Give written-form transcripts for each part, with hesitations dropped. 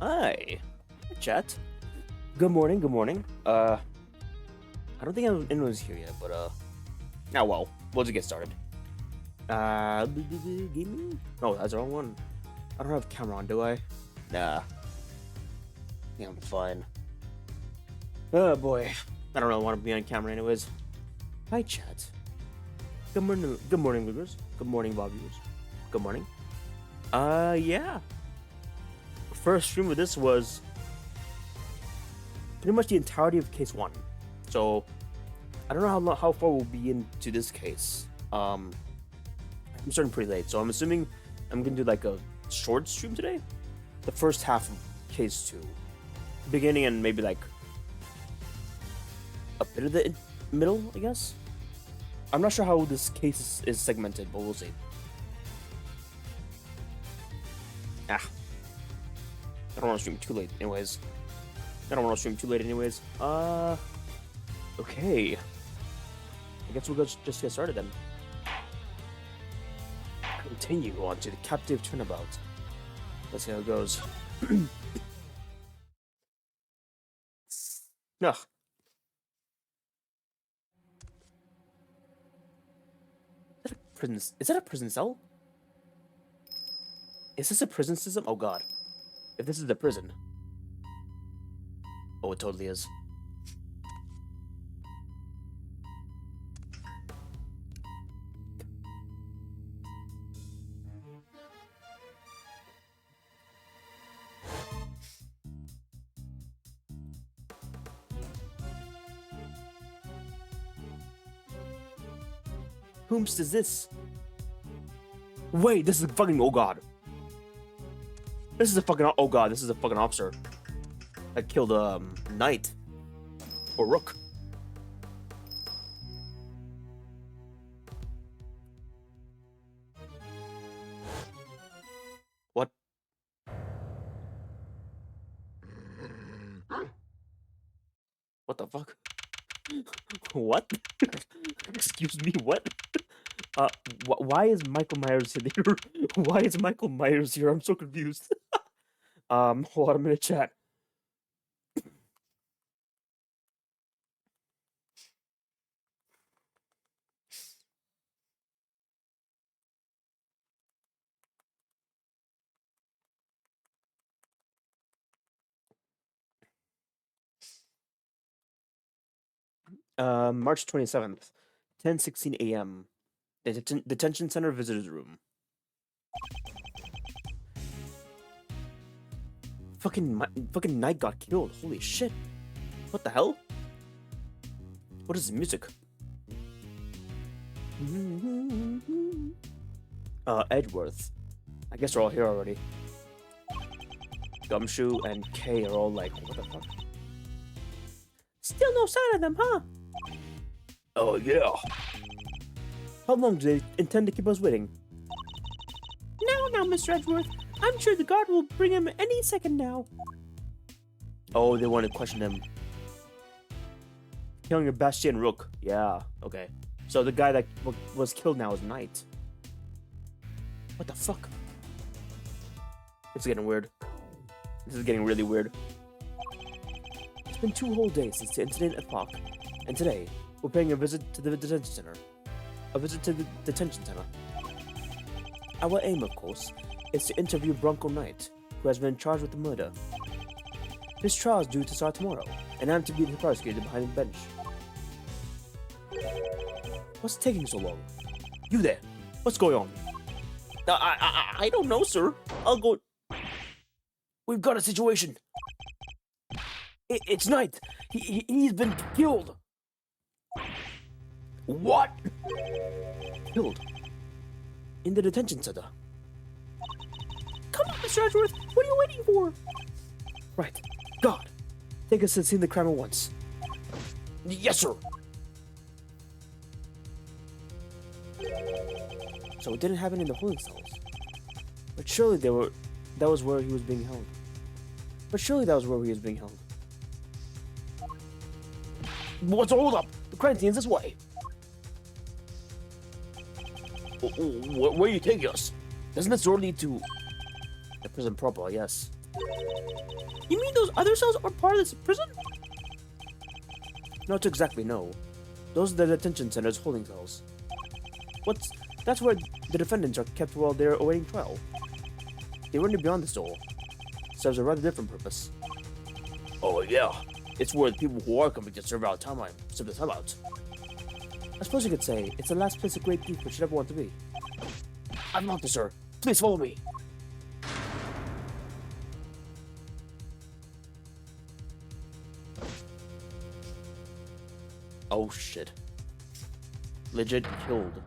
Hi, chat. Good morning. Good morning. I don't think anyone's here yet, but now well, we'll just get started. Gaming? No, that's the wrong one. I don't have camera on, do I? Nah. Yeah, I'm fine. Oh boy, I don't really want to be on camera, anyways. Hi, chat. Good morning. Good morning, viewers. Good morning, Bob viewers. Good morning. Yeah. First stream of this was pretty much the entirety of case 1. So I don't know how far we'll be into this case. I'm starting pretty late, so I'm assuming I'm gonna do like a short stream today. The first half of case 2, beginning and maybe like a bit of the middle, I guess. I'm not sure how this case is segmented, but we'll see. I don't want to stream too late, anyways. Okay. I guess we'll just get started then. Continue on to the captive turnabout. Let's see how it goes. Ugh. Is that a prison cell? Is this a prison system? Oh god. If this is the prison. Oh, it totally is. Whomst is this? Wait, this is fucking, oh god. This is a fucking, oh god, this is a fucking officer that killed knight or rook. What? What the fuck? What? Excuse me, what? Why is Michael Myers here? Why is Michael Myers here? I'm so confused. Hold on a minute, chat. March 27th, 10:16 a.m. Detention Center Visitors Room. Fucking Knight got killed. Holy shit. What the hell? What is this music? Edgeworth. I guess they're all here already. Gumshoe and Kay are all like, what the fuck? Still no sign of them, huh? Oh yeah. How long do they intend to keep us waiting? Now, Mr. Edgeworth. I'm sure the guard will bring him any second now. Oh, they want to question him. Killing a Bastian Rook. Yeah, okay. So the guy that was killed now is Knight. What the fuck? It's getting weird. This is getting really weird. It's been 2 whole days since the incident at Park, and today we're paying a visit to the detention center. Our aim, of course, is to interview Bronco Knight, who has been charged with the murder. His trial is due to start tomorrow, and I'm to be the prosecutor behind the bench. What's taking so long? You there? What's going on? I don't know, sir. I'll go. We've got a situation. It's Knight. He's been killed. What? Killed. In the detention center. Come on, Mr. Edgeworth. What are you waiting for? Right. God. Take us to see the crime at once. Yes, sir. So it didn't happen in the holding cells. But surely that was where he was being held. What's the hold up? The crime scene's this way. Where are you taking us? Doesn't this door lead to the prison proper? Yes. You mean those other cells are part of this prison? Not exactly, no. Those are the detention center's holding cells. That's where the defendants are kept while they're awaiting trial. They run beyond this door. Serves a rather different purpose. Oh yeah, it's where the people who are convicted serve the time out. I suppose you could say it's the last place a great thief should ever want to be. I'm not, sir. Please follow me. Oh shit. Legit killed.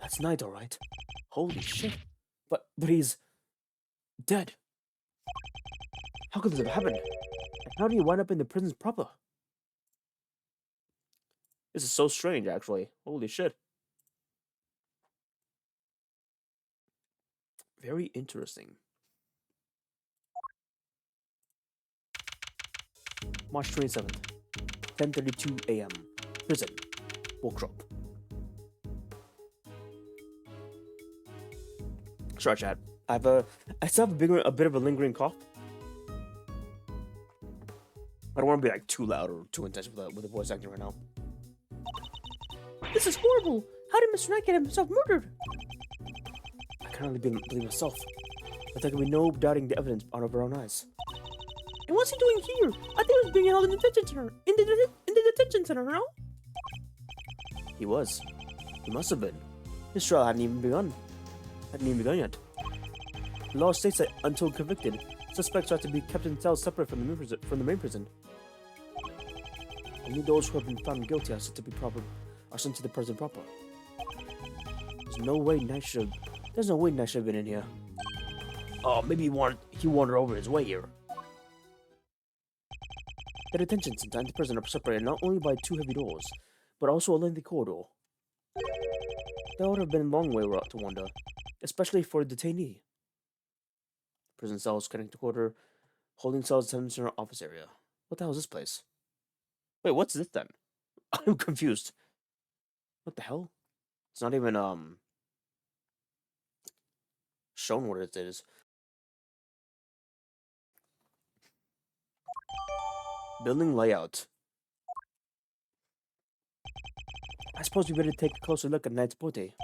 That's Knight, alright. Holy shit. But he's dead. How could this have happened? And how did he wind up in the prisons proper? This is so strange, actually. Holy shit. Very interesting. March 27th, 10:32 a.m. Prison. Workshop. Sorry, chat. I still have a bit of a lingering cough. I don't want to be like too loud or too intense with the voice acting right now. This is horrible. How did Mr. Knight get himself murdered? I can only believe myself, but there can be no doubting the evidence out of our own eyes. And what's he doing here? I think he was being held in the detention center. In the detention center, no? He was. He must have been. His trial hadn't even begun yet. The law states that until convicted, suspects are to be kept in cells separate from the main prison. Only those who have been found guilty are sent to the prison proper. There's no way Knight should have been in here. Oh, maybe he wandered over his way here. The detention center and the prison are separated not only by two heavy doors, but also a lengthy corridor. That would have been a long way to wander, especially for a detainee. Prison cells connect to quarter, holding cells detention center office area. What the hell is this place? Wait, what's this then? I'm confused. What the hell? It's not even shown what it is. Building layout. I suppose we better take a closer look at Knight's body.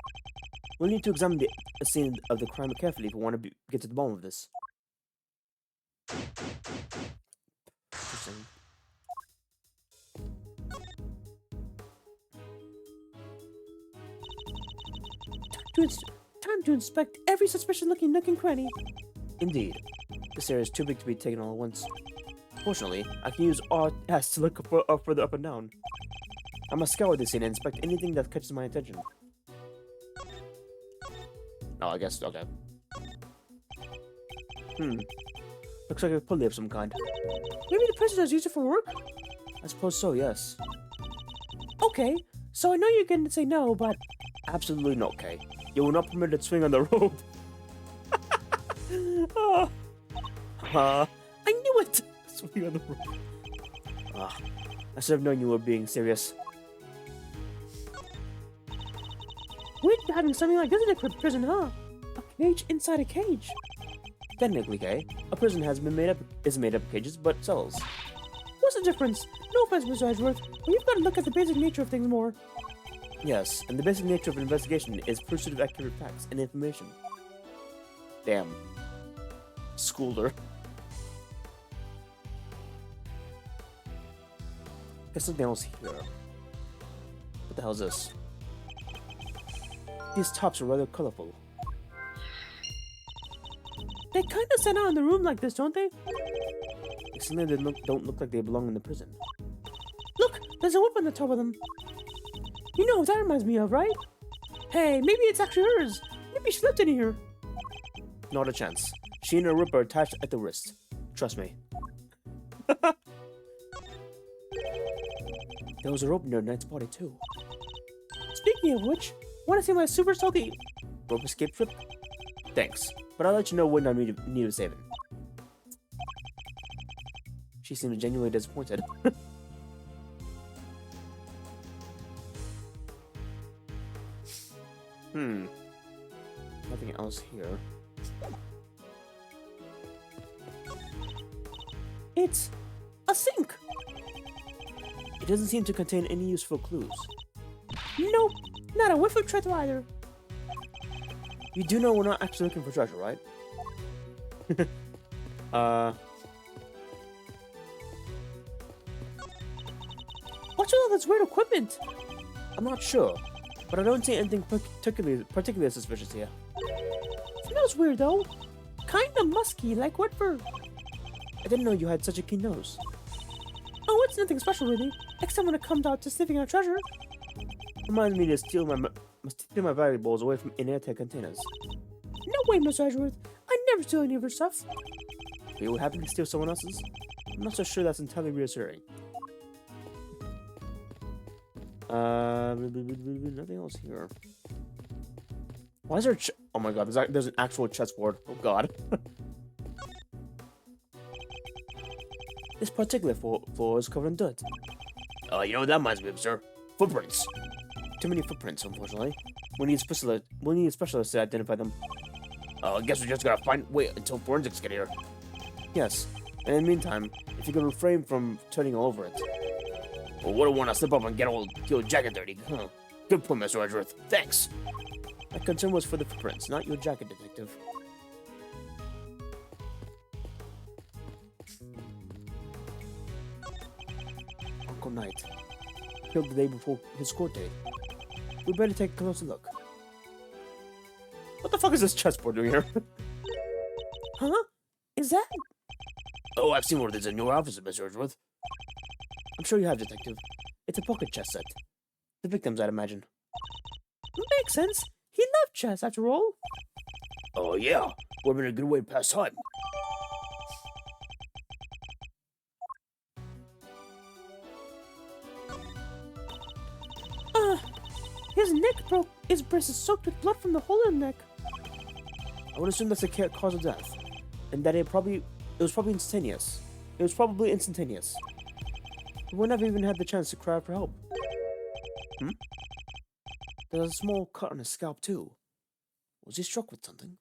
We'll need to examine the scene of the crime carefully if we want to get to the bottom of this. Interesting. Time to inspect every suspicious-looking nook and cranny. Indeed. This area is too big to be taken all at once. Fortunately, I can use RS to look further up and down. I must scour this scene and inspect anything that catches my attention. Oh, I guess, okay. Looks like a pulley of some kind. Maybe the prisoners use it for work? I suppose so, yes. Okay, so I know you're going to say no, but... Absolutely not, okay. You will not permit it to swing on the rope. I knew it! Swing on the rope. I should have known you were being serious. We're having something like this in a prison, huh? A cage inside a cage. Technically, Kay, a prison is made up of cages, but cells. What's the difference? No offense, Mr. Edgeworth, but you've got to look at the basic nature of things more. Yes, and the basic nature of an investigation is pursuit of accurate facts and information. Damn. Schooled her. There's something else here. What the hell is this? These tops are rather colorful. They kind of stand out in the room like this, don't they? Except they don't look like they belong in the prison. Look! There's a whip on the top of them. You know what that reminds me of, right? Hey, maybe it's actually hers. Maybe she left it in here. Not a chance. She and her whip are attached at the wrist. Trust me. There was a rope near Knight's body, too. Speaking of which, want to see my super stealthy rope escape trip? Thanks, but I'll let you know when I need a saving. She seemed genuinely disappointed. Nothing else here. It's a sink. It doesn't seem to contain any useful clues. Nope, not a whiff of treasure either. You do know we're not actually looking for treasure, right? What's all this weird equipment? I'm not sure, but I don't see anything particularly suspicious here. Smells weird though. Kinda musky, like wet fur. I didn't know you had such a keen nose. Oh, it's nothing special really, except when it comes out to sniffing our treasure. Reminds me to steal my valuables away from in airtight containers. No way, Mr. Edgeworth. I never steal any of your stuff. You would happen to steal someone else's? I'm not so sure that's entirely reassuring. Nothing else here. Why is there oh my god, there's an actual chessboard. Oh god. This particular floor is covered in dirt. You know what that reminds me of, sir? Footprints. Too many footprints, unfortunately. We need specialists to identify them. I guess we just gotta wait until forensics get here. Yes. And in the meantime, if you could refrain from turning all over it. Well, wouldn't want to slip up and get your jacket dirty. Huh. Good point, Mr. Edgeworth. Thanks. My concern was for the footprints, not your jacket, detective. Uncle Knight. Killed the day before his court date. We better take a closer look. What the fuck is this chessboard doing here? Huh? Is that? Oh, I've seen one of these in your office, Mr. Edgeworth. I'm sure you have, detective. It's a pocket chess set. The victims, I'd imagine. Makes sense. He loved chess, after all. Oh, yeah. Would have been a good way to pass time. His neck broke. His breast is soaked with blood from the hole in the neck. I would assume that's the cause of death, and that it was probably instantaneous. It was probably instantaneous. He would never even had the chance to cry out for help. There's a small cut on his scalp too. Was he struck with something?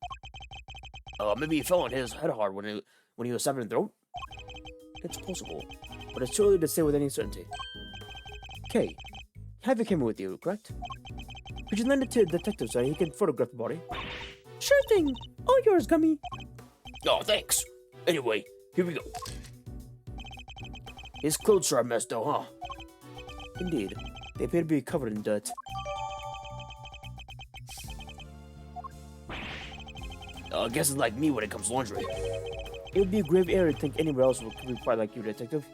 Maybe he fell on his head hard when he was stabbed in the throat. It's possible, but it's too early to say with any certainty. Kay, have your camera with you, correct? Could you lend it to the detective so he can photograph the body? Sure thing. All yours, Gummy. Oh, thanks. Anyway, here we go. His clothes are a mess, though, huh? Indeed. They appear to be covered in dirt. I guess it's like me when it comes to laundry. It would be a grave error to think anywhere else would be quite like you, detective.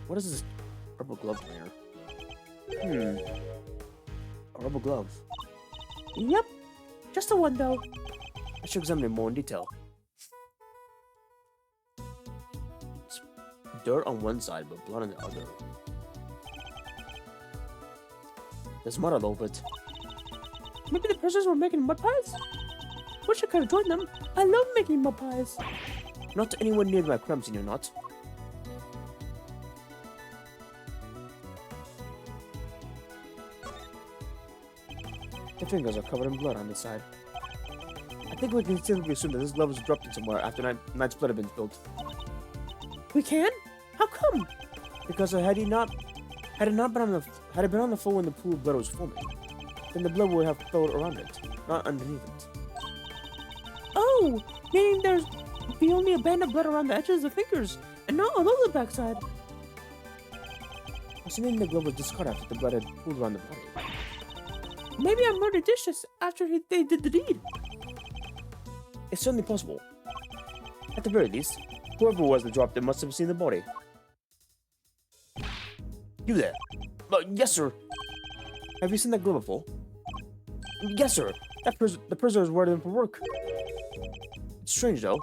What is this rubber glove here? A rubber glove. Yep. Just the one, though. I should examine it more in detail. It's dirt on one side, but blood on the other. There's mud all over it. Maybe the prisoners were making mud pies? Wish I could have joined them. I love making mud pies. Not anyone near my crumbs, you know not. The fingers are covered in blood on this side. I think we can safely assume that this glove was dropped in somewhere after Knight's blood had been spilled. We can? How come? Because had it been on the floor when the pool of blood was forming, then the blood would have flowed around it, not underneath it. Oh, meaning there's only a band of blood around the edges of the fingers, and not all over the backside. Assuming the glove was discarded after the blood had pooled around the body. Maybe I murdered Dishes after they did the deed. It's certainly possible. At the very least, whoever was that dropped it must have seen the body. You there? Yes, sir. Have you seen that glove before? Yes, sir. The prisoner is wearing them for work. It's strange, though.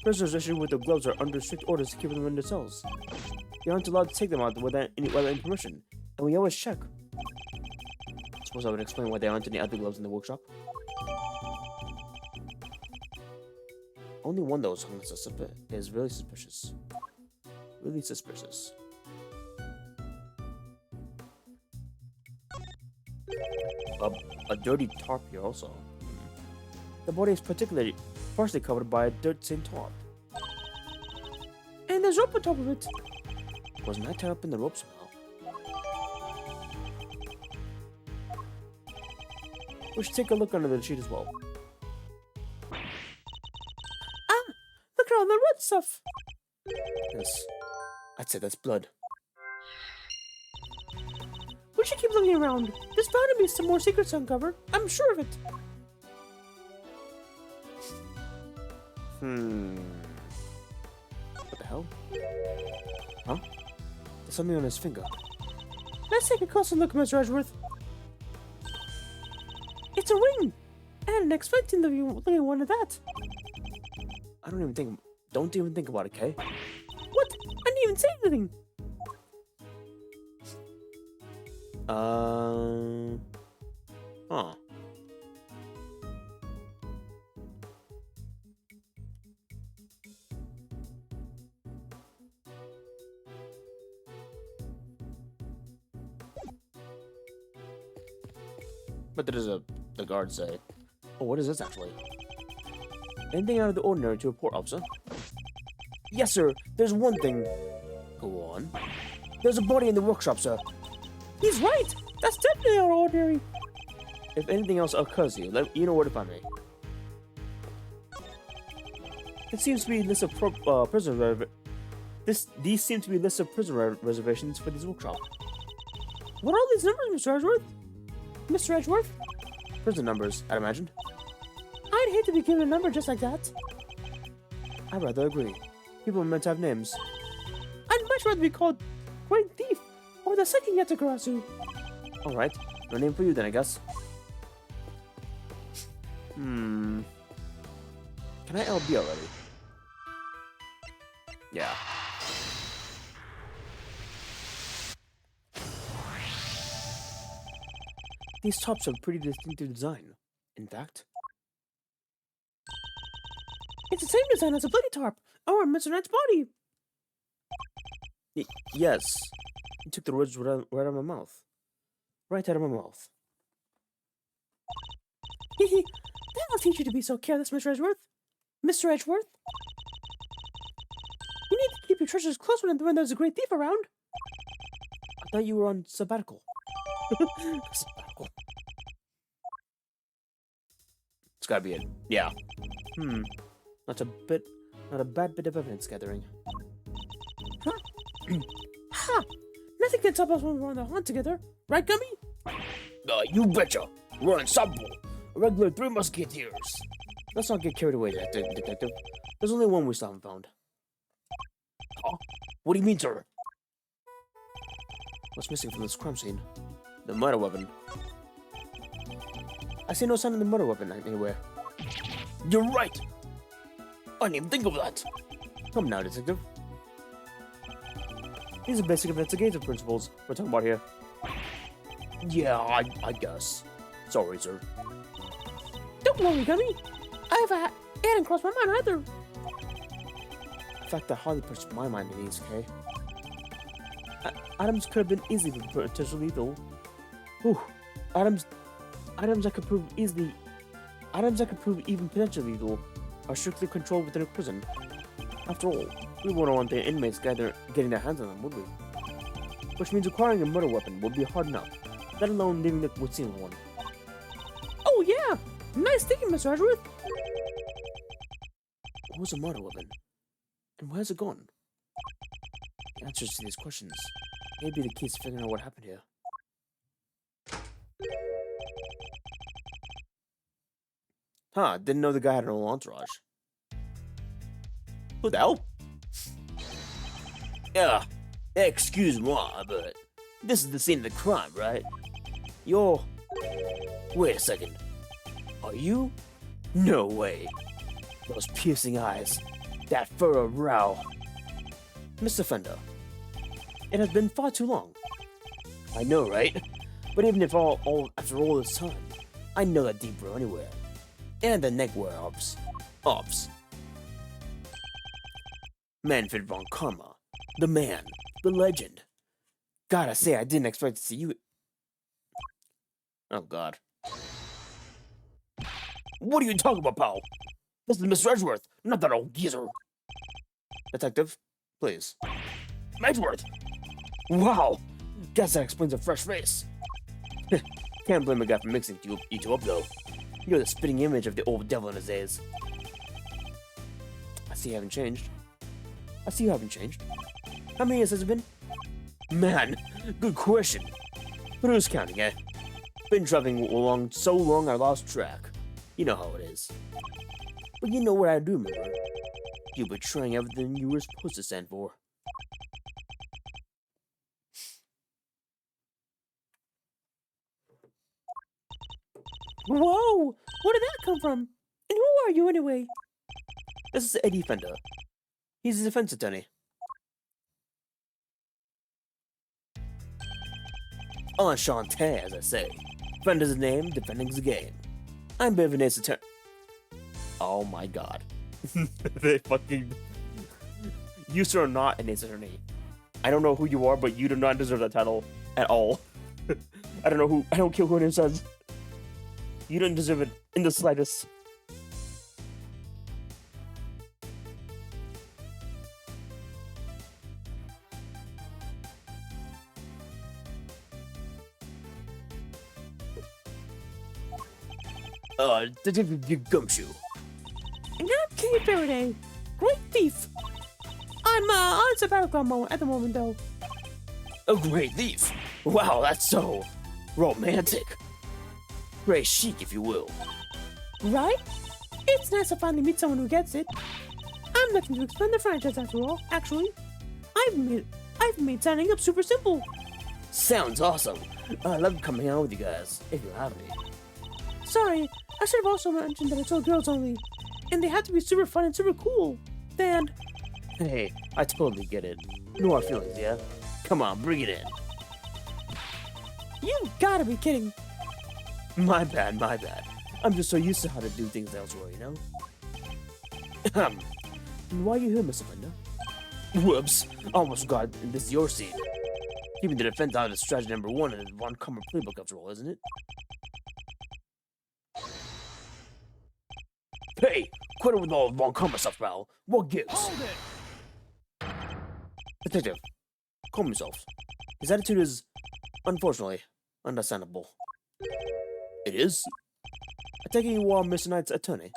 Prisoners issued with the gloves are under strict orders to keep them in their cells. They aren't allowed to take them out without any permission, and we always check. I suppose I would explain why there aren't any other gloves in the workshop. Only one that was hung is really suspicious. Really suspicious. A dirty tarp here also. The body is partially covered by a dirt-stained tarp. there's rope on top of it. Wasn't I tied up in the rope somehow? We should take a look under the sheet as well. Ah! Look at all the red stuff! Yes. I'd say that's blood. We should keep looking around. There's bound to be some more secrets to uncover. I'm sure of it. What the hell? Huh? There's something on his finger. Let's take a closer look, Mr. Edgeworth. It's a ring! And an expensive looking one at that. Don't even think about it, Kay. What? I didn't even say anything! Huh. What does the guard say? Oh, what is this actually? Anything out of the ordinary to report, officer? Yes, sir. There's one thing. Go on. There's a body in the workshop, sir. He's right. That's definitely out of ordinary. If anything else occurs to you, you know where to find me. It seems to be a list of These seem to be lists of prison reservations for this workshop. What are all these numbers, Mr. Edgeworth? Mr. Edgeworth? Prison numbers, I'd imagine. I'd hate to be given a number just like that. I'd rather agree. People are meant to have names. I'd much rather be called Great Thief or the Second Yatakarasu. Alright, no name for you then, I guess. Can I LB already? Yeah. These tops have pretty distinctive design. In fact, it's the same design as a bloody tarp, or Mr. Knight's body. Yes, you took the words right out of my mouth. Right out of my mouth. Hehe, that'll teach you to be so careless, Mr. Edgeworth. Mr. Edgeworth? You need to keep your treasures close when there's a great thief around. I thought you were on sabbatical. Sabbatical. It's gotta be it. Yeah. Not a bad bit of evidence gathering. Huh? Ha! Nothing can stop us when we're on the hunt together, right, Gummy? You betcha. We're unstoppable. A regular 3 musketeers. Let's not get carried away, detective. There's only one we still haven't found. Huh? What do you mean, sir? What's missing from this crime scene? The murder weapon. I see no sign of the murder weapon anywhere. You're right! I didn't even think of that! Come now, detective. These are basic investigative principles we're talking about here. Yeah, I guess. Sorry, sir. Don't worry, Gummy. It hadn't crossed my mind either. In fact, that hardly pushed my mind in these, Kay. Items could have been easily potentially lethal. Whew. Items that could prove even potentially lethal are strictly controlled within a prison. After all, we wouldn't want the inmates getting their hands on them, would we? Which means acquiring a murder weapon would be hard enough, let alone leaving them with seeing one. Oh yeah! Nice thinking, Mr. Edgeworth! What was a murder weapon? And where's it gone? The answers to these questions may be the keys to figuring out what happened here. Huh, didn't know the guy had an whole entourage. Who the hell? Yeah, excuse me, but this is the scene of the crime, right? Wait a second. Are you? No way. Those piercing eyes. That furrowed brow. Mr. Fender, it has been far too long. I know, right? But even if after all this time, I know that deep row anywhere. And the neck wear ops. Manfred von Karma. The man. The legend. Gotta say, I didn't expect to see you. Oh, God. What are you talking about, pal? This is Mr. Edgeworth, not that old geezer. Detective, Please. Edgeworth! Wow! Guess that explains a fresh face. Can't blame a guy for mixing you two up, though. You're the spitting image of the old devil in his days. I see you haven't changed. How many years has it been? Man, good question. But who's counting, eh? Been traveling along so long I lost track. You know how it is. But you know what I do remember. You betraying everything you were supposed to stand for. Whoa! Where did that come from? And who are you anyway? This is Eddie Fender. He's a defense attorney. Enchanté, as I say. Fender's the name, defending's the game. I'm Bevan's attorney. Oh my god. They fucking... You, sir, are not an ace attorney. I don't know who you are, but you do not deserve that title at all. I don't care who your name says. You don't deserve it in the slightest. Detective Gumshoe. And I'm Kate Faraday. Great thief. I'm on sabbatical at the moment, though. A great thief. Wow, that's so romantic. Very chic, if you will. Right? It's nice to finally meet someone who gets it. I'm looking to expand the franchise after all, actually. I've made signing up super simple. Sounds awesome. I love coming out with you guys, if you have me. Sorry, I should have also mentioned that it's all girls only. And they have to be super fun and super cool. And... Hey, I totally get it. No hard feelings, yeah? Come on, bring it in. You gotta be kidding. My bad. I'm just so used to how to do things elsewhere, you know? Why are you here, Mr. Fender? Whoops, almost forgot this is your scene. Keeping the defense out is strategy number 1 in the Von Kummer playbook after all, isn't it? Hey, quit it with all Von Kummer stuff, pal. What gives? Hold it! Detective, calm yourself. His attitude is, unfortunately, understandable. It is? I take it you are Mr. Knight's attorney.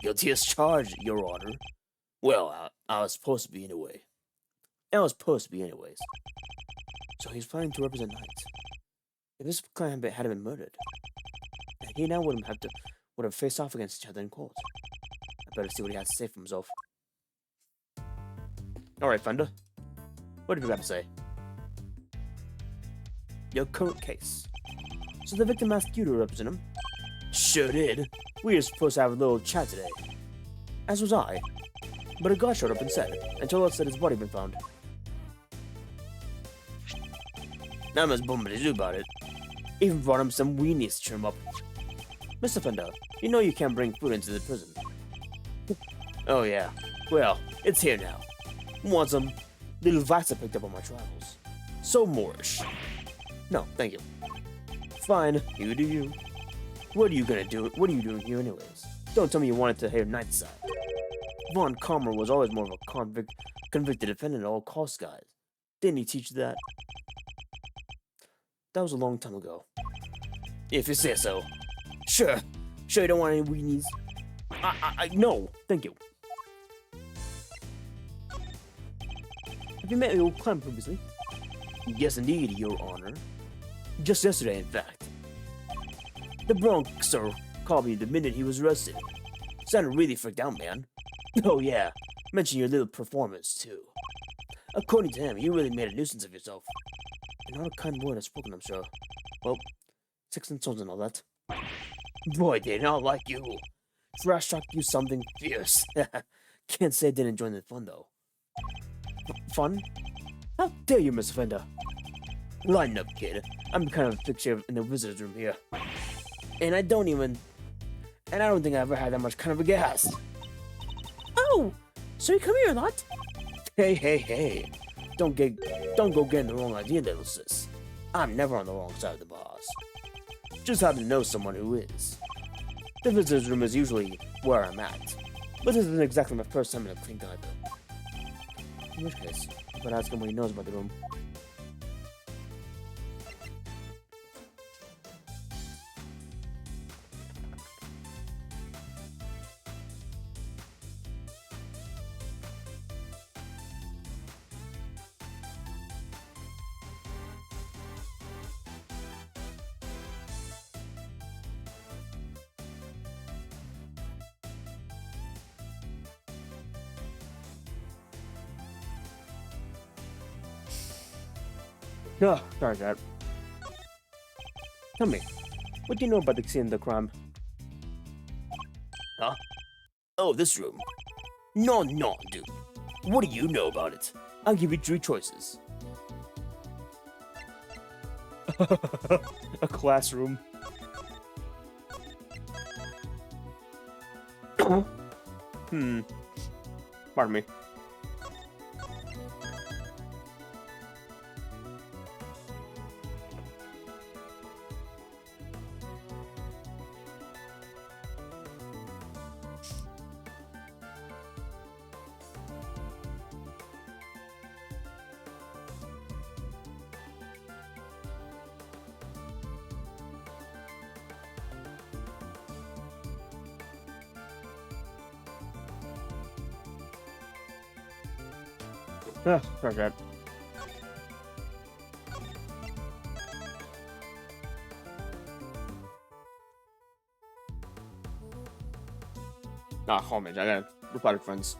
Guilty as charged, Your Honor. Well, I was supposed to be anyway. So he's planning to represent Knight. If this client hadn't been murdered, he now would have faced off against each other in court. I better see what he has to say for himself. Alright, Fender. What have you got to say? Your current case. So the victim asked you to represent him? Sure did. We were supposed to have a little chat today. As was I. But a guy showed up instead, and told us that his body had been found. Not much bumming to do about it. Even brought him some weenies to cheer him up. Mr. Fender, you know you can't bring food into the prison. Oh yeah. Well, it's here now. Want some little advice I picked up on my travels. So Moorish. No, thank you. Fine, you do you. What are you doing here anyways? Don't tell me you wanted to hear Knight's side. Von Kummer was always more of a convicted defendant at all costs, guys. Didn't he teach you that? That was a long time ago. If you say so. Sure you don't want any weenies? No, thank you. Have you met your old client previously? Yes, indeed, Your Honor. Just yesterday, in fact. The Bronxer called me the minute he was arrested. Sounded really freaked out, man. Oh yeah, mention your little performance, too. According to him, you really made a nuisance of yourself. And not a kind word has spoken, I'm sure. Well, 6 insults and all that. Boy, they not like you. Trash talked you something fierce. Can't say I didn't join the fun, though. Fun? How dare you, Mr. Fender? Line up, kid. I'm kind of a picture in the visitor's room here. And I don't think I ever had that much kind of a gas. Oh, so you come here a lot? Hey. Don't go getting the wrong idea, little sis. I'm never on the wrong side of the boss. Just happen to know someone who is. The visitor's room is usually where I'm at. But this isn't exactly my first time in a clink either. In which case, but ask him what he knows about the room. Ugh, sorry, Dad. Tell me, what do you know about the scene of the crime? Huh? Oh, this room. No, dude. What do you know about it? I'll give you 3 choices. A classroom. Pardon me. Sorry, Dad. Homage, I gotta reply to friends.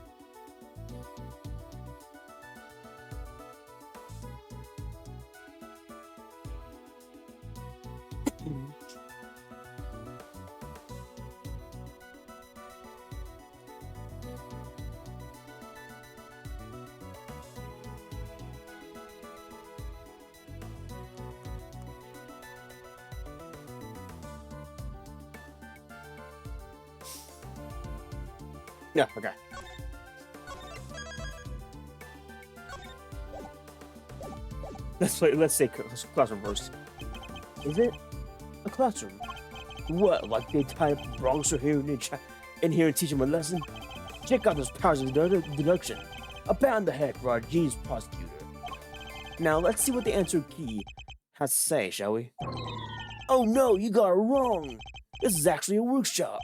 Yeah, okay. Let's say classroom first. Is it a classroom? What, like they tie up Bronx are here in here and teach him a lesson? Check out those powers of deduction. A pat on the head for our genius prosecutor. Now let's see what the answer key has to say, shall we? Oh no, you got it wrong. This is actually a workshop.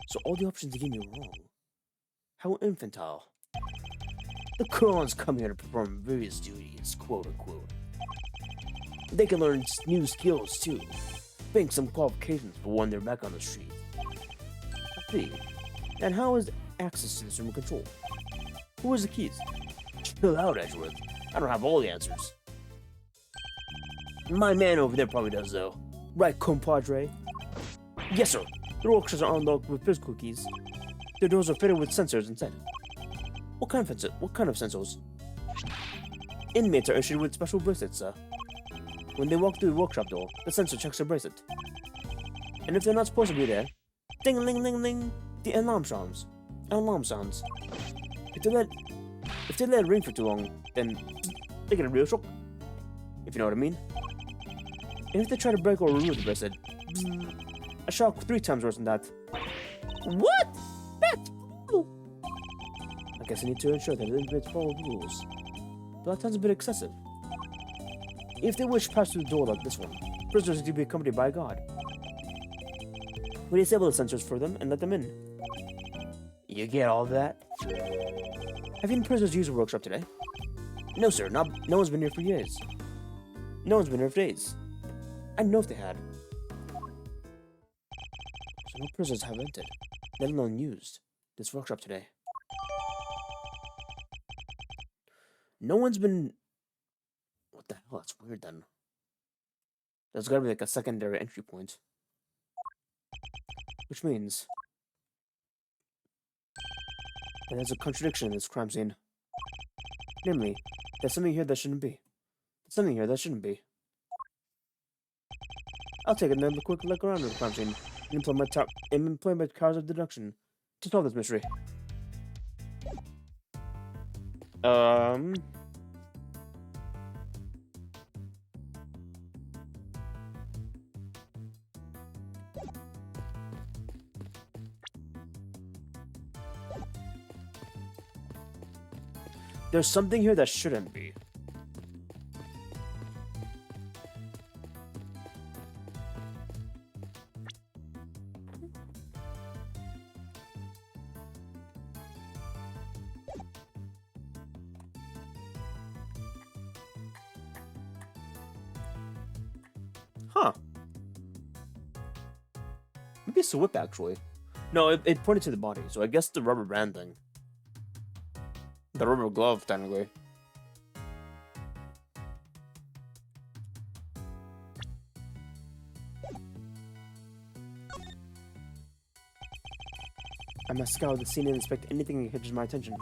So all the options gave me wrong. How infantile. The Kurons come here to perform various duties, quote unquote. They can learn new skills too. Bank some qualifications for when they're back on the street. See. And how is access to this remote control? Who has the keys? Chill out, Edgeworth. I don't have all the answers. My man over there probably does though. Right, compadre? Yes, sir. The workshops are unlocked with physical keys. Their doors are fitted with sensors inside. What kind of sensors? Inmates are issued with special bracelets, sir. When they walk through the workshop door, the sensor checks their bracelet. And if they're not supposed to be there, ding-a-ling-ling-ling, the alarm sounds. If they let it ring for too long, then they get a real shock. If you know what I mean. And if they try to break or remove the bracelet, a shock 3 times worse than that. What? That's... I guess I need to ensure that the inmates follow the rules. But that sounds a bit excessive. If they wish to pass through the door like this one, prisoners need to be accompanied by a guard. We disable the sensors for them and let them in. You get all that? Have any prisoners used a workshop today? No, sir. No one's been here for years. No one's been here for days. I don't know if they had. So no prisoners have entered, let alone used, this workshop today. No one's been... What the hell? That's weird then. There's gotta be like a secondary entry point. Which means... that there's a contradiction in this crime scene. Namely, there's something here that shouldn't be. There's something here that shouldn't be. I'll take another quick look around the crime scene and employ my powers of deduction to solve this mystery. There's something here that shouldn't be. Huh. Maybe it's a whip, actually. No, it pointed to the body, so I guess the rubber band thing. The rubber glove, technically. I must scour the scene and inspect anything that catches my attention.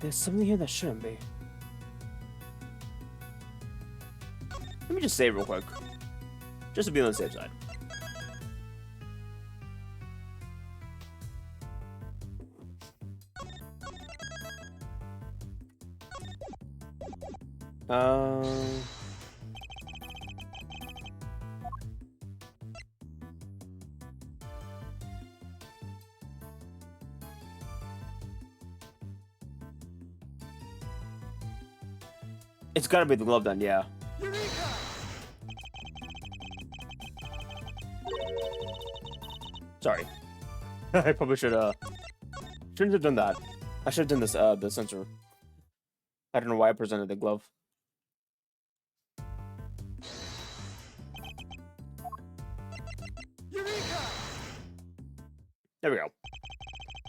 There's something here that shouldn't be. Let me just save real quick. Just to be on the safe side. It's gotta be the glove then, yeah. Sorry. I probably shouldn't have done that. I should have done this, the sensor. I don't know why I presented the glove. There we go.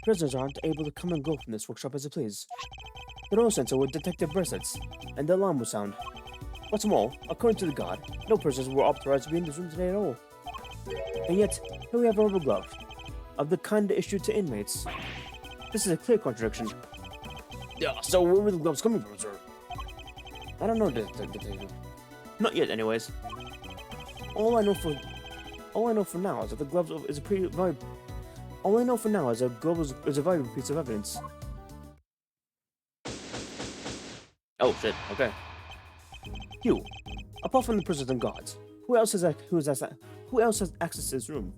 Prisoners aren't able to come and go from this workshop as they please. The roll sensor would detect their bracelets, and the alarm would sound. What's more, according to the guard, no prisoners were authorized to be in this room today at all. And yet, here we have a rubber glove, of the kind issued to inmates. This is a clear contradiction. Yeah, so where were the gloves coming from, sir? I don't know, detective. Not yet, anyways. All I know for now is that the glove is a pretty valuable. All I know for now is that the glove is a valuable piece of evidence. Oh shit! Okay. You, apart from the prisoners and guards, who else has access to this room?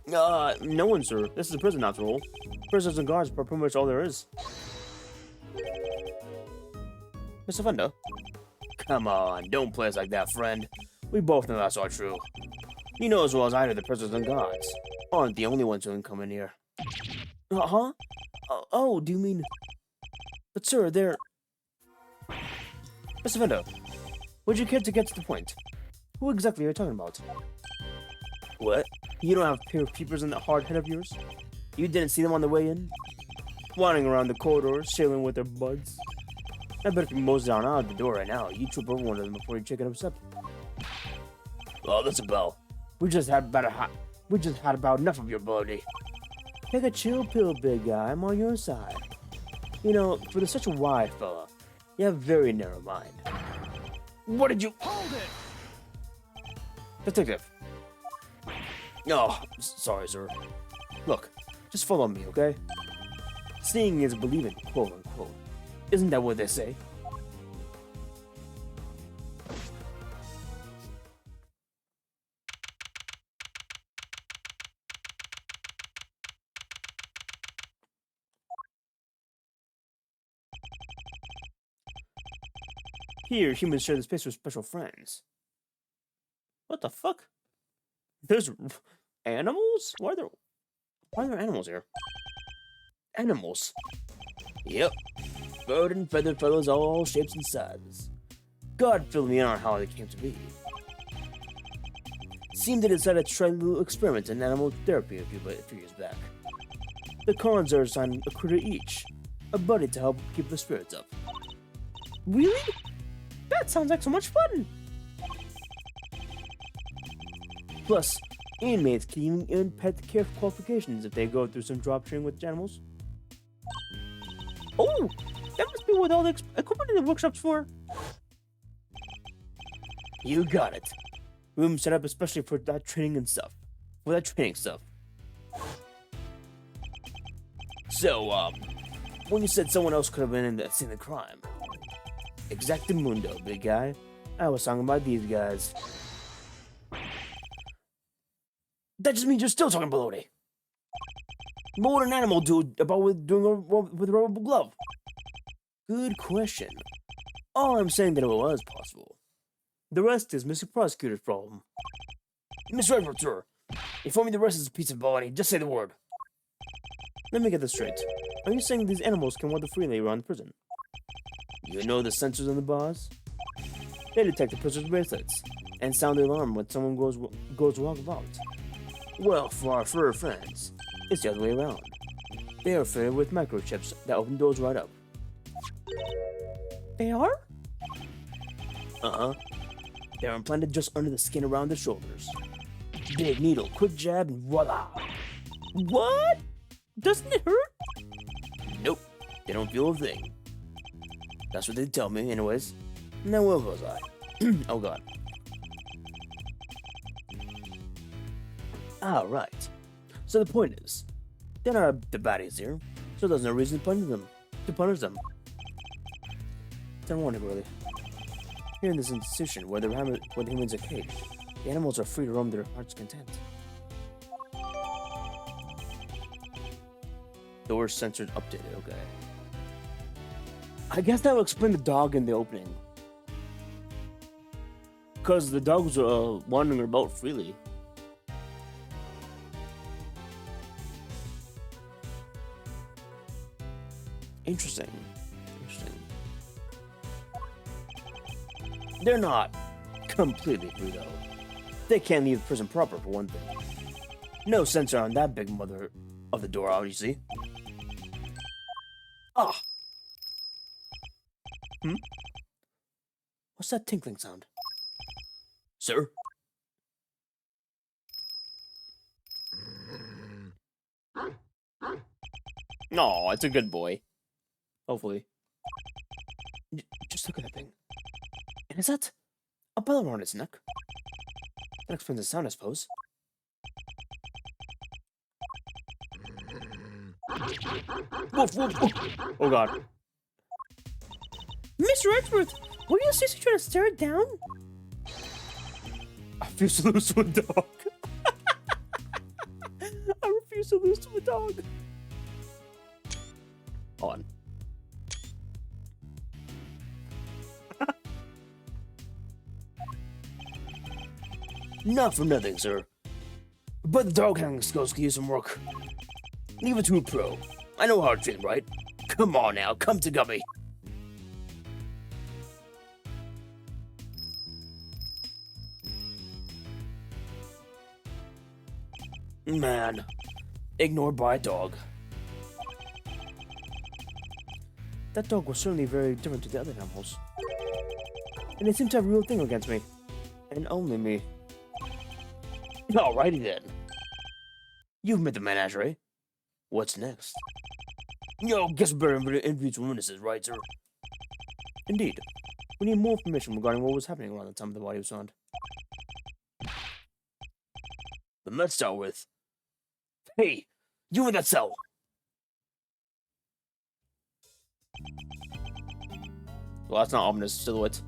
No one, sir. This is a prison after all. Prisoners and guards are pretty much all there is. Mr. Fender? Come on, don't play us like that, friend. We both know that's all true. You know as well as I do the prisoners and guards aren't the only ones who can come in here. Huh? Oh, do you mean... But sir, they're... Mr. Fender, would you care to get to the point? Who exactly are you talking about? What? You don't have a pair of peepers in that hard head of yours? You didn't see them on the way in? Wandering around the corridors, sailing with their buds? I bet if you mosey on out the door right now, you trip over one of them before you check it up. Oh, that's a bell. We just had about enough of your bloody. Take a chill pill, big guy. I'm on your side. You know, for such a wide fella, you have a very narrow mind. What did you... Hold it! Detective. Oh, sorry, sir. Look, just follow me, okay? Seeing is believing, quote unquote. Isn't that what they say? Here, humans share the space with special friends. What the fuck? There's animals? Why are there animals here? Animals? Yep. Bird and feathered fellows, all shapes and sizes. God filled me in on how they came to be. Seemed they decided to try a little experiment in animal therapy a few years back. The cons are assigned a critter each, a buddy to help keep the spirits up. Really? That sounds like so much fun! Plus, inmates can even earn pet care qualifications if they go through some drop training with animals. Oh! That must be what all the equipment in the workshop's for. You got it. Room set up especially for that training and stuff. So, when you said someone else could have been in the scene of the crime. Exactamundo, big guy. I was talking about these guys. That just means you're still talking baloney. What would an animal do about doing with a rubber glove? Good question. All I'm saying that it was possible. The rest is Mr. Prosecutor's problem. Mr. Edwards, sir. Inform me the rest is a piece of baloney. Just say the word. Let me get this straight. Are you saying these animals can wander freely around the prison? You know the sensors on the bars? They detect the prisoner's bracelets and sound the alarm when someone goes walk about. Well, for our fur friends, it's the other way around. They are fitted with microchips that open doors right up. They are? Uh-huh. They're implanted just under the skin around the shoulders. Big needle, quick jab, and voila! What? Doesn't it hurt? Nope, they don't feel a thing. That's what they tell me, anyways. Now where was I? Oh god. Alright. So the point is, they're not the baddies here, so there's no reason to punish them. It's ironic, really. Here in this institution, where the humans are caged, the animals are free to roam their heart's content. Doors censored updated, okay. I guess that will explain the dog in the opening. Because the dogs are wandering about freely. Interesting. They're not completely free, though. They can't leave prison proper, for one thing. No sensor on that big mother of the door, obviously. Ah! What's that tinkling sound? Sir? No, it's a good boy. Hopefully. Just look at that thing. And is that a bell around its neck? That explains the sound, I suppose. Woof, woof, woof. Oh god. Mr. Edwards, were you seriously trying to stare it down? I refuse to lose to a dog. I refuse to lose to a dog. On. Not for nothing, sir. But the dog handling skills can use some work. Leave it to a pro. I know how to train, right? Come on now, come to Gummy. Man, ignored by a dog. That dog was certainly very different to the other animals. And they seem to have a real thing against me. And only me. Alrighty then. You've met the menagerie. What's next? Yo, guess we better interview some witnesses, right, sir? Indeed. We need more information regarding what was happening around the time the body was found. Then let's start with... Hey, you in that cell! Well, that's not ominous silhouette.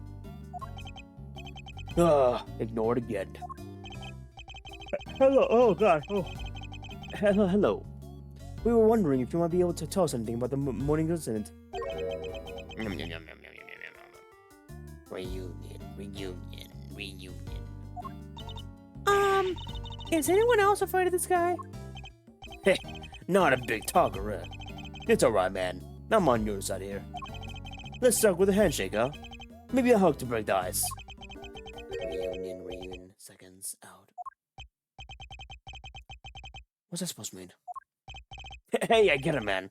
Ignored again. Hello, oh god, oh. Hello. We were wondering if you might be able to tell us anything about the morning incident. Reunion. Is anyone else afraid of this guy? Hey, not a big talker, eh? It's alright, man. I'm on your side here. Let's start with a handshake, huh? Maybe a hug to break the ice. Reunion, seconds out. What's that supposed to mean? Hey, I get it, man.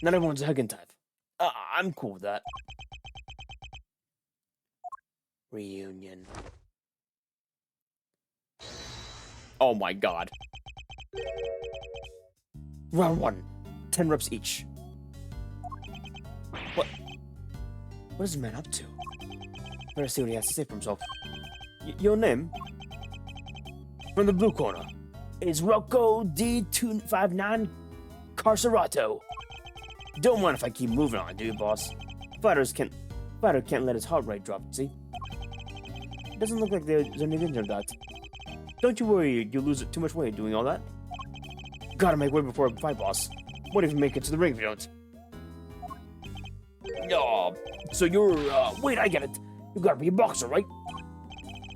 Not everyone's a hugging type. I'm cool with that. Reunion. Oh my god. Round 1. 10 reps each. What is the man up to? Better see what he has to say for himself. Your name? From the blue corner. Is Rocco D259 Carcerato. Don't mind if I keep moving on, do you, boss? Fighter can't let his heart rate drop, see? It doesn't look like there's any danger of that. Don't you worry you'll lose too much weight doing all that. Gotta make way before a fight, boss. What if you make it to the ring if you don't? Oh, so you're, wait, I get it. You gotta be a boxer, right?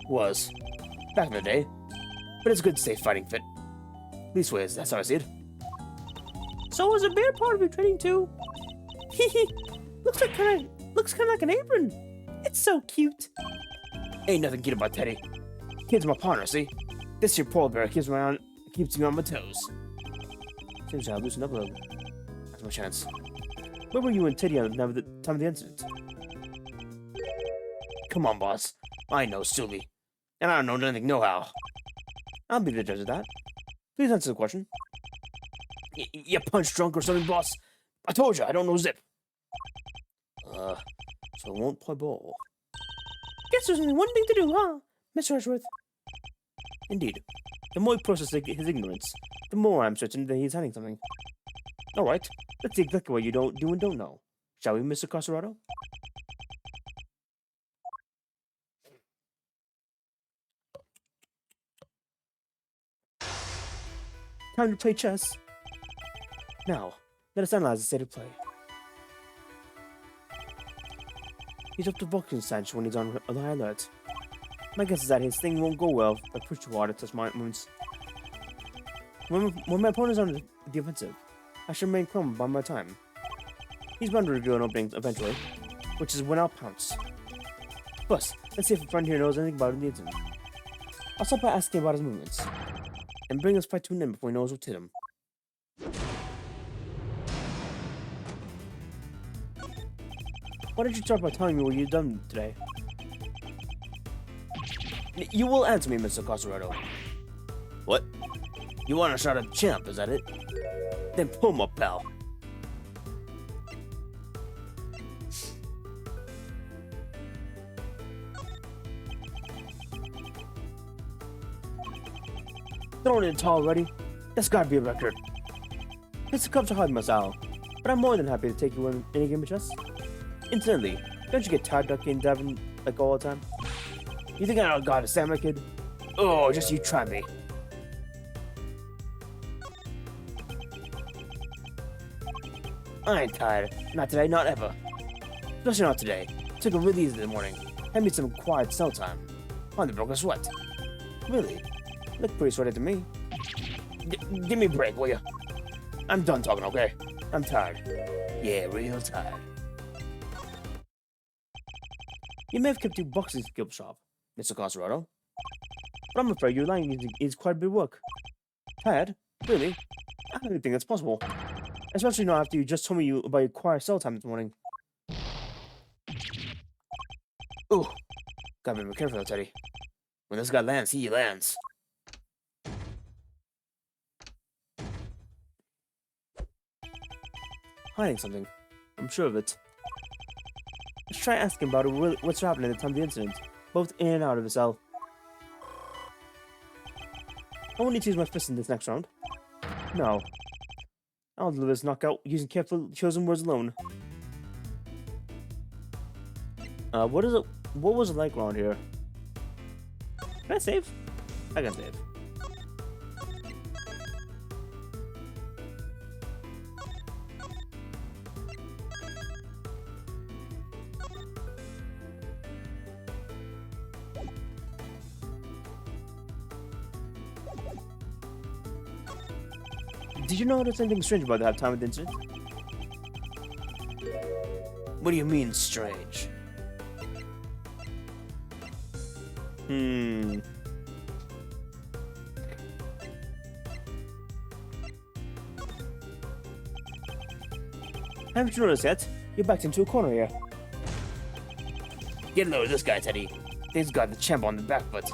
Was. Back in the day. But it's good to stay fighting fit. Leastways, that's how I see it. So is a bear part of your training too? Hehe. looks kind of like an apron. It's so cute. Ain't nothing cute about Teddy. Kid's my partner, see? This here polar bear keeps me on my toes. Seems I loosened up a little. That's my chance. Where were you and Teddy at the time of the incident? Come on, boss. I know Sully. And I don't know nothing no-how. I'll be the judge of that. Please answer the question. You punch drunk or something, boss? I told you, I don't know zip. So I won't play ball. Guess there's only one thing to do, huh, Mr. Edgeworth? Indeed. The more he processes his ignorance, the more I'm certain that he's hiding something. Alright, let's see exactly what you don't do and don't know. Shall we, Mr. Coserado? Time to play chess. Now, let us analyze the state of play. He's up to boxing stage when he's on high alert. My guess is that his thing won't go well if I push too hard at such moments. When my opponent is on the offensive, I should remain calm by my time. He's bound to reveal an opening eventually, which is when I'll pounce. Plus, let's see if a friend here knows anything about the incident. I'll start by asking about his movements, and bring this fight to an end before he knows what hit him. Why don't you start by telling me what you've done today? You will answer me, Mr. Coserado. What? You want a shot at champ, is that it? Then pull him up, pal. Throwing in tall already? That's gotta be a record. Mr. Cubs are hard myself, but I'm more than happy to take you in any game of chess. Incidentally, don't you get tired ducking and diving like all the time? You think I don't got a stamina, kid? Oh, just you try me. I ain't tired. Not today, not ever. Especially not today. Took it really easy in the morning. Had me some quiet cell time. Hardly broke a sweat. Really? Look pretty sweaty to me. Give me a break, will ya? I'm done talking, okay? I'm tired. Yeah, real tired. You may have kept your boxing skill sharp, Mr. Coserado. But I'm afraid your lying is quite a bit of work. Tired? Really? I don't think that's possible. Especially not after you just told me about your quiet cell time this morning. Ooh. Gotta be more careful, Teddy. When this guy lands, he lands. Hiding something. I'm sure of it. Let's try asking about what's happening at the time of the incident, both in and out of the cell. I won't need to use my fist in this next round. No. I'll deliver this knockout using carefully chosen words alone. What was it like around here? Can I save? I can save. Did you notice anything strange about that time of the incident? What do you mean, strange? Haven't you noticed yet? You're backed into a corner here. Get low to this guy, Teddy. He's got the champ on the back foot.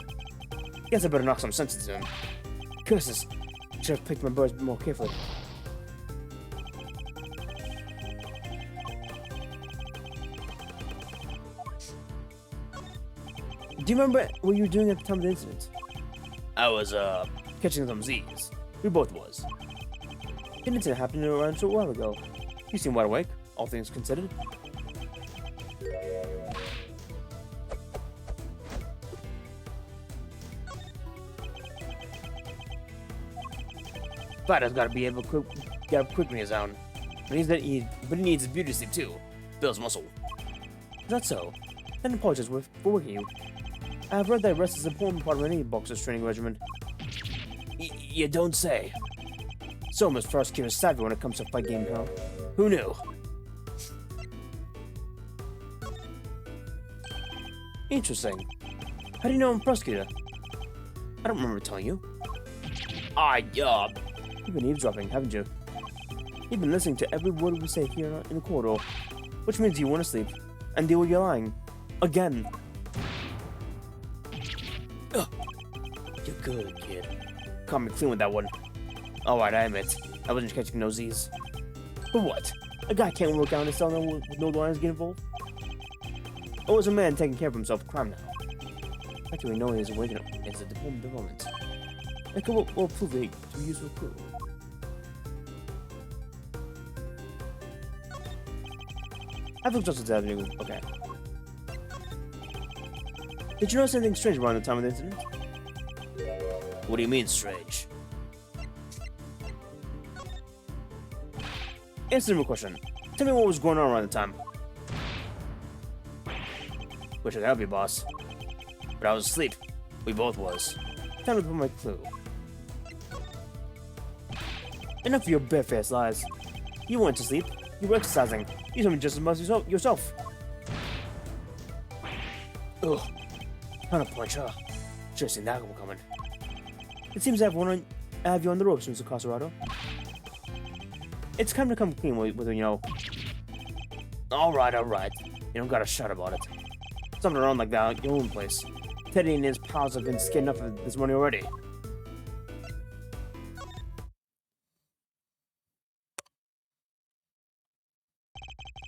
Guess I better knock some sense into him. Curses. Should have picked my birds more carefully. Do you remember what you were doing at the time of the incident? I was, catching some Z's. We both was. The incident happened around a while ago. You seem wide awake, all things considered. Fighter's gotta be able to get up quick when he's down. But he needs his beauty sleep too. Builds muscle. Is that so? Then apologize for waking you. I've read that rest is an important part of any boxer's training regimen. You don't say. So Miss Prosecutor is savvy when it comes to fight game, huh? Who knew? Interesting. How do you know I'm Prosecutor? I don't remember telling you. You've been eavesdropping, haven't you? You've been listening to every word we say here in the corridor, which means you want to sleep and deal with your lying. Again. Ugh. You're good, kid. Caught me clean with that one. Alright, I admit, I wasn't catching no Z's. But what? A guy can't work out in his cell now with no lions get involved? Oh, it's a man taking care of himself, crime now. Actually, knowing his awakening is a diploma development. It will prove it to be useful clue. I feel just as okay. Did you notice anything strange around the time of the incident? What do you mean, strange? Answer my question. Tell me what was going on around the time. Wish I could help you, boss. But I was asleep. We both was. Time to put my clue. Enough of your barefaced lies. You went to sleep. You were exercising. You told me just as much as yourself. Ugh. Kind of punch, huh? Should've seen that one coming. It seems I have you on the ropes, Mr. Casarado. It's time to come clean with you know. Alright. You don't gotta shout about it. Something around like that at your own place. Teddy and his pals have been scared enough of this money already.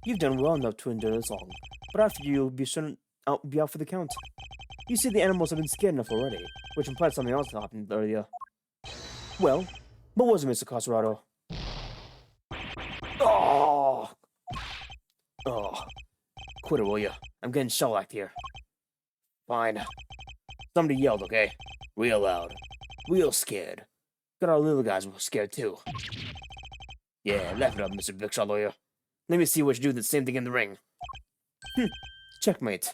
You've done well enough to endure this long, but after you'll be out for the count. You see, the animals have been scared enough already, which implies something else happened earlier. Well, what was it, Mr. Casarado? Oh, quit it, will ya? I'm getting shellacked here. Fine. Somebody yelled, okay? Real loud. Real scared. Got our little guys were scared too. Yeah, laugh it up, Mr. Big Shot Lawyer. Let me see what you do the same thing in the ring. Checkmate.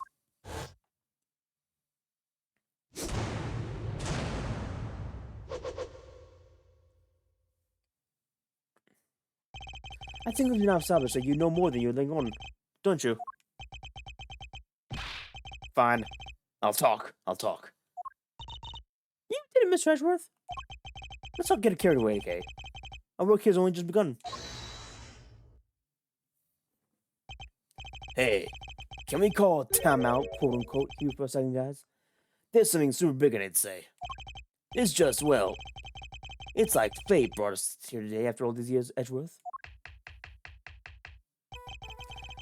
I think we've now established that you know more than you're letting on, don't you? Fine. I'll talk. You did it, Mr. Edgeworth. Let's not get carried away, okay? Our work here's only just begun. Hey, can we call a timeout, quote-unquote, here for a second, guys? There's something super big in it, say. It's just, well, it's like fate brought us here today after all these years, Edgeworth.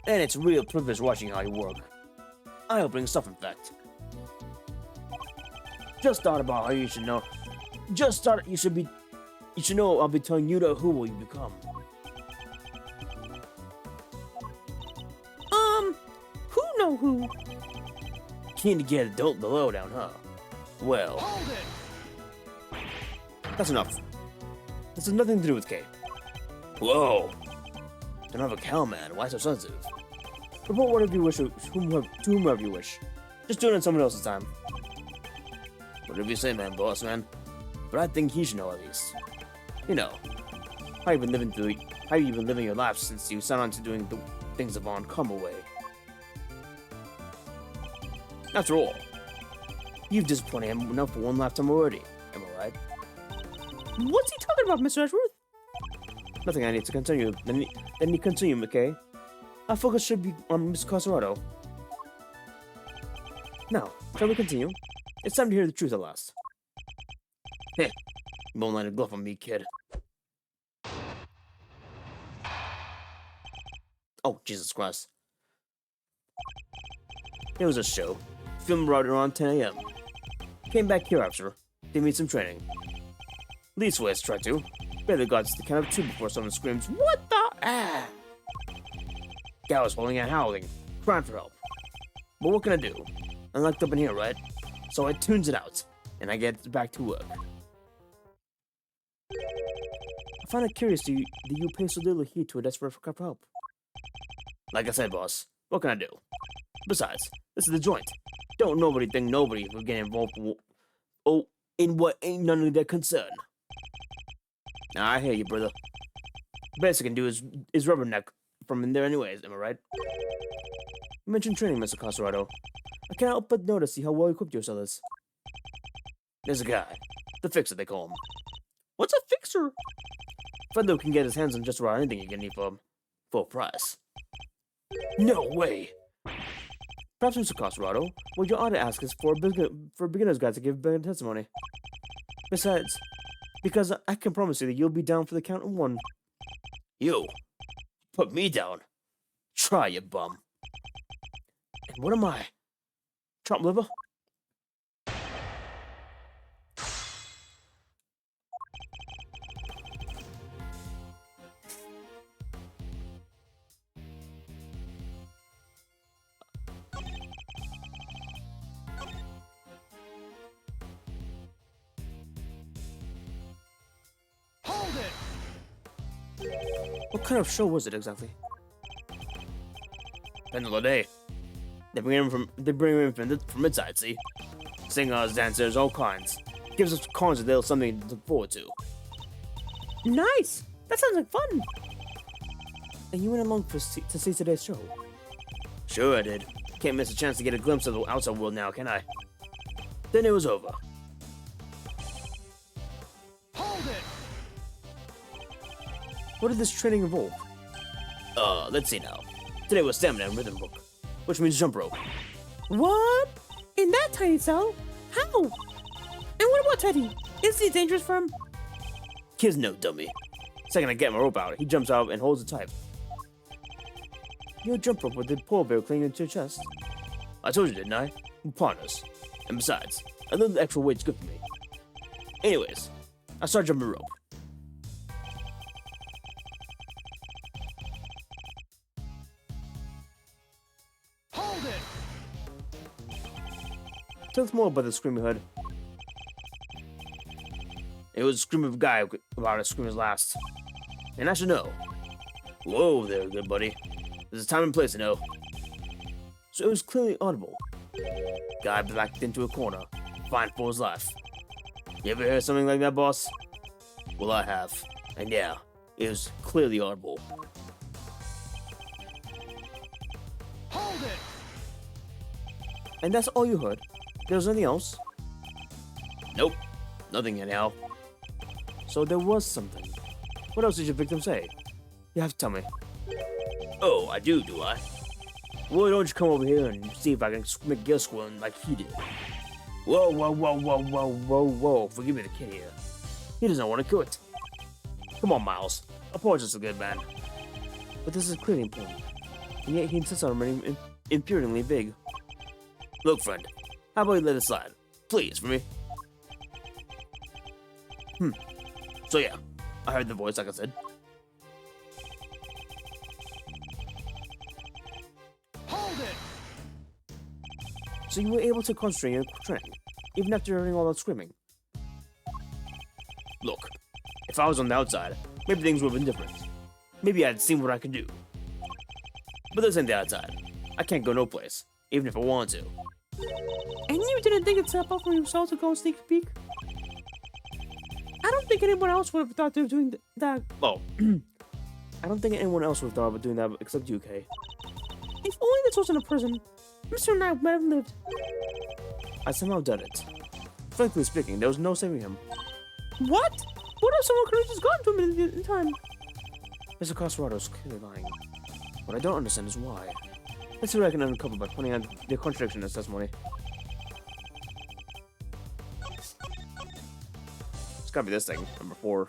And it's a real privilege watching how you work. Eye-opening stuff, in fact. Just thought about how you should know. You should know I'll be telling you who will you become. Who know who? Keen to get the lowdown, huh? Well, Hold it! that's enough. This has nothing to do with Kate. Whoa! Don't have a cow, man. Why so sensitive? Report whatever you wish to whomever you wish. Just do it on someone else's time. Whatever you say, man, boss man. But I think he should know at least. You know, how you've been living your life since you signed on to doing the things the Von Combo way. After all, you've disappointed him enough for one lifetime already. Am I right? What's he talking about, Mr. Edgeworth? Nothing I need to continue. Then you continue, okay? Our focus should be on Mr. Casarado. Now, shall we continue? It's time to hear the truth at last. Heh, you won't let a glove on me, kid. Oh, Jesus Christ. It was a show. Filmed right around 10 a.m. Came back here after. They made some training. Leastways tried to. Barely got to the count of 2 before someone screams, "What the ah!" Guy was falling out howling, crying for help. But what can I do? I'm locked up in here, right? So I tunes it out, and I get back to work. I find it curious that you pay so little heed to a desperate for help. Like I said, boss, what can I do? Besides, this is the joint. Don't nobody think nobody will get involved in what ain't none of their concern. Now, I hear you, brother. Best I can do is rubberneck from in there anyways, am I right? You mentioned training, Mr. Costerado. I can't help but notice how well equipped yourself is. There's a guy. The fixer, they call him. What's a fixer? Fendo can get his hands on just about anything you can need for him. Full price. No way! Perhaps, Mr. Costerado, what you ought to ask is for a beginner's guide to give better testimony. Besides, because I can promise you that you'll be down for the count in one. You? Put me down? Try, you bum. And what am I? Chop liver? Hold it! What kind of show was it exactly? End of the day. They bring him from inside, see? Singers, dancers, all kinds. Gives us cons a little something to look forward to. Nice! That sounds like fun! And you went along to see today's show? Sure I did. Can't miss a chance to get a glimpse of the outside world now, can I? Then it was over. Hold it! What did this training involve? Let's see now. Today was stamina and rhythm book, which means jump rope. What? In that tiny cell? How? And what about Teddy? Is he dangerous for him? Kid's no dummy. Second I get my rope out, he jumps out and holds it tight. You'll jump rope with the polar bear clinging to your chest. I told you, didn't I? We're partners. And besides, a little extra weight's good for me. Anyways, I start jumping rope. Hold it! Tell us more about the scream you heard. It was a scream of a guy about to scream his last. And I should know. Whoa there, good buddy. There's a time and place, you know. So it was clearly audible. Guy backed into a corner, fighting for his life. You ever heard something like that, boss? Well, I have. And yeah, it was clearly audible. Hold it! And that's all you heard? There was nothing else? Nope. Nothing anyhow. So there was something. What else did your victim say? You have to tell me. Oh, I do I? Well, don't you come over here and see if I can make Gil squirm like he did. Whoa, whoa, whoa, whoa, whoa, whoa, whoa. Forgive me the kid here. He doesn't want to quit. Come on, Miles. Apologize to the good man. But this is clearly important. And yet he insists on remaining impudently big. Look, friend. How about you let it slide? Please, for me. So yeah, I heard the voice like I said. Hold it! So you were able to concentrate on your training, even after hearing all that screaming. Look, if I was on the outside, maybe things would have been different. Maybe I'd seen what I could do. But this ain't the outside. I can't go no place, even if I want to. And you didn't think it's up for yourself to go and sneak a peek? I don't think anyone else would have thought of doing that. Oh, I don't think anyone else would have thought about doing that except you, Kay. If only this wasn't a prison, Mr. and I might have lived. I somehow did it. Frankly speaking, there was no saving him. What? What if someone could have just gone to him in time? Mr. Costerado's clearly lying. What I don't understand is why. Let's see what I can uncover by pointing out the contradiction in his testimony. It's gotta be this thing, number 4.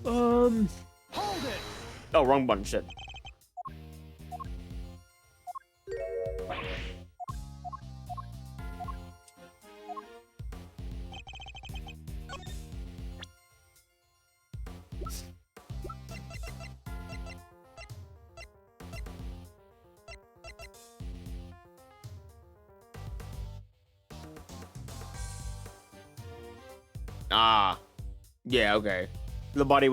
Hold it. Oh, wrong button, shit. Ah. Yeah, okay. The body.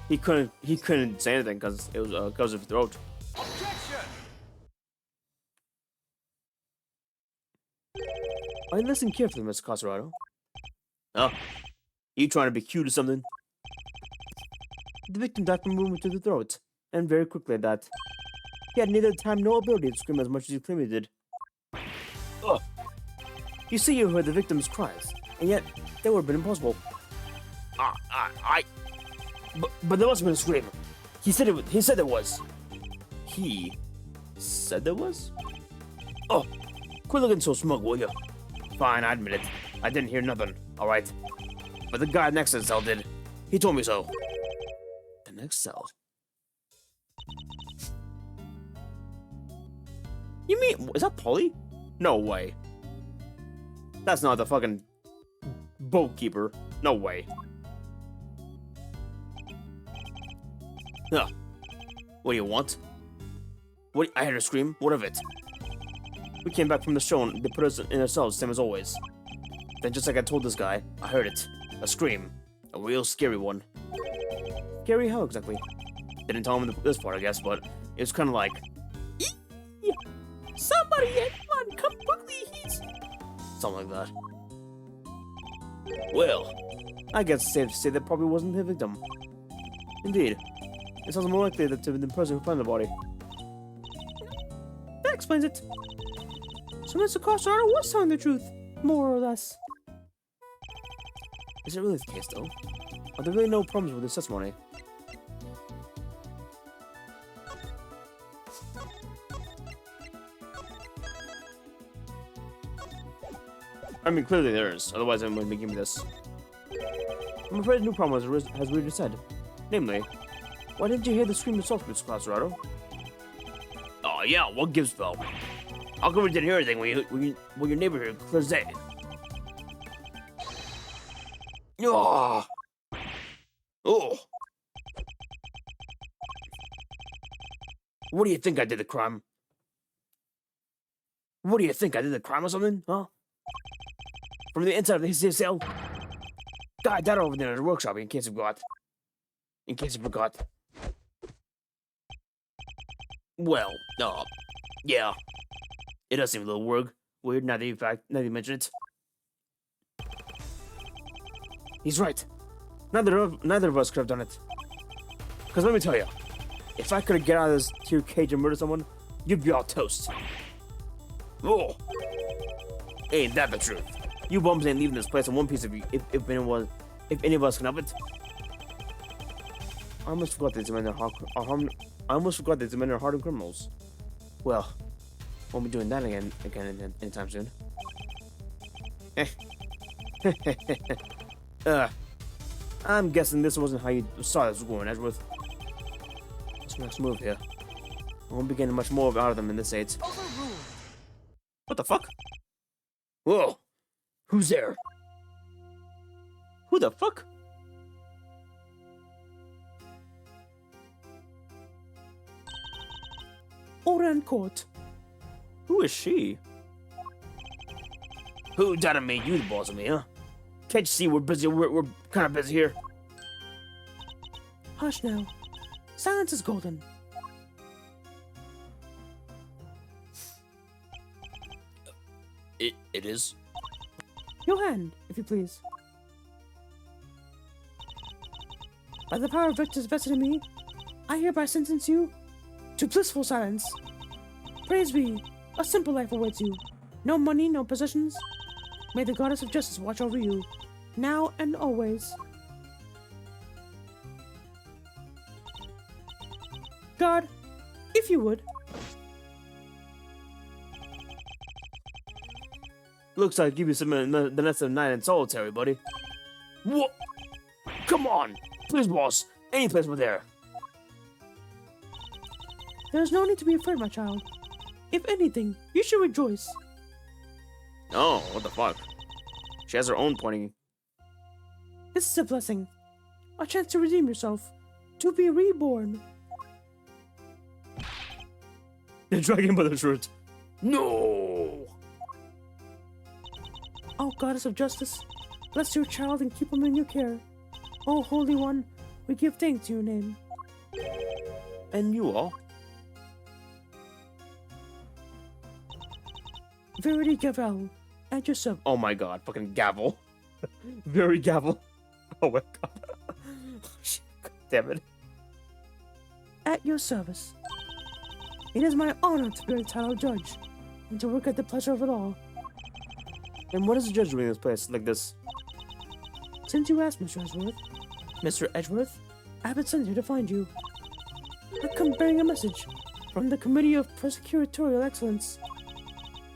He couldn't say anything because it was because of his throat. Objection. I listen carefully, Mr. Caserado. Oh, you trying to be cute or something? The victim died from movement to the throat, and very quickly at that. He had neither time nor ability to scream as much as he claimed he did. Ugh. You see, you heard the victim's cries, and yet that would have been impossible. But there must have been a scream. He said it. He said there was. He said there was. Oh, quit looking so smug, will you? Fine, I admit it. I didn't hear nothing. All right, but the guy next to the cell did. He told me so. The next cell. You mean, is that Polly? No way. That's not the fucking boat keeper. No way. Huh. What do you want? What? I heard her scream. What of it? We came back from the show and they put us in our cells, same as always. Then just like I told this guy, I heard it. A scream. A real scary one. Scary how exactly? Didn't tell him this part, I guess, but it was kind of like... Yeah. Somebody, anyone, come quickly, he's... something like that. Well, I guess it's safe to say that probably wasn't the victim. Indeed. It sounds more likely that to be the person who found the body. That explains it. So Mr. Caserado was telling the truth, more or less. Is it really the case, though? Are there really no problems with this testimony? I mean, clearly there is. Otherwise, I wouldn't be giving me this. I'm afraid a new problem has really said. Namely, why didn't you hear the scream yourself, Mr. Caserado? Oh yeah, what gives, Phil? How come we didn't hear anything when your neighbor heard clear as day? Oh. Oh. What do you think, I did the crime? What do you think, I did the crime or something, huh? From the inside of his cell? Guy died over there in the workshop, in case you forgot. In case you forgot. Well, yeah. It does seem a little weird now that you mention it. He's right. Neither of us could have done it. Because let me tell you, if I could get out of this tier cage and murder someone, you'd be all toast. Oh, ain't that the truth? You bums ain't leaving this place in one piece if any of us can help it. I almost forgot that these men are hardened criminals. Well, won't be doing that again anytime soon. I'm guessing this wasn't how you saw this was going, Edgeworth. What's the next move here? I won't be getting much more out of them in this age. What the fuck? Whoa! Who's there? Who the fuck? Order in court. Who is she? Who done made you the boss of me, huh? Can't you see we're busy? We're kind of busy here. Hush now. Silence is golden. It is. Your hand, if you please. By the power of victors vested in me, I hereby sentence you to blissful silence. Praise be, a simple life awaits you. No money, no possessions. May the goddess of justice watch over you, now and always. God, if you would. Looks like you be spending the next night in solitary, buddy. What? Come on! Please, boss. Any place but there. There is no need to be afraid, my child. If anything, you should rejoice. Oh, what the fuck? She has her own pointing. This is a blessing. A chance to redeem yourself. To be reborn. The dragon by the shirt. No! O goddess of justice, bless your child and keep him in your care. O Holy One, we give thanks to your name. And you all? Verity Gavel, at your sub. Oh my god, fucking gavel. Very gavel. Oh my god. Shit, god damn it. At your service. It is my honor to be a title judge, and to work at the pleasure of it all. And what is the judge doing in this place like this? Since you asked, Mr. Edgeworth, Mr. Edgeworth? I have been sent here to find you. I come bearing a message from the Committee of Prosecutorial Excellence,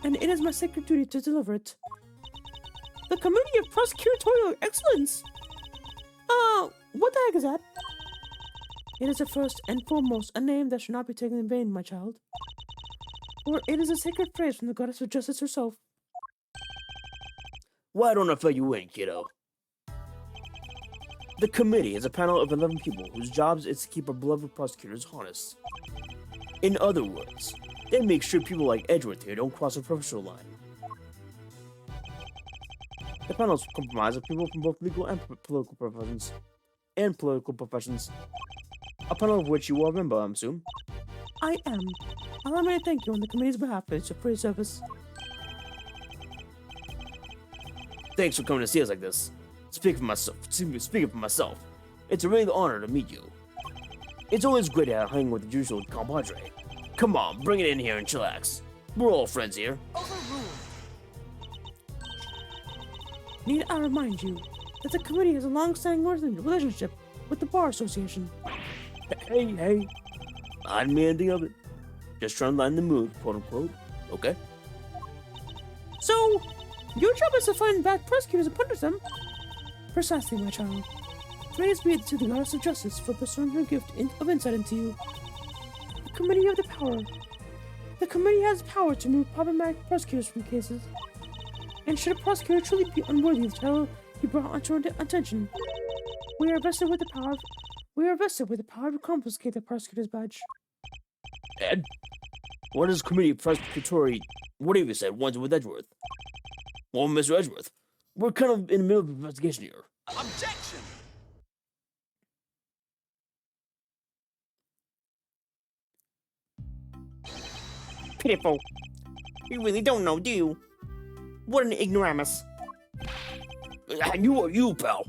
and it is my sacred duty to deliver it. The Committee of Prosecutorial Excellence? What the heck is that? It is a first and foremost a name that should not be taken in vain, my child. For it is a sacred phrase from the goddess of justice herself. Why don't I fill you in, kiddo? The committee is a panel of 11 people whose jobs is to keep our beloved prosecutors honest. In other words, they make sure people like Edgeworth here don't cross a professional line. The panel is comprised of people from both legal and political professions. A panel of which you are a member, I'm assuming. I am. Allow me to thank you on the committee's behalf for your service. Thanks for coming to see us like this. Speaking for myself, it's a real honor to meet you. It's always great to hang with the usual compadre. Come on, bring it in here and chillax. We're all friends here. Overruled. Need I remind you that the committee has a long-standing relationship with the Bar Association. Hey. I didn't mean anything of it. Just trying to lighten the mood, quote unquote. Okay? So, your job is to find bad prosecutors and punish them? Precisely, my child. Praise be to the goddess of justice for bestowing her gift of insight into you. The committee of the power. The committee has power to remove problematic prosecutors from cases. And should a prosecutor truly be unworthy of the title he brought onto our attention, we are vested with the power to confiscate the prosecutor's badge. Ed? What is committee prosecutory? What have you said? One's with Edgeworth. Well, Mr. Edgeworth, we're kind of in the middle of an investigation here. Objection! Pitiful. You really don't know, do you? What an ignoramus. You, pal.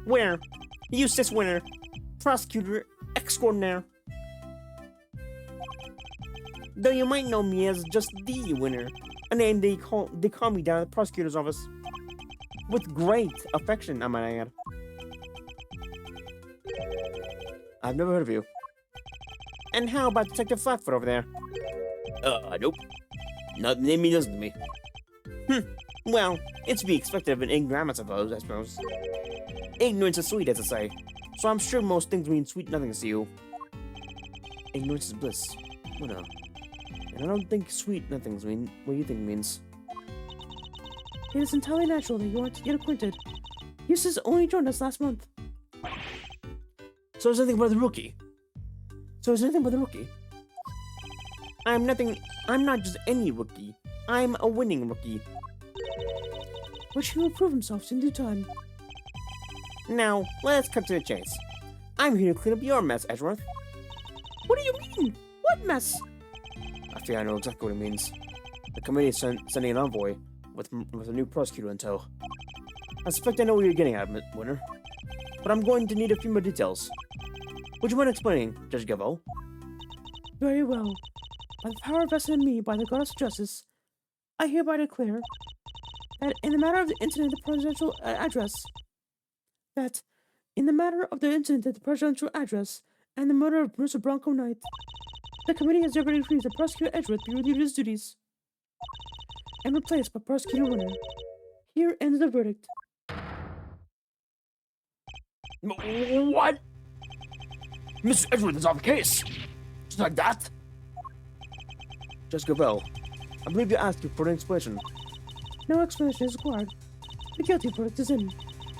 Winner. Eustace Winner. Prosecutor extraordinaire. Though you might know me as just the Winner, a name they call me down at the prosecutor's office. With great affection, I might add. I've never heard of you. And how about Detective Flatfoot over there? Nope. Not the name he doesn't to me. Well, it's to be expected of an ignoramus, I suppose. Ignorance is sweet, as I say. So I'm sure most things mean sweet nothings to you. Ignorance is bliss. Well, no. And I don't think sweet nothings mean what you think it means. It is entirely natural that you want to get acquainted. Eustace only joined us last month. So there's nothing but the rookie. I'm not just any rookie. I'm a winning rookie. Which he will prove himself in due time. Now, let's cut to the chase. I'm here to clean up your mess, Edgeworth. What do you mean? What mess? I fear I know exactly what it means. The committee is sending an envoy with a new prosecutor in tow. I suspect I know what you're getting at, Winner. But I'm going to need a few more details. Would you mind explaining, Judge Gavel? Very well. By the power vested in me by the goddess of justice, I hereby declare that in the matter of the incident at the presidential address, and the murder of Mr. Bronco Knight, the committee has thereby decreed that Prosecutor Edgeworth be relieved of his duties and replaced by Prosecutor Winner. Here ends the verdict. What? Mr. Edward is off the case. Just like that? Jessica Bell, I believe you asked for an explanation. No explanation is required. The guilty verdict is in.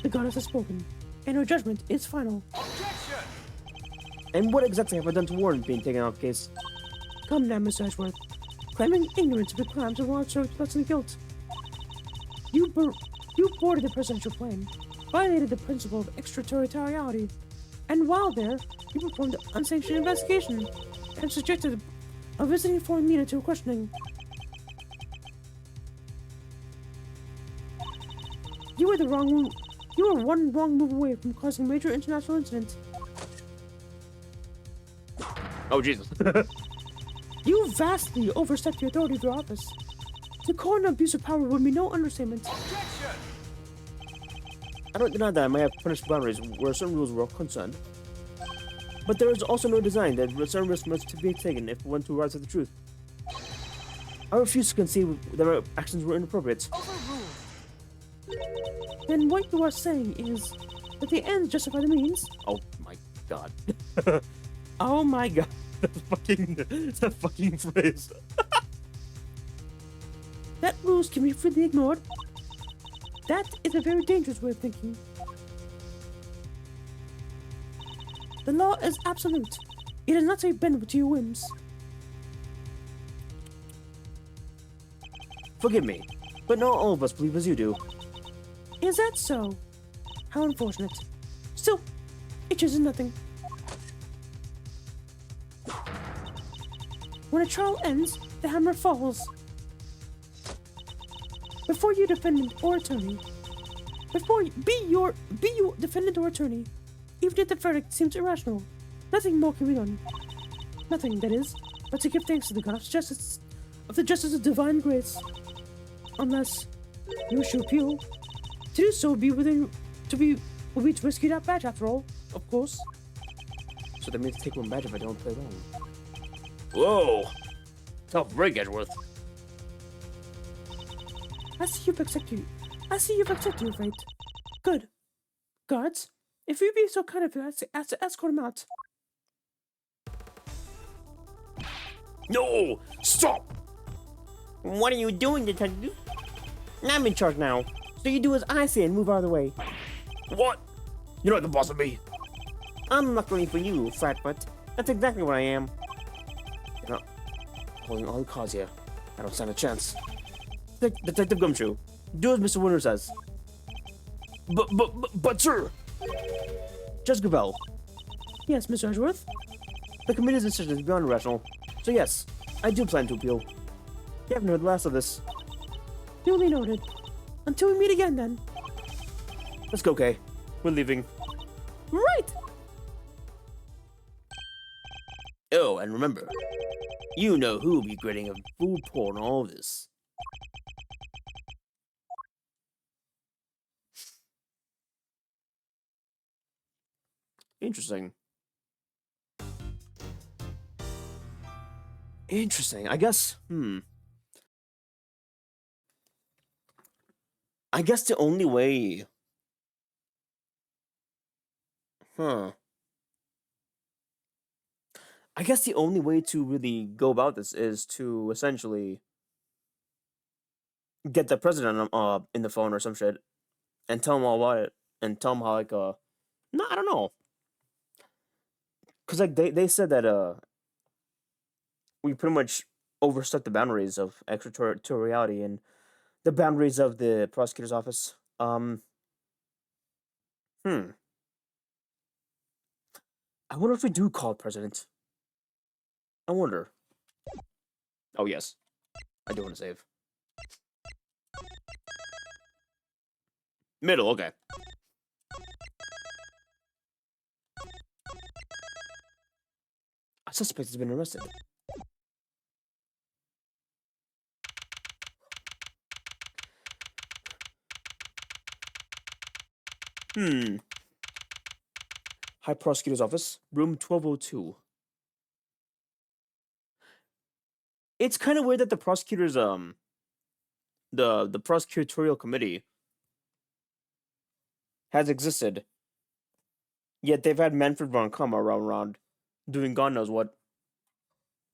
The goddess has spoken, and her judgment is final. Objection! And what exactly have I done to warrant being taken off the case? Come now, Mr. Ashworth. Claiming ignorance of the crimes of large less than guilt. You boarded the presidential plane, violated the principle of extraterritoriality, and while there, you performed an unsanctioned investigation and subjected a visiting foreign media to questioning. You were one wrong move away from causing a major international incident. Oh, Jesus. You vastly overstepped your authority of your office. To call an abuse of power would be no understatement. Objection! I don't deny that I may have punished boundaries where certain rules were concerned. But there is also no design that certain risks must be taken if one to rise to the truth. I refuse to concede that my actions were inappropriate. Overruled. Then what you are saying is that the ends justify the means? Oh my god. Oh my god. That fucking phrase. That rules can be freely ignored. That is a very dangerous way of thinking. The law is absolute. It does not say bend to your whims. Forgive me, but not all of us believe as you do. Is that so? How unfortunate. Still, it changes nothing. When a trial ends, the hammer falls. Before you defendant or attorney, be your defendant or attorney, even if the verdict seems irrational, nothing more can be done. Nothing, that is, but to give thanks to the God of justice, of divine grace. Unless you wish to appeal, to do so will be to rescue that badge after all, of course. So that means take one badge if I don't play wrong. Whoa! Tough break, Edgeworth. I see you've accepted your fate. Good. Guards, if you'd be so kind as to escort him out. No! Stop! What are you doing, detective? I'm in charge now, so you do as I say and move out of the way. What? You're not the boss of me. Unluckily for you, flatfoot, that's exactly what I am. You're not holding all the cards here. I don't stand a chance. Detective Gumshoe, do as Mr. Winter says. But sir! Jessica Bell, Yes, Mr. Edgeworth. the committee's decision is beyond rational, so yes, I do plan to appeal. You haven't heard the last of this. Duly noted. Until we meet again, then. Let's go, Kay. We're leaving. Right! Oh, and remember, you know who will be grading a full pour on all this. Interesting. Interesting. I guess, I guess the only way... I guess the only way to really go about this is to essentially get the president in the phone or some shit and tell him all about it and tell him how no, I don't know. Cause like they said that we pretty much overstepped the boundaries of extraterritoriality and the boundaries of the prosecutor's office. I wonder if we do call the president. I wonder. Oh, yes. I do want to save. Middle, okay. A suspect has been arrested. High Prosecutor's Office, room 1202. It's kind of weird that the prosecutors, the prosecutorial committee has existed Yet they've had Manfred von Kammer around, doing God knows what,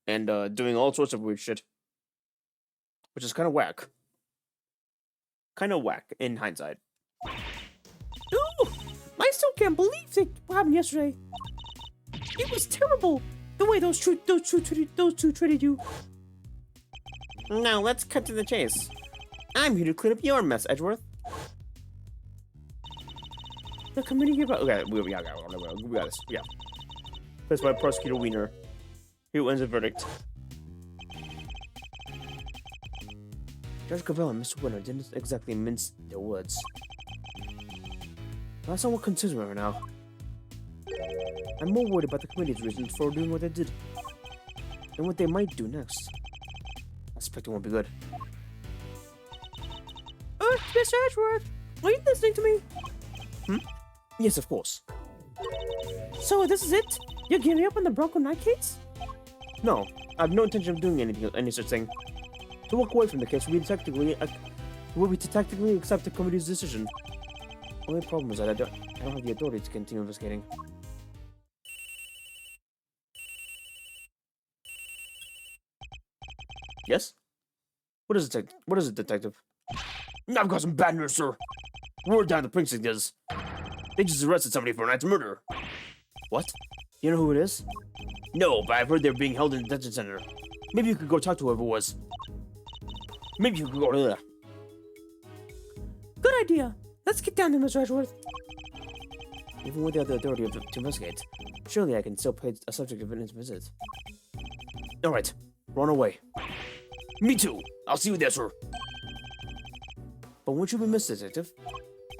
and doing all sorts of weird shit, which is kind of whack. Kind of whack in hindsight. Ooh, I still can't believe what happened yesterday. It was terrible. The way those two treated you. Now let's cut to the chase. I'm here to clean up your mess, Edgeworth. The committee here, but Okay, we got this. Yeah. Placed by Prosecutor Wiener. He wins the verdict. Judge Cavell and Mr. Winter didn't exactly mince their words. That's not what concerns me right now. I'm more worried about the committee's reasons for doing what they did, and what they might do next. I suspect it won't be good. Mr. Edgeworth, are you listening to me? Yes, of course. So this is it? You're giving up on the Bronco Knight case? No, I have no intention of doing any such thing. To walk away from the case would be to tactically accept the committee's decision. Only problem is that I don't have the authority to continue investigating. Yes? What is it, detective? I've got some bad news, sir. Word down the precinct is they just arrested somebody for a night's murder. What? You know who it is? No, but I've heard they're being held in a detention center. Maybe you could go talk to whoever it was. Maybe you could go there. Good idea. Let's get down to Mr. Edgeworth. Even without the authority to investigate, surely I can still pay a subject of witness visit. Alright, run away. Me too. I'll see you there, sir. But won't you be missed, detective?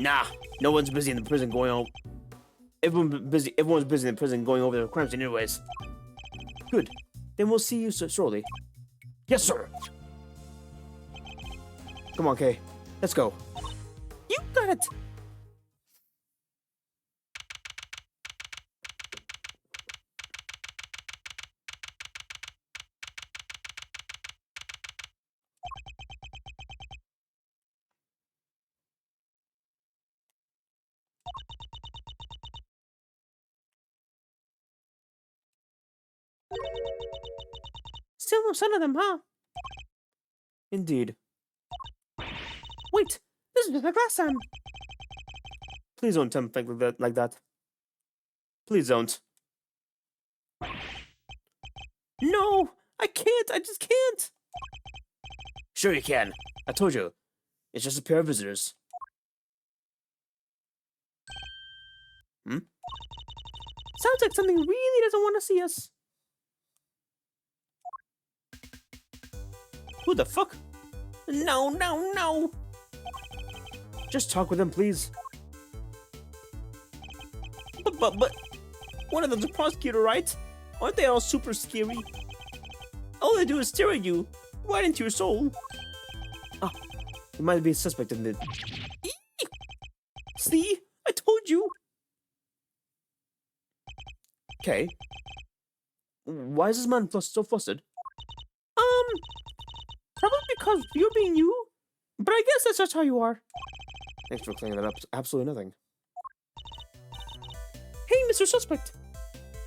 Nah, no one's busy in the prison going on. Everyone's busy in the prison going over their crimes anyways. Good. Then we'll see you shortly. Yes, sir. Come on, Kay. Let's go. You got it. Still no sign of them, huh? Indeed. Wait, this is just like last time. Please don't attempt to think like that. Please don't. No, I can't. I just can't. Sure you can. I told you. It's just a pair of visitors. Sounds like something really doesn't want to see us. Who the fuck? No, no, no. Just talk with them, please. But, one of them's a prosecutor, right? Aren't they all super scary? All they do is stare at you, right into your soul. Ah, he might be a suspect in the... See? I told you! Okay. Why is this man so flustered? Probably because you're being you. But I guess that's just how you are. Thanks for clearing that up. Absolutely nothing. Hey, Mr. Suspect.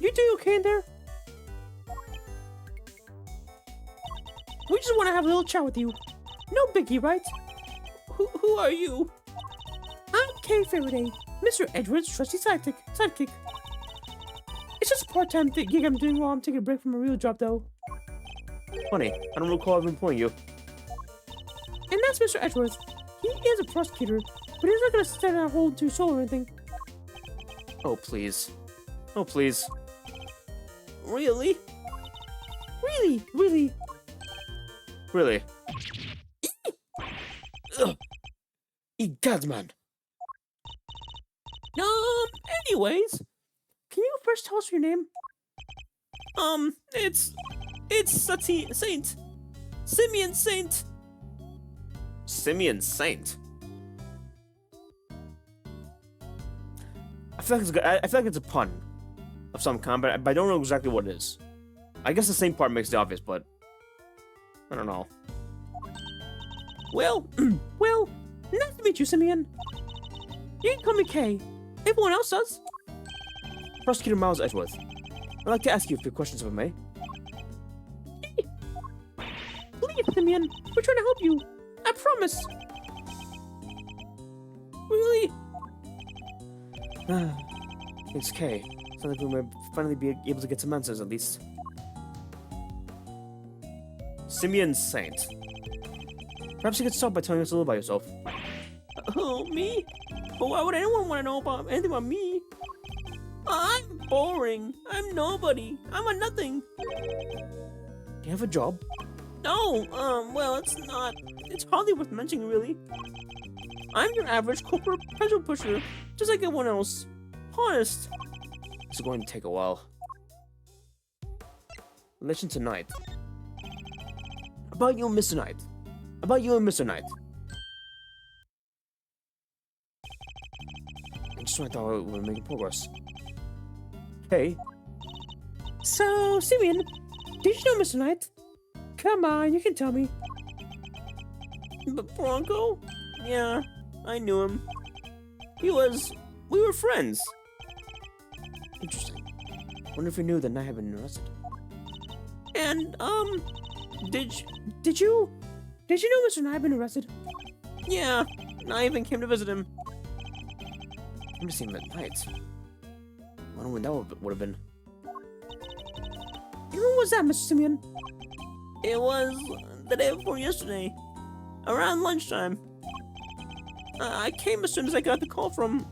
You doing okay in there? We just want to have a little chat with you. No biggie, right? Who are you? I'm Kay Faraday, Mr. Edward's trusty sidekick. It's just a part-time gig I'm doing while I'm taking a break from a real job, though. Funny, I don't recall ever employing you. And that's Mr. Edgeworth. He is a prosecutor, but he's not gonna stand out hold to your soul or anything. Oh, please. Oh, please. Really? Really? Really? Ugh. Egad, man. Anyways, can you first tell us your name? It's Saint. Simeon Saint. Simeon Saint? I feel like it's a pun of some kind, but I don't know exactly what it is. I guess the same part makes it obvious, but I don't know. Well, nice to meet you, Simeon. You can call me Kay. Everyone else does. Prosecutor Miles Edgeworth. I'd like to ask you a few questions if I may. Please, Simeon. We're trying to help you. I promise. Really? It's Kay. Sounds like we might finally be able to get some answers at least. Simeon Saint. Perhaps you could start by telling us a little about yourself. Oh, me? But why would anyone want to know about anything about me? I'm boring. I'm nobody. I'm a nothing. Do you have a job? No, well, it's hardly worth mentioning, really. I'm your average corporate pressure pusher, just like everyone else. Honest. This is going to take a while. Listen tonight. About you and Mr. Knight. About you and Mr. Knight. And just when I thought we were making progress. Hey. So, Simeon, did you know Mr. Knight? Come on, you can tell me. But Bronco? Yeah, I knew him. We were friends. Interesting. Wonder if you knew that Knight had been arrested. And, did you know Mr. Knight had been arrested? Yeah, I even came to visit him. I'm just seeing him at night. I wonder when that would have been. And when was that, Mr. Simeon? It was the day before yesterday, around lunchtime. I came as soon as I got the call from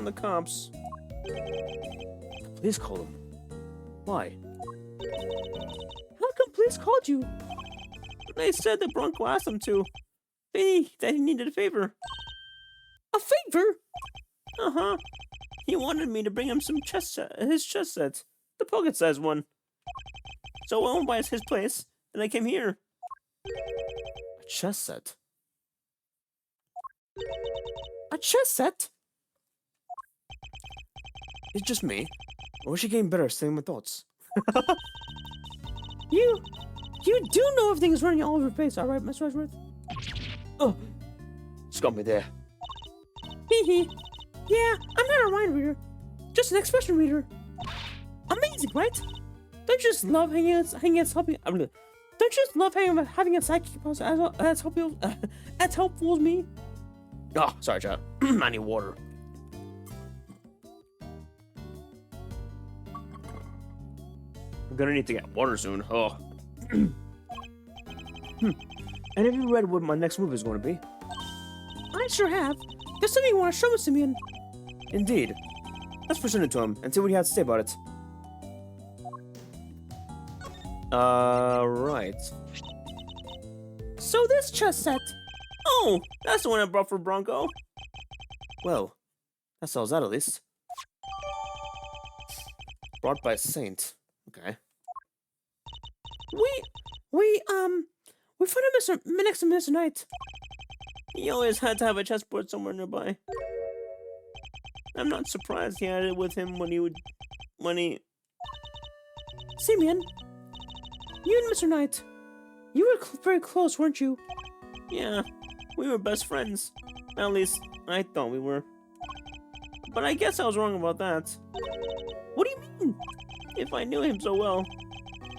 the cops. The police called him. Why? How come police called you? They said that Bronco asked them to. That he needed a favor. A favor? Uh-huh. He wanted me to bring him some his chess sets. The pocket-sized one. So I went by his place, and I came here. A chess set? A chess set? It's just me. Or is she getting better at saying my thoughts? You do know everything is running all over your face, alright, Mr. Edgeworth? Oh, it's got me there. Hee hee. Yeah, I'm not a mind reader. Just an expression reader. Amazing, right? Don't you just love having a sidekick as helpful as me? Oh, sorry, chat. I need water. I'm gonna need to get water soon. Oh. And have you read what my next move is going to be? I sure have. There's something you want to show me, Simeon. Indeed. Let's present it to him and see what he has to say about it. Right. So this chess set. Oh, that's the one I brought for Bronco. Well, that solves that at least. Brought by Saint. Okay. We found him next to Mr. Knight. He always had to have a chessboard somewhere nearby. I'm not surprised he had it with him when he... Simeon, you and Mr. Knight, you were very close, weren't you? Yeah, we were best friends. At least, I thought we were. But I guess I was wrong about that. What do you mean? If I knew him so well,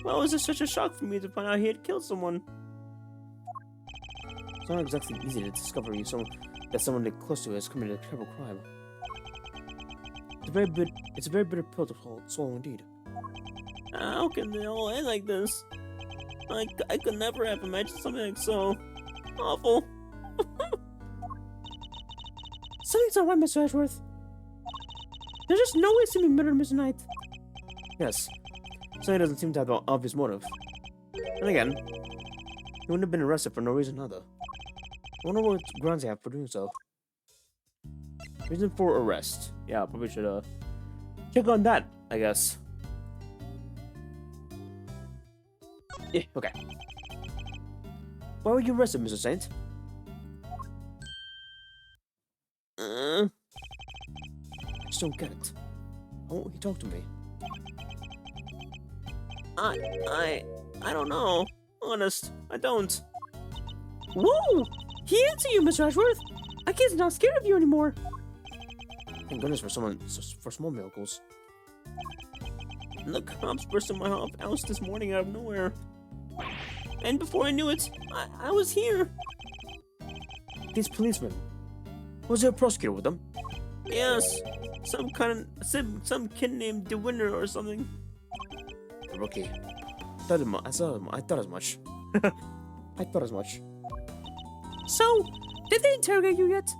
why was it such a shock for me to find out he had killed someone? It's not exactly easy to discover that someone close to you has committed a terrible crime. It's a very bitter pill to swallow indeed. How can they all end like this? I could never have imagined something like so awful. Something's not right, Mr. Ashworth. There's just no way Simeon murdered Mr. Knight. Yes. Sonny doesn't seem to have an obvious motive. And again, he wouldn't have been arrested for no reason either. I wonder what grounds they have for doing so. Reason for arrest. Yeah, probably should check on that, I guess. Yeah, okay. Why were you arrested, Mr. Saint? I just don't get it. Why won't he talk to me? I don't know. Honest, I don't. Whoa! He answered you, Mr. Ashworth! I kid's not scared of you anymore. Thank goodness for small miracles. And the cops burst in my house this morning out of nowhere. And before I knew it, I was here. These policemen. Was there a prosecutor with them? Yes. Some kid named DeWinter or something. A rookie. I thought as much. I thought as much. So, did they interrogate you yet?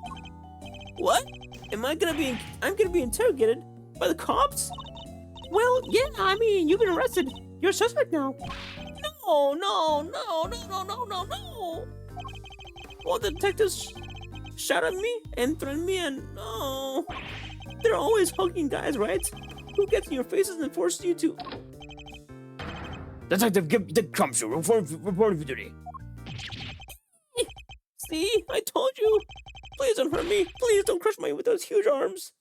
What? I'm gonna be interrogated by the cops? Well, yeah, I mean, you've been arrested. You're a suspect now. No. All the detectives shot at me and threatened me and no. They're always hugging guys, right? Who gets in your faces and forces you to... Detective, give the cops your report for duty. See? I told you. Please don't hurt me. Please don't crush me with those huge arms.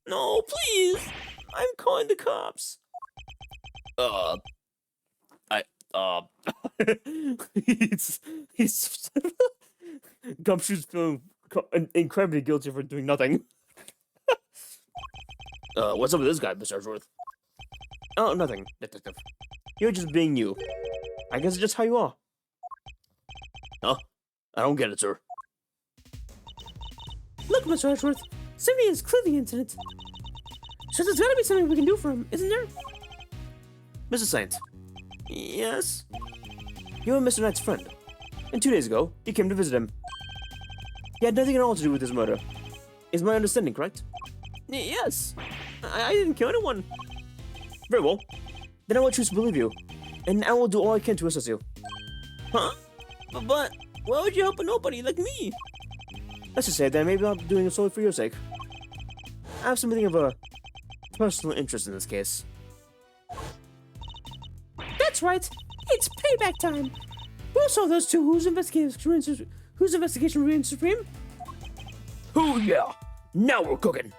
No, please. I'm calling the cops. He's Gumshoe's feeling incredibly guilty for doing nothing. What's up with this guy, Mr. Edgeworth? Oh, nothing, detective. You're just being you. I guess it's just how you are. Huh? I don't get it, sir. Look, Mr. Edgeworth, Sylvia is clearly innocent. So there's gotta be something we can do for him, isn't there? Mr. Saint. Yes? You're Mr. Knight's friend. And 2 days ago, you came to visit him. He had nothing at all to do with his murder. Is my understanding correct? Yes. I didn't kill anyone. Very well. Then I will choose to believe you. And I will do all I can to assist you. Huh? But why would you help a nobody like me? Let's just say that maybe I'm doing it solely for your sake. I have something of a personal interest in this case. That's right. It's payback time. We'll solve those two whose investigation reigns supreme. Oh yeah! Now we're cooking!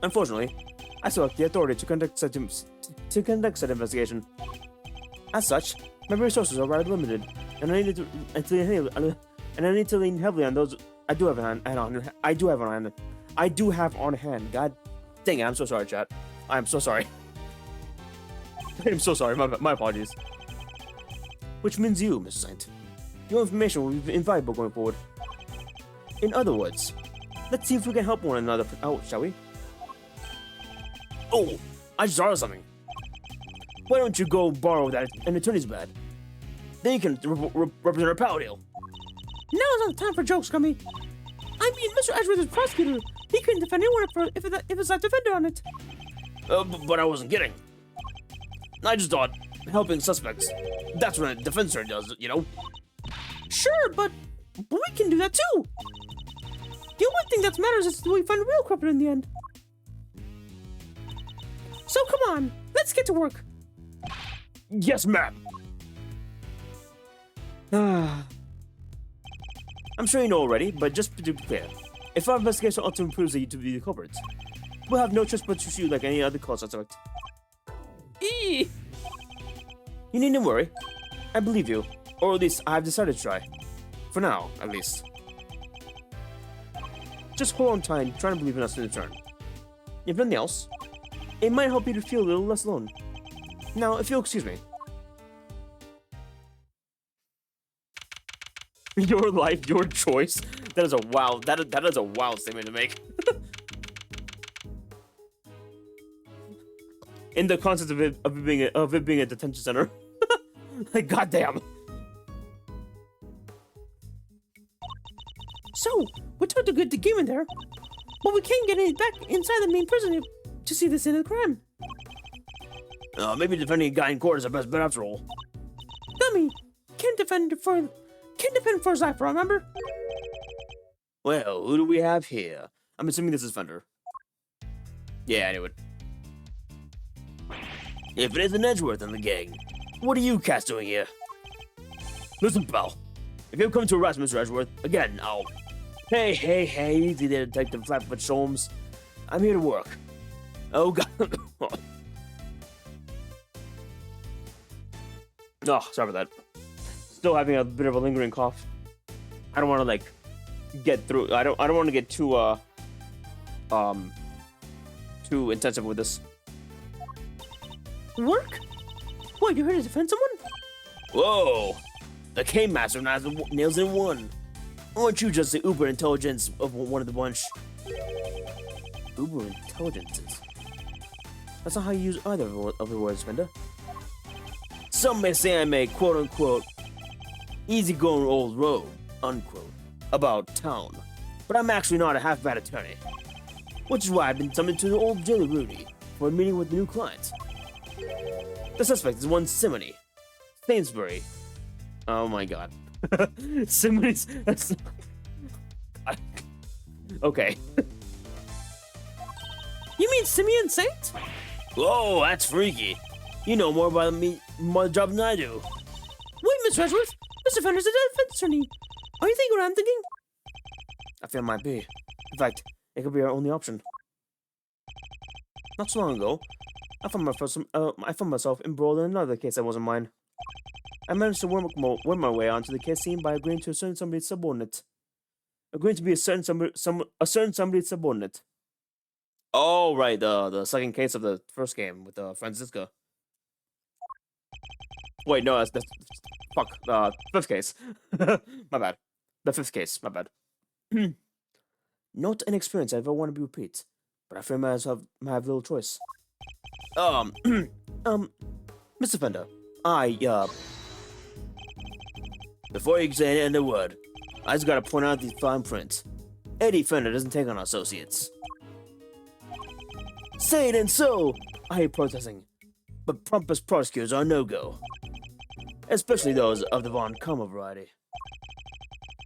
Unfortunately, I still have the authority to conduct such investigation. As such, my resources are rather limited, and I need to lean heavily on those I do have on hand. God dang it! I'm so sorry, chat. I'm so sorry. I'm so sorry. My apologies. Which means you, Mr. Saint. Your information will be invaluable going forward. In other words, let's see if we can help one another out, shall we? Oh, I just thought of something. Why don't you go borrow that an attorney's badge? Then you can represent our pal deal. Now's not the time for jokes, Gummy. I mean, Mr. Edgeworth is a prosecutor. He couldn't defend anyone if it's a defender on it. But I wasn't kidding. I just thought helping suspects. That's what a defense attorney does, you know? Sure, but we can do that too. The only thing that matters is that we find a real culprit in the end. So come on, let's get to work. Yes, ma'am. I'm sure you know already, but just to be clear, if our investigation ultimately proves that you to be the culprit, we'll have no choice but to shoot like any other call suspect. You needn't worry. I believe you, or at least I've decided to try. For now, at least. Just hold on tight and try to believe in us in return. If nothing else, it might help you to feel a little less alone. Now, if you'll excuse me. Your life, your choice. That is a wild. That is a wild statement to make. In the context of it being a detention center. Like, goddamn. So, we took the good game in there, but we can't get it back inside the main prison to see the scene of the crime. Maybe defending a guy in court is the best bet after all. Dummy, can't defend for his life, remember? Well, who do we have here? I'm assuming this is Fender. Yeah, I knew it. If it isn't Edgeworth and the gang, what are you cats doing here? Listen, pal. If you come to arrest Mr. Edgeworth, again, I'll... Hey, easy there, Detective Flatfoot Sholmes. I'm here to work. Oh, God. Oh, sorry for that. Still having a bit of a lingering cough. I don't want to, like, get through... I don't want to get too too intensive with this. Work? What, you're here to defend someone? Whoa! The Game Master nails in one. Aren't you just the uber intelligence of one of the bunch? Uber intelligences? That's not how you use either of the words, Fender. Some may say I'm a quote-unquote easygoing old rogue, unquote, about town. But I'm actually not a half-bad attorney. Which is why I've been summoned to the old jailer Rudy for a meeting with the new client. The suspect is one Simony Sainsbury. Oh my god. Simony's... That's... God. Okay. You mean Simeon Saint? Whoa, that's freaky. You know more about the job than I do. Wait, Mr. Edgeworth. Mr. Fender's a defense attorney. Are you thinking what I'm thinking? I feel it might be. In fact, it could be our only option. Not so long ago, I found myself embroiled in another case that wasn't mine. I managed to worm my way onto the case scene by agreeing to a certain somebody's subordinate. Agreeing to be a certain somebody's subordinate. Oh, right, the second case of the first game with Francisca. Wait, no, that's fuck, fifth case. My bad. The fifth case, my bad. Not an experience I ever want to repeat, but I feel I have little choice. Mr. Fender, before you say any word, I just gotta point out these fine print. Eddie Fender doesn't take on associates. Say it and so, I hate protesting, but pompous prosecutors are no-go. Especially those of the Von Karma variety.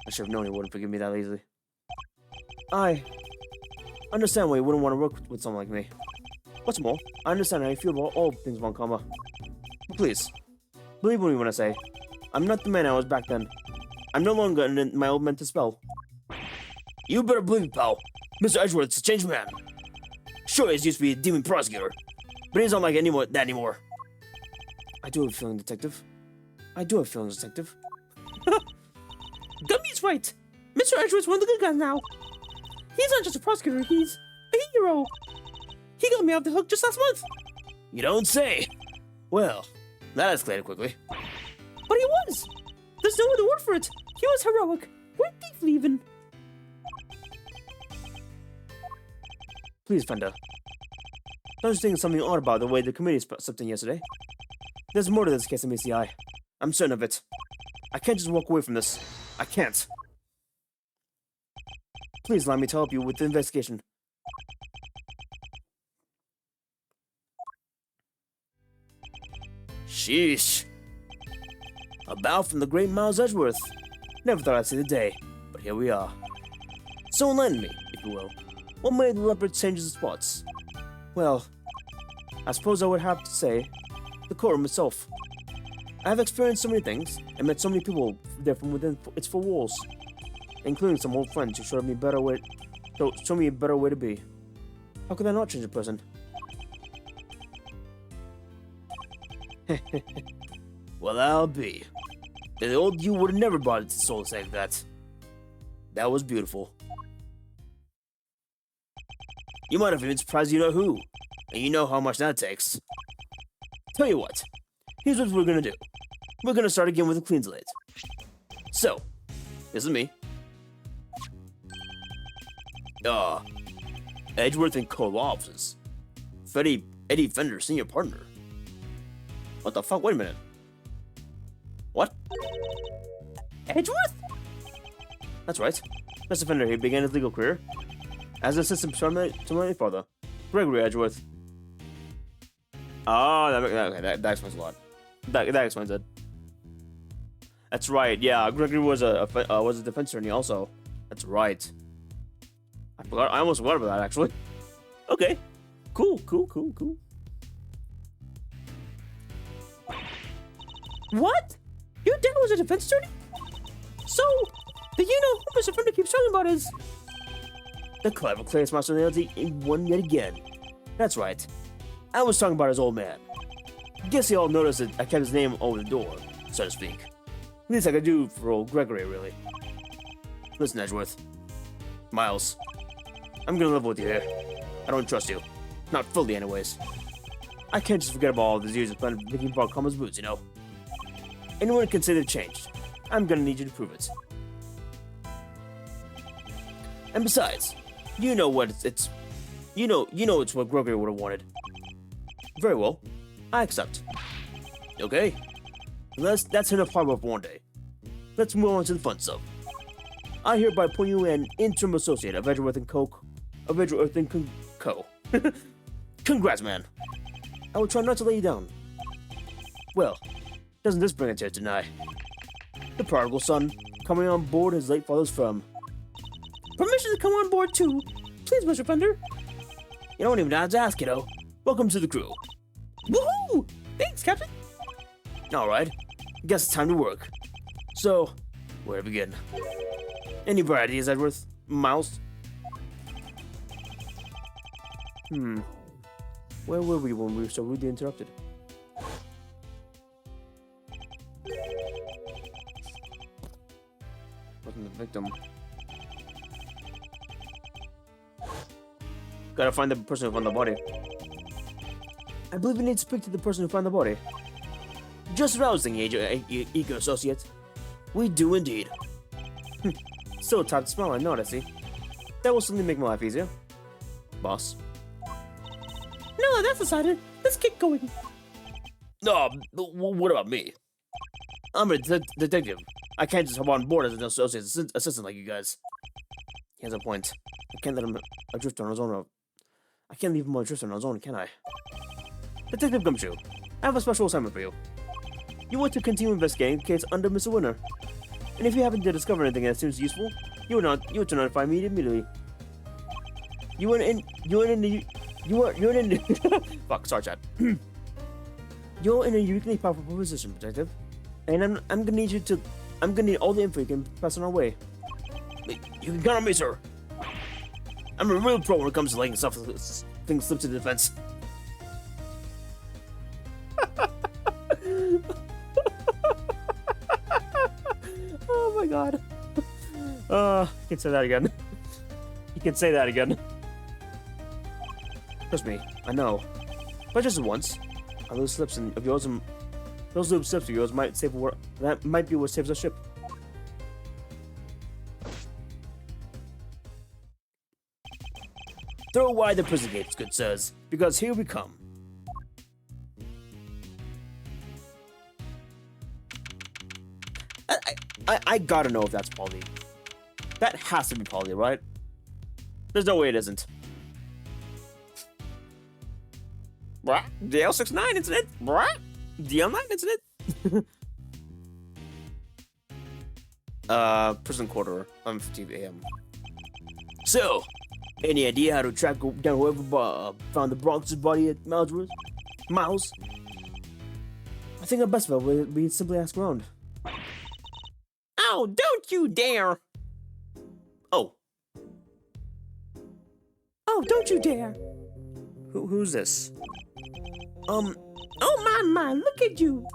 I should have known he wouldn't forgive me that easily. I understand why you wouldn't want to work with someone like me. What's more, I understand how you feel about all things Von Karma. But please, believe me when I say, I'm not the man I was back then. I'm no longer in my old mental spell. You better believe it, pal. Mr. Edgeworth's a changed man. Sure, he used to be a demon prosecutor, but he's not like that anymore. I do have a feeling, Detective. I do have feelings, Detective. Gummy's right. Mr. Edgeworth's one of the good guys now. He's not just a prosecutor, he's a hero. He got me off the hook just last month. You don't say. Well, that escalated quickly. But he was. There's no other word for it. He was heroic. Quite deeply even. Please, Fender. Don't you think something odd about the way the committee stepped in yesterday? There's more to this case than meets the eye. I'm certain of it. I can't just walk away from this. I can't. Please allow me to help you with the investigation. Sheesh. A bow from the great Miles Edgeworth. Never thought I'd see the day, but here we are. So enlighten me, if you will. What made the leopard change its spots? Well, I suppose I would have to say the courtroom itself. I have experienced so many things and met so many people there from within its four walls, including some old friends who showed me a better way to be. How could that not change a person? Well, I'll be. The old you would have never brought its soul to say that. That was beautiful. You might have even surprised you know who, and you know how much that takes. Tell you what, here's what we're gonna do. We're gonna start again with a clean slate. So, this is me. Edgeworth and co-officers. Eddie Fender, senior partner. What the fuck? Wait a minute. What? Edgeworth? That's right. Mr. Fender here began his legal career as an assistant to my father, Gregory Edgeworth. Oh, that explains a lot. That explains it. That's right. Yeah, Gregory was a defense attorney also. That's right. I almost forgot about that actually. Okay. Cool. What? Your dad was a defense attorney? So, the you know who Mr. Fender keeps talking about is... The clever case master nailed it one yet again. That's right. I was talking about his old man. Guess you all noticed that I kept his name over the door, so to speak. Least I could do for old Gregory, really. Listen, Edgeworth. Miles. I'm gonna live with you here. I don't trust you. Not fully, anyways. I can't just forget about all these years of thinking about Kama's boots, you know? Anyone can say they've changed. I'm gonna need you to prove it. And besides, you know what it's what Gregory would have wanted. Very well, I accept. Okay, that's enough hard work for one day. Let's move on to the fun stuff. I hereby appoint you an interim associate of Edgeworth and Co. Congrats, man. I will try not to let you down. Well, doesn't this bring us here tonight? The prodigal son coming on board his late father's firm. Permission to come on board too. Please, Mr. Fender. You don't even have to ask, kiddo. Welcome to the crew. Woohoo! Thanks, Captain. Alright, guess it's time to work. So, where to begin? Any bright ideas, Edgeworth? Miles? Where were we when we were so rudely interrupted? Wasn't the victim. Gotta find the person who found the body. I believe we need to speak to the person who found the body. Just rousing, eager associate. We do indeed. Still time to smell, I know, I see. That will certainly make my life easier. Boss. No, that's decided. Let's get going. No, what about me? I'm a detective. I can't just hop on board as an associate assistant like you guys. He has a point. I can't let him adrift on his own. I can't leave him adrift on his own, can I? Detective Gumshoe, I have a special assignment for you. You want to continue investigating the case under Mr. Winner. And if you happen to discover anything that seems useful, you are to notify me immediately. You are in fuck, sorry, Chad. You're in a uniquely powerful position, detective. And I'm gonna need all the info you can pass on our way. You can count on me, sir. I'm a real pro when it comes to letting things slip to the defense. Oh my god. You can say that again. You can say that again. Trust me, I know. But just once. Those slips of yours might save that might be what saves our ship. Throw wide the prison gates, good sirs, because here we come. I gotta know if that's Polly. That has to be Polly, right? There's no way it isn't. Bruh? The L69 incident? Bruh? The L9 incident? Prison quarter, 11:50 a.m. So, any idea how to track down whoever found the Bronx's body at Miles? I think our best bet would be simply ask around. Oh, don't you dare! Oh. Oh, don't you dare! Who's this? Oh my, look at you!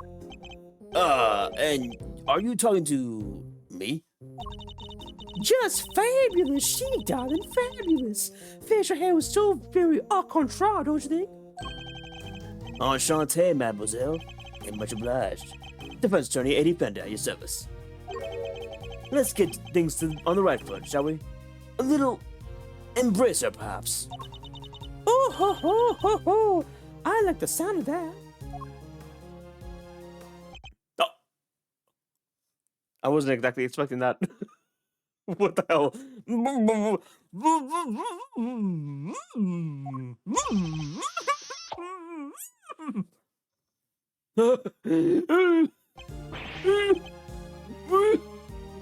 And are you talking to me? Just fabulous, she, darling, fabulous. Facial hair was so very au contraire, don't you think? Enchanté, mademoiselle, and much obliged. Defense attorney Eddie Fender at your service. Let's get things on the right foot, shall we? A little embracer, perhaps. Oh ho ho ho ho! I like the sound of that. Oh. I wasn't exactly expecting that. What the hell?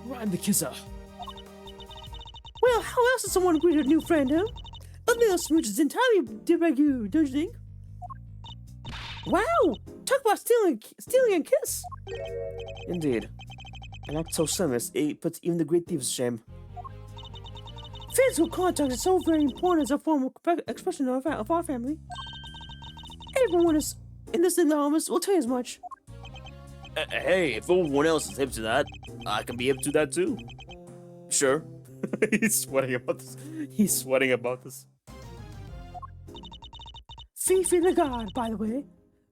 Rhyme the kisser. Well, how else does someone greet a new friend, huh? A little smooch is entirely de rigueur, don't you think? Wow! Talk about stealing a kiss! Indeed. An act so sinless, it puts even the great thieves to shame. Physical contact is so very important as a form of expression of our family. Everyone is in this anonymous will tell you as much. Hey, if everyone else is hip to that, I can be hip to that too. Sure. He's sweating about this. He's sweating about this. Fifi the guard, by the way.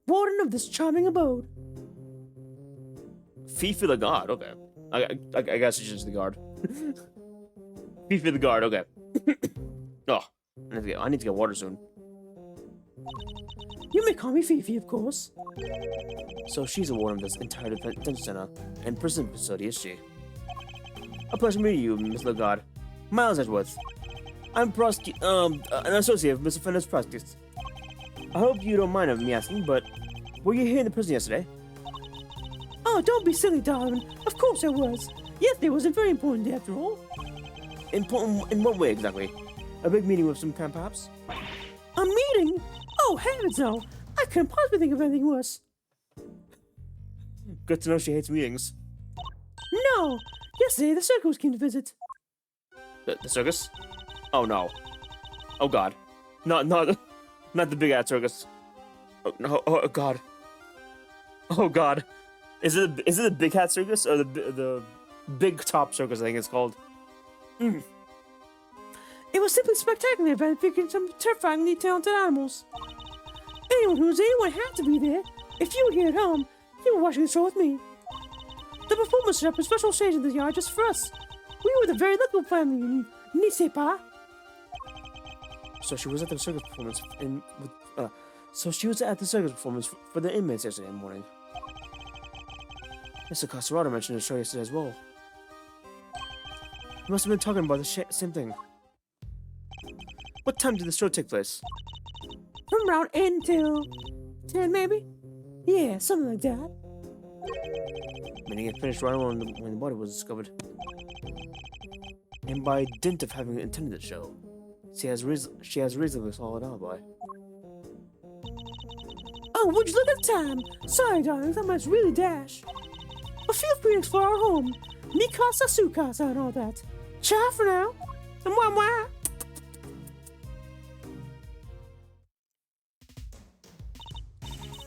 Warden of this charming abode. Fifi the guard, okay. I guess it's just the guard. Fifi the guard, okay. Oh, I need to get water soon. You may call me Fifi, of course. So she's a warden of this entire detention center and prison facility, is she? A pleasure meeting you, Miss Lagarde. Miles Edgeworth. I'm an associate of Mr. Fenner's practice. I hope you don't mind me asking, but were you here in the prison yesterday? Oh, don't be silly, darling. Of course I was. Yesterday was a very important day, after all. Important in what way, exactly? A big meeting with some kind, perhaps? A meeting? Oh, heavens no. I couldn't possibly think of anything worse. Good to know she hates meetings. No! Yesterday, the circus came to visit. The circus? Oh, no. Oh, God. Not the big-ass circus. Oh, no. Oh, God. Oh, God. Is it the Big Hat Circus or the Big Top Circus? I think it's called. It was simply a spectacular event featuring some terrifyingly talented animals. Anyone had to be there. If you were here at home, you were watching the show with me. The performance set up a special stage in the yard just for us. We were the very lucky family, n'y sais pas? So she was at the circus performance for the inmates yesterday morning. Mr. Casarado mentioned the show yesterday as well. We must have been talking about the same thing. What time did the show take place? From around 8 until 10, maybe? Yeah, something like that. Meaning it finished right when the body was discovered. And by dint of having attended the show, she has reasonably solid alibi. Oh, would you look at the time? Sorry, darlings, I must really dash. But feel free to explore our home. Mi casa, su casa, and all that. Ciao for now. And mwah.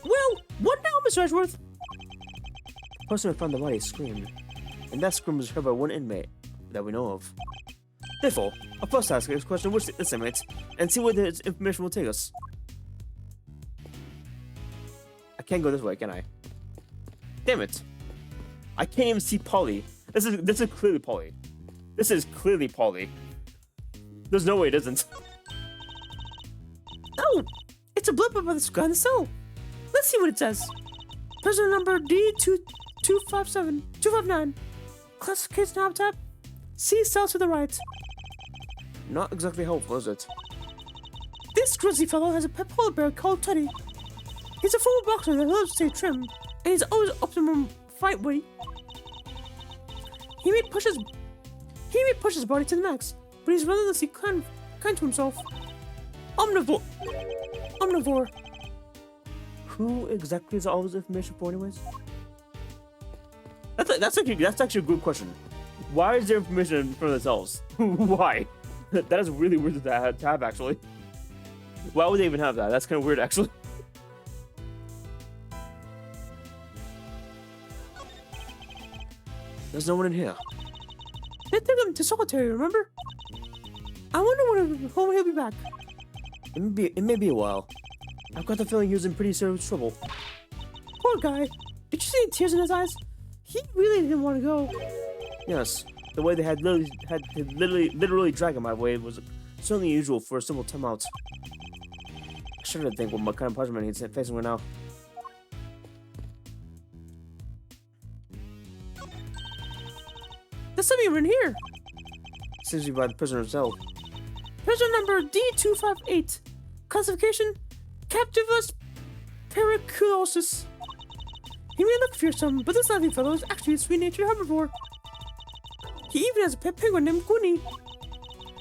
Well, what now, Mr. Edgeworth? The person who found the body screamed, and that scream was heard by one inmate that we know of. Therefore, I'll first ask this question which this inmate, and see where this information will take us. I can't go this way, can I? Damn it! I can't even see Polly. This is clearly Polly. This is clearly Polly. There's no way it isn't. Oh, it's a blip above the sky on the cell. Let's see what it says. Prisoner number D259. Classification habitat. C cell to the right. Not exactly helpful, is it? This grizzly fellow has a pet polar bear called Teddy. He's a former boxer that loves to stay trim, and he's always optimum fight weight. He may push his body to the max, but he's relentlessly kind to himself. Omnivore. Who exactly is all this information for, anyways? That's actually a good question. Why is there information for themselves? Why? That is really weird to have, actually. Why would they even have that? That's kind of weird, actually. There's no one in here. They took him to solitary, remember? I wonder when he'll be back. It may be a while. I've got the feeling he was in pretty serious trouble. Poor guy. Did you see the tears in his eyes? He really didn't want to go. Yes, the way they had literally drag him my way was certainly unusual for a simple timeout. I shouldn't think what kind of punishment he's facing right now. There's something in here. Seems to be by the prisoner's cell. Prisoner number D258. Classification: Captivus periculosus. He may look fearsome, but this lovely fellow is actually a sweet-natured herbivore. He even has a pet penguin named Goonie.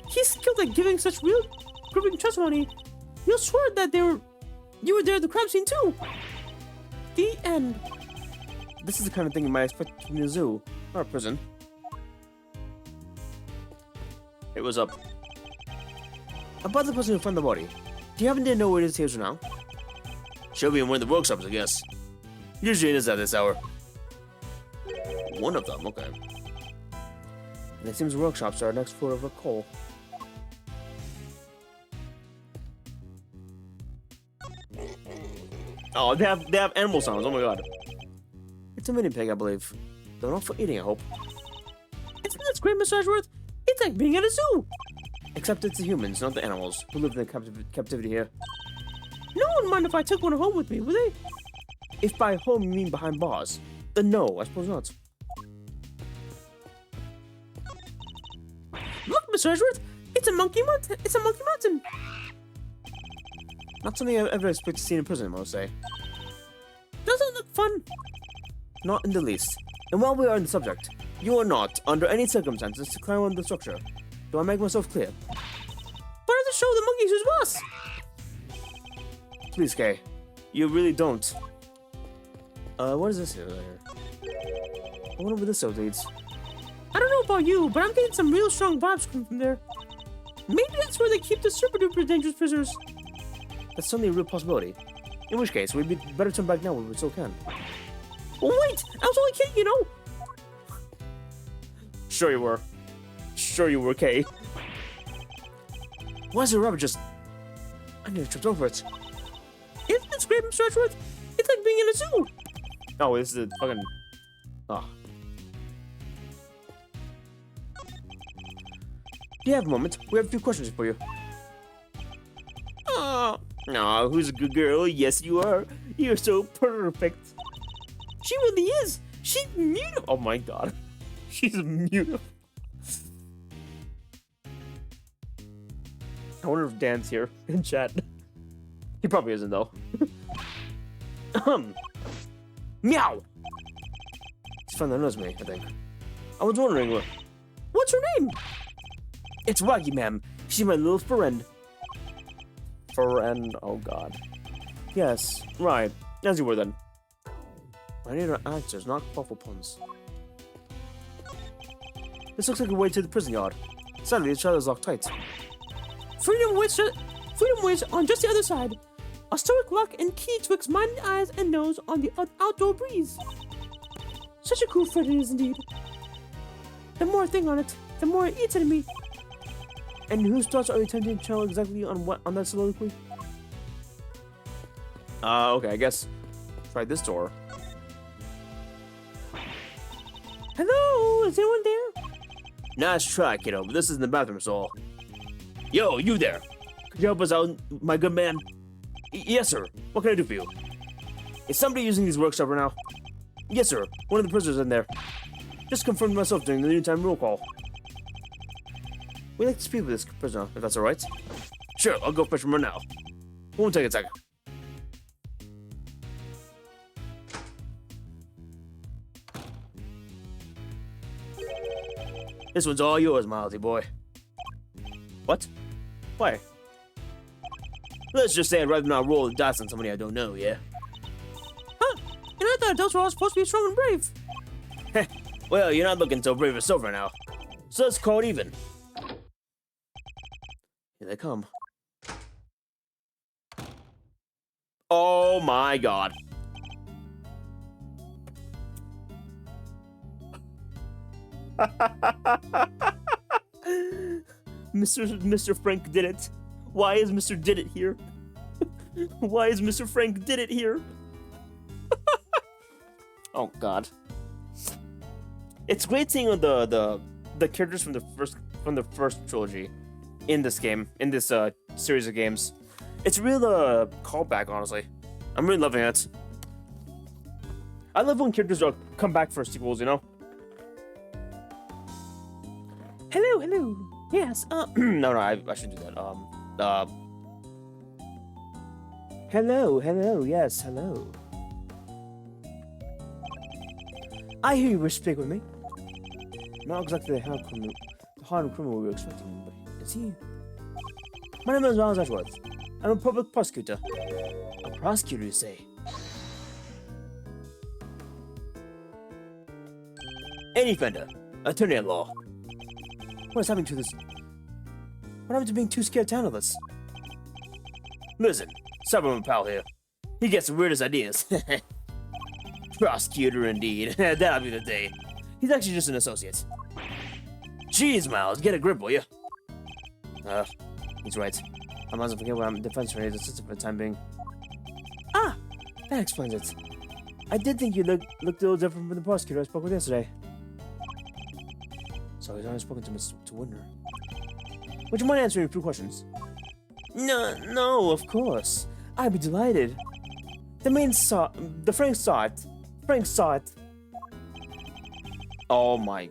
He's skilled at giving such real gripping testimony. You'll swear that you were there at the crime scene too. The end. This is the kind of thing you might expect from the zoo, or a prison. It was up. About the person who found the body. Do you happen to know where it is here now? She'll be in one of the workshops, I guess. Usually it is at this hour. One of them, okay. And it seems workshops are our next port of a call. Oh, they have animal sounds. Oh my god. It's a mini pig, I believe. Though not for eating, I hope. Isn't this great, Mr. Edgeworth? It's like being at a zoo. Except it's the humans, not the animals, who live in captivity here. No one would mind if I took one home with me, would they? If by home you mean behind bars, then no, I suppose not. Look, Mr. Edgeworth, it's a monkey mountain. It's a monkey mountain. Not something I ever expect to see in a prison, I would say. Doesn't it look fun? Not in the least. And while we are on the subject, you are not, under any circumstances, to climb on the structure. Do I make myself clear? But I have to show the monkeys who's boss. Please, Kay. You really don't. What is this here? I wonder where this road leads. I don't know about you, but I'm getting some real strong vibes coming from there. Maybe that's where they keep the super duper dangerous prisoners. That's certainly a real possibility. In which case, we'd be better turn back now when we still can. Oh, wait! I was only kidding, you know! Sure you were. Sure you were, Kay. Why is the rabbit just... I nearly tripped over it. Isn't this great, Mr. Edgeworth? It's like being in a zoo! Oh, this is a fucking... Oh. Do you have a moment? We have a few questions for you. Oh, no, who's a good girl? Yes, you are. You're so perfect. She really is! She's beautiful! Oh my god. She's beautiful. I wonder if Dan's here in chat. He probably isn't, though. Meow! She's finally knows me, I think. I was wondering, What's her name? it's Waggy, ma'am. She's my little friend. Friend? Oh god. Yes, right. As you were then. I need our answers, not awful puns. This looks like a way to the prison yard. Sadly, the shutters locked tight. Freedom waits on just the other side. A stoic lock and key twixt mind, eyes, and nose on the outdoor breeze. Such a cool friend it is indeed. The more I think on it, the more it eats at me. And whose thoughts are you attempting to channel exactly on what on that soliloquy? Okay, I guess try this door. Hello, is anyone there? Nice try, kiddo, but this isn't the bathroom stall. Yo, you there! Could you help us out, my good man? Yes, sir. What can I do for you? Is somebody using these workshop right now? Yes, sir. One of the prisoners in there. Just confirmed myself during the noontime roll call. We'd like to speak with this prisoner, if that's alright. Sure, I'll go fetch him right now. Won't take a second. This one's all yours, Milesy boy. What? Why? Let's just say I'd rather not roll the dice on somebody I don't know, yeah? Huh? And I thought adults were all supposed to be strong and brave. Well, you're not looking so brave yourself right now. So let's call it even. Here they come. Oh my god. Mr. Frank did it. Why is Mr. Did It here? Why is Mr. Frank Did It here? Oh god. It's great seeing the characters from the first trilogy in this game, in this series of games. It's a real callback, honestly. I'm really loving it. I love when characters come back for sequels, you know? Hello, hello. Yes, No, I should do that. Hello, yes, hello. I hear you wish to speak with me. Not exactly the hardened criminal we were expecting, but is he? My name is Miles Edgeworth. I'm a public prosecutor. A prosecutor, you say? Any offender. Attorney at law. What is happening to this? What happened to being too scared to handle this? Listen, Cyberman pal here. He gets the weirdest ideas. Prosecutor indeed. That'll be the day. He's actually just an associate. Jeez, Miles, get a grip, will you? He's right. I might as well forget what I'm defense attorney assistant for the time being. Ah, That explains it. I did think you looked a little different from the prosecutor I spoke with yesterday. So he's only spoken to Mr. Winder. Would you mind answering a few questions? No, of course. I'd be delighted. Frank saw it. Frank saw it. Oh my.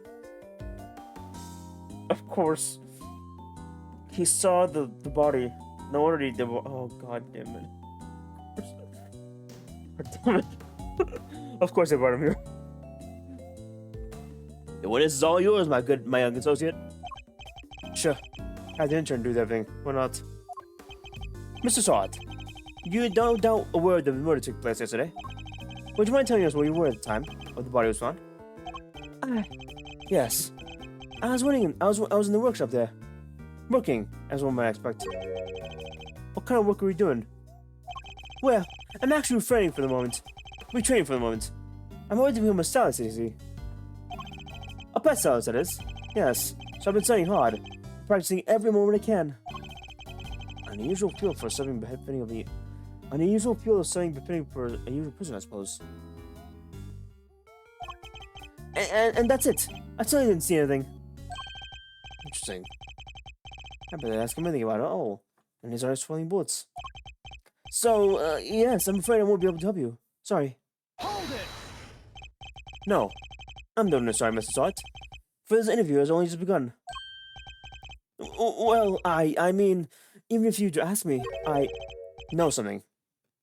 Of course. He saw the body. No wonder he oh god damn it. Damn it. Of course they brought him here. The witness is all yours, my young associate. Sure. Have the intern do everything. Why not? Mr. Sawt, you don't doubt a word that the murder took place yesterday. Would you mind telling us where you were at the time of the body was found? Yes. I was in the workshop there. Working, as one might expect. What kind of work are we doing? Well, I'm actually retraining for the moment. I'm going to become a stylist, you see. A pet stylist, that is. Yes. So I've been studying hard, practicing every moment I can. Unusual field for studying befitting of the unusual field of studying befitting for a usual prison, I suppose. And that's it. I still didn't see anything. Interesting. I better ask him anything about it. Oh, and his eyes swelling bullets. So, yes, I'm afraid I won't be able to help you. Sorry. Hold it! No, I'm doing sorry, Mr. Sawt. For this interview has only just begun. Well, I mean, even if you ask me, I know something,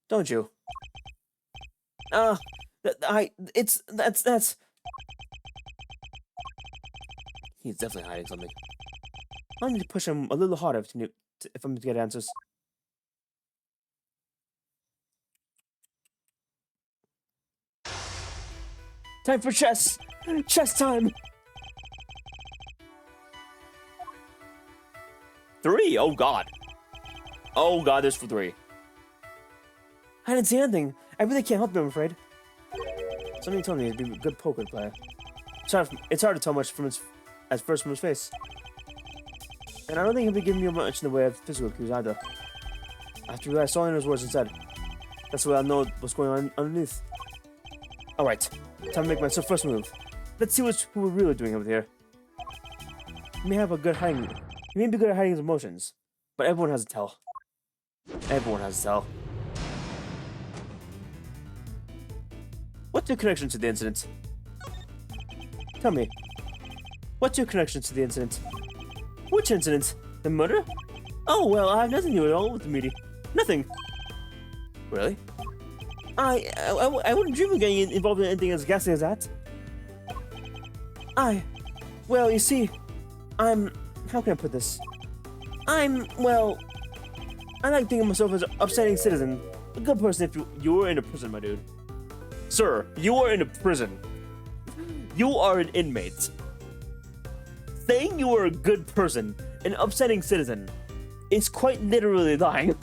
don't you? That's. He's definitely hiding something. I need to push him a little harder if I'm to get answers. Time for chess! Chess time! 3? Oh god. Oh god, there's for 3. I didn't see anything. I really can't help you, I'm afraid. Somebody told me he'd be a good poker player. It's hard to tell much from at first from his face. And I don't think he'll be giving me much in the way of physical cues either. After what I saw in his words instead. That's why I'll know what's going on underneath. Alright, time to make my first move. Let's see who we're really doing over here. He may be good at hiding his emotions, but everyone has to tell. Everyone has to tell. What's your connection to the incident? Tell me. What's your connection to the incident? Which incident? The murder? Oh, well, I have nothing to do at all with the media. Nothing. Really? I wouldn't dream of getting involved in anything as ghastly as that. Well, you see, how can I put this? I like thinking of myself as an upstanding citizen. A good person if you were in a prison, my dude. Sir, you are in a prison. You are an inmate. Saying you are a good person, an upstanding citizen, is quite literally lying.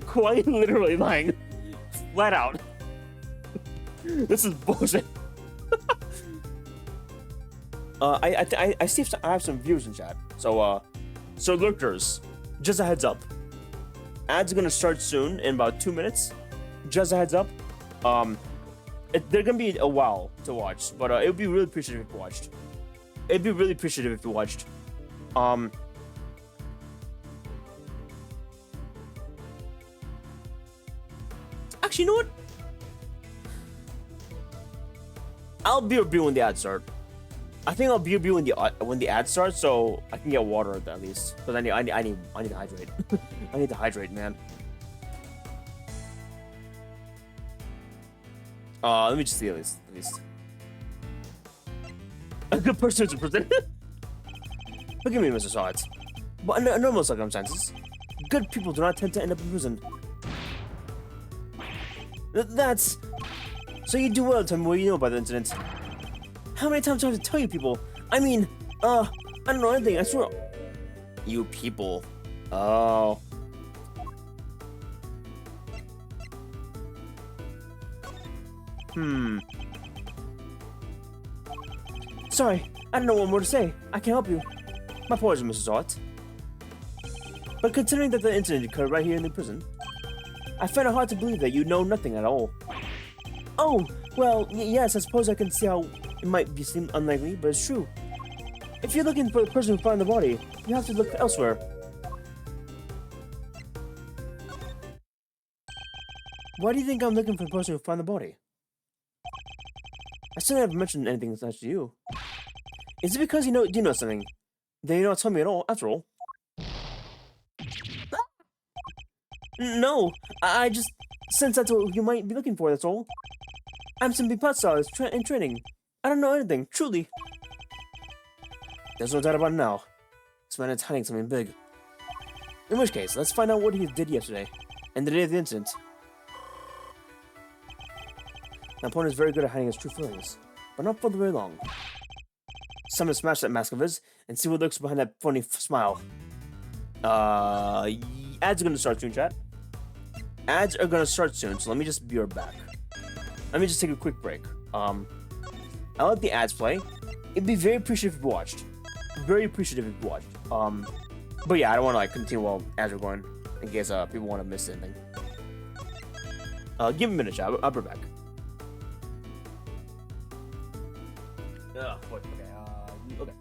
Quite literally lying. Flat out. This is bullshit. I see if I have some views in chat. So lurkers, just a heads up. Ads are gonna start soon in about 2 minutes. Just a heads up. They're gonna be a while to watch, but it would be really appreciative if you watched. It'd be really appreciative if you watched. Actually, you know what? I'll be reviewing when the ads start. I think I'll be reviewing when the ad starts, so I can get water at least. Because I need to hydrate. I need to hydrate, man. Let me just see at least. A good person is a prison. Forgive me, Mr. Sawt. But under normal circumstances, good people do not tend to end up in prison. That's... So you do well to tell me what you know about the incident. How many times do I have to tell you people? I mean, I don't know anything, I swear. You people. Oh. Sorry, I don't know what more to say. I can't help you. My apologies, Mrs. Sawt. But considering that the incident occurred right here in the prison, I find it hard to believe that you know nothing at all. Oh, well, yes, I suppose I can see how it might seem unlikely, but it's true. If you're looking for the person who found the body, you have to look elsewhere. Why do you think I'm looking for the person who found the body? I still haven't mentioned anything such to you. Is it because you know something? Then you don't tell me at all, after all. No, I just sense that's what you might be looking for, that's all. I'm simply pot stylist in training. I don't know anything, truly. There's no doubt about it now. This man is hiding something big. In which case, let's find out what he did yesterday, and the day of the incident. My opponent is very good at hiding his true feelings, but not for very long. It's time to smash that mask of his, and see what lurks behind that funny smile. Ads are gonna start soon, chat. Ads are gonna start soon, so let me just be right back. Let me just take a quick break. I'll let the ads play. It'd be very appreciative if you watched. Very appreciative if you watched. But yeah, I don't want to like continue while ads are going, in case people want to miss anything. Give me a minute, chat. I'll be back. Okay. Okay.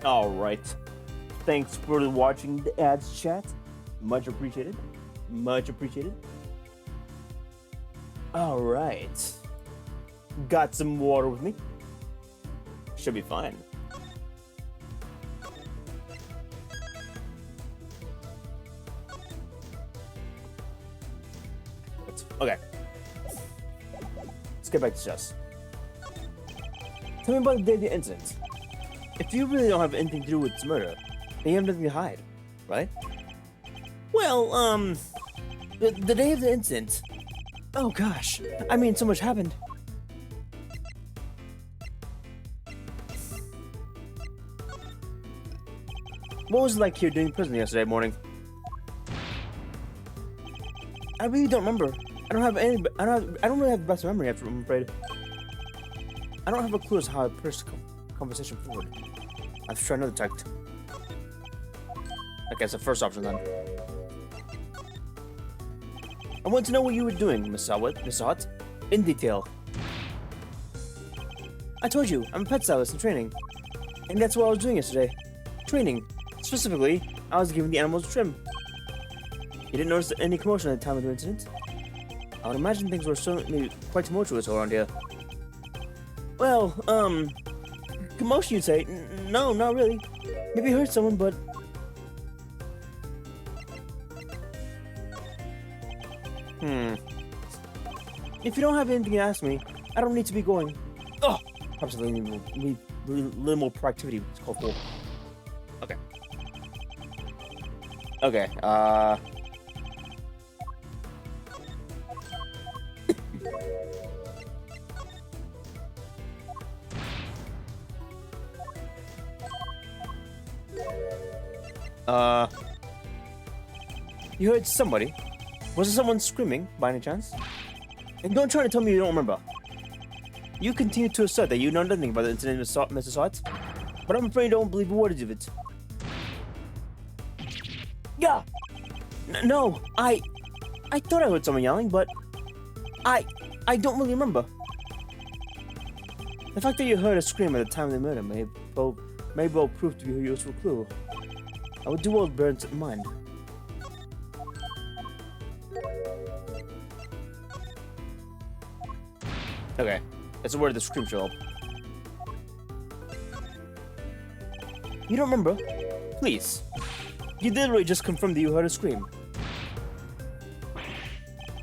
Alright. Thanks for watching the ads, chat. Much appreciated. Much appreciated. Alright. Got some water with me. Should be fine. Okay. Let's get back to chess. Tell me about the day of the incident. If you really don't have anything to do with this murder, then you have nothing to hide, right? Well, the day of the incident. Oh gosh, I mean, so much happened. What was it like here during prison yesterday morning? I really don't remember. I don't really have the best memory after, I'm afraid. I don't have a clue as to how I pushed the conversation forward. I've tried another tact. Okay, it's the first option then. I want to know what you were doing, Miss Hot, in detail. I told you, I'm a pet stylist in training. And that's what I was doing yesterday. Training. Specifically, I was giving the animals a trim. You didn't notice any commotion at the time of the incident? I would imagine things were certainly quite tumultuous around here. Well, commotion you'd say? No, not really. Maybe hurt someone, but... If you don't have anything to ask me, I don't need to be going. Oh! Perhaps a little more proactivity is called for. Okay. Okay, you heard somebody? Was it someone screaming, by any chance? And don't try to tell me you don't remember. You continue to assert that you know nothing about the incident, Mrs. Hart, but I'm afraid you don't believe a word of it. Yeah! No, I thought I heard someone yelling, but I don't really remember. The fact that you heard a scream at the time of the murder may well prove to be a useful clue. I would do well to bear it in mind. Okay, that's where the scream show up. You don't remember? Please. You literally just confirmed that you heard a scream.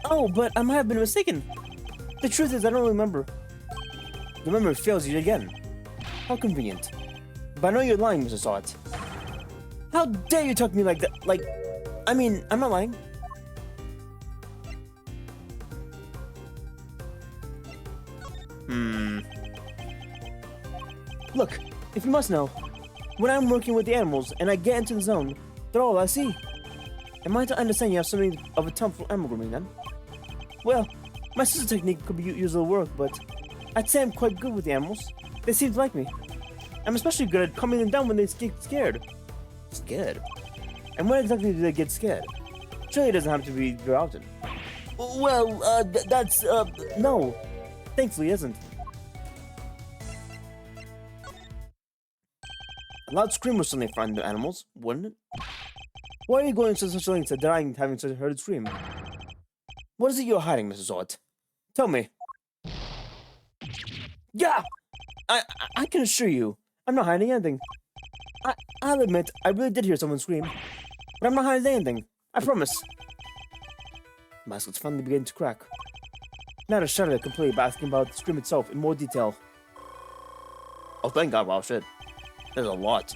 Oh, but I might have been mistaken. The truth is, I don't remember. The memory fails you again. How convenient. But I know you're lying, Mrs. Hart. How dare you talk to me like that? I mean, I'm not lying. Look, if you must know, when I'm working with the animals and I get into the zone, they're all I see. Am I to understand you have something of a tongue for animal grooming then? Well, my sister technique could be used a little work, but I'd say I'm quite good with the animals. They seem to like me. I'm especially good at calming them down when they get scared. Scared? And when exactly do they get scared? Surely it doesn't have to be very often. Well, no. Thankfully, it isn't. A loud scream would certainly frighten the animals, wouldn't it? Why are you going to such lengths to denying having such a heard scream? What is it you're hiding, Mrs. Hart? Tell me. Yeah! I can assure you, I'm not hiding anything. I'll admit, I really did hear someone scream. But I'm not hiding anything. I promise. The mask was finally beginning to crack. Now to shudder completely by asking about the scream itself in more detail. Oh, thank God, wow, shit. There's a lot.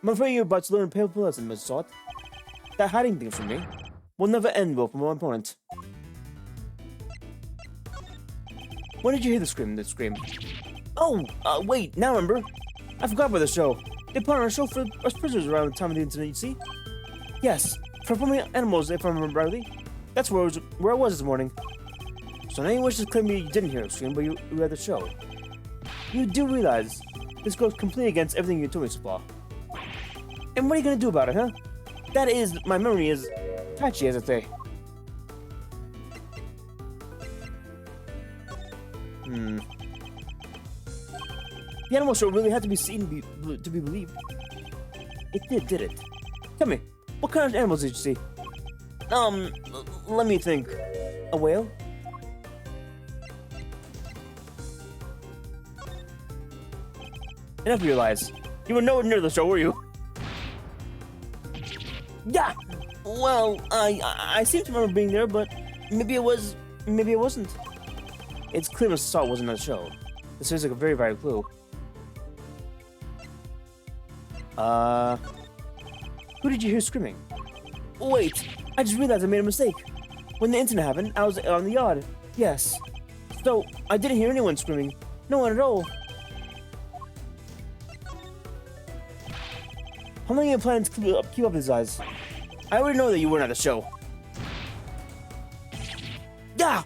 I'm afraid you're about to learn a painful lesson, Mrs. Hart. That hiding things from me will never end well for my opponent. When did you hear the scream? Oh, wait, now I remember. I forgot about the show. They put on a show for us prisoners around the time of the incident, you see? Yes, for performing animals, if I remember rightly. That's where I was this morning. So now you wish to claim me you didn't hear a scream, but you were at the show. You do realize this goes completely against everything you told me so far. And what are you gonna do about it, huh? That is, my memory is patchy, as I say. The animal show really had to be seen to be believed. It did it? Tell me, what kind of animals did you see? Let me think. A whale? Enough of your lies. You were nowhere near the show, were you? Yeah! Well, I seem to remember being there, but maybe it was, maybe it wasn't. It's clear Mr. Salt wasn't at the show. This seems like a very valid clue. Who did you hear screaming? Wait, I just realized I made a mistake. When the incident happened, I was on the yard. Yes. So, I didn't hear anyone screaming. No one at all. How long are you planning to keep up these eyes? I already know that you weren't at the show. Yeah!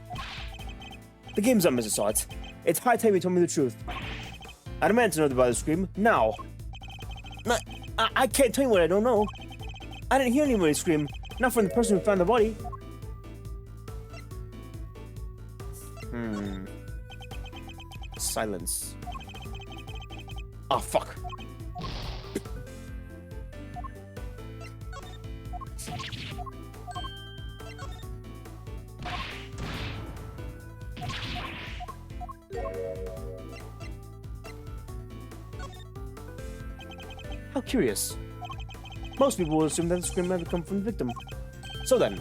The game's up, Mrs. Salt. It's high time you told me the truth. I demand to know about the scream, now. I can't tell you what I don't know. I didn't hear anybody scream, not from the person who found the body. Silence. Oh, fuck. How curious. Most people will assume that the scream might have come from the victim. So then,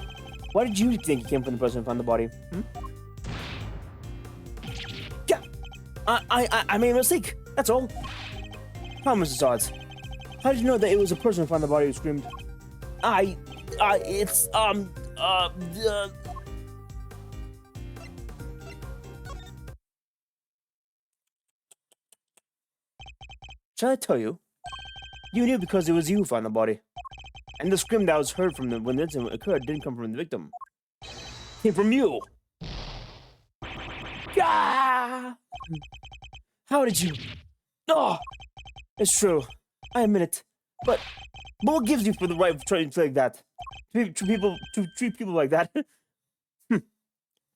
why did you think it came from the person who found the body? Yeah, I made a mistake. That's all. How, Mrs. Salt? How did you know that it was a person who found the body who screamed? Shall I tell you? You knew because it was you who found the body. And the scream that was heard from when the incident occurred didn't come from the victim. It came from you! Yeah! How did you? Oh! It's true. I admit it. But what gives you for the right of trying to like that? To treat people like that?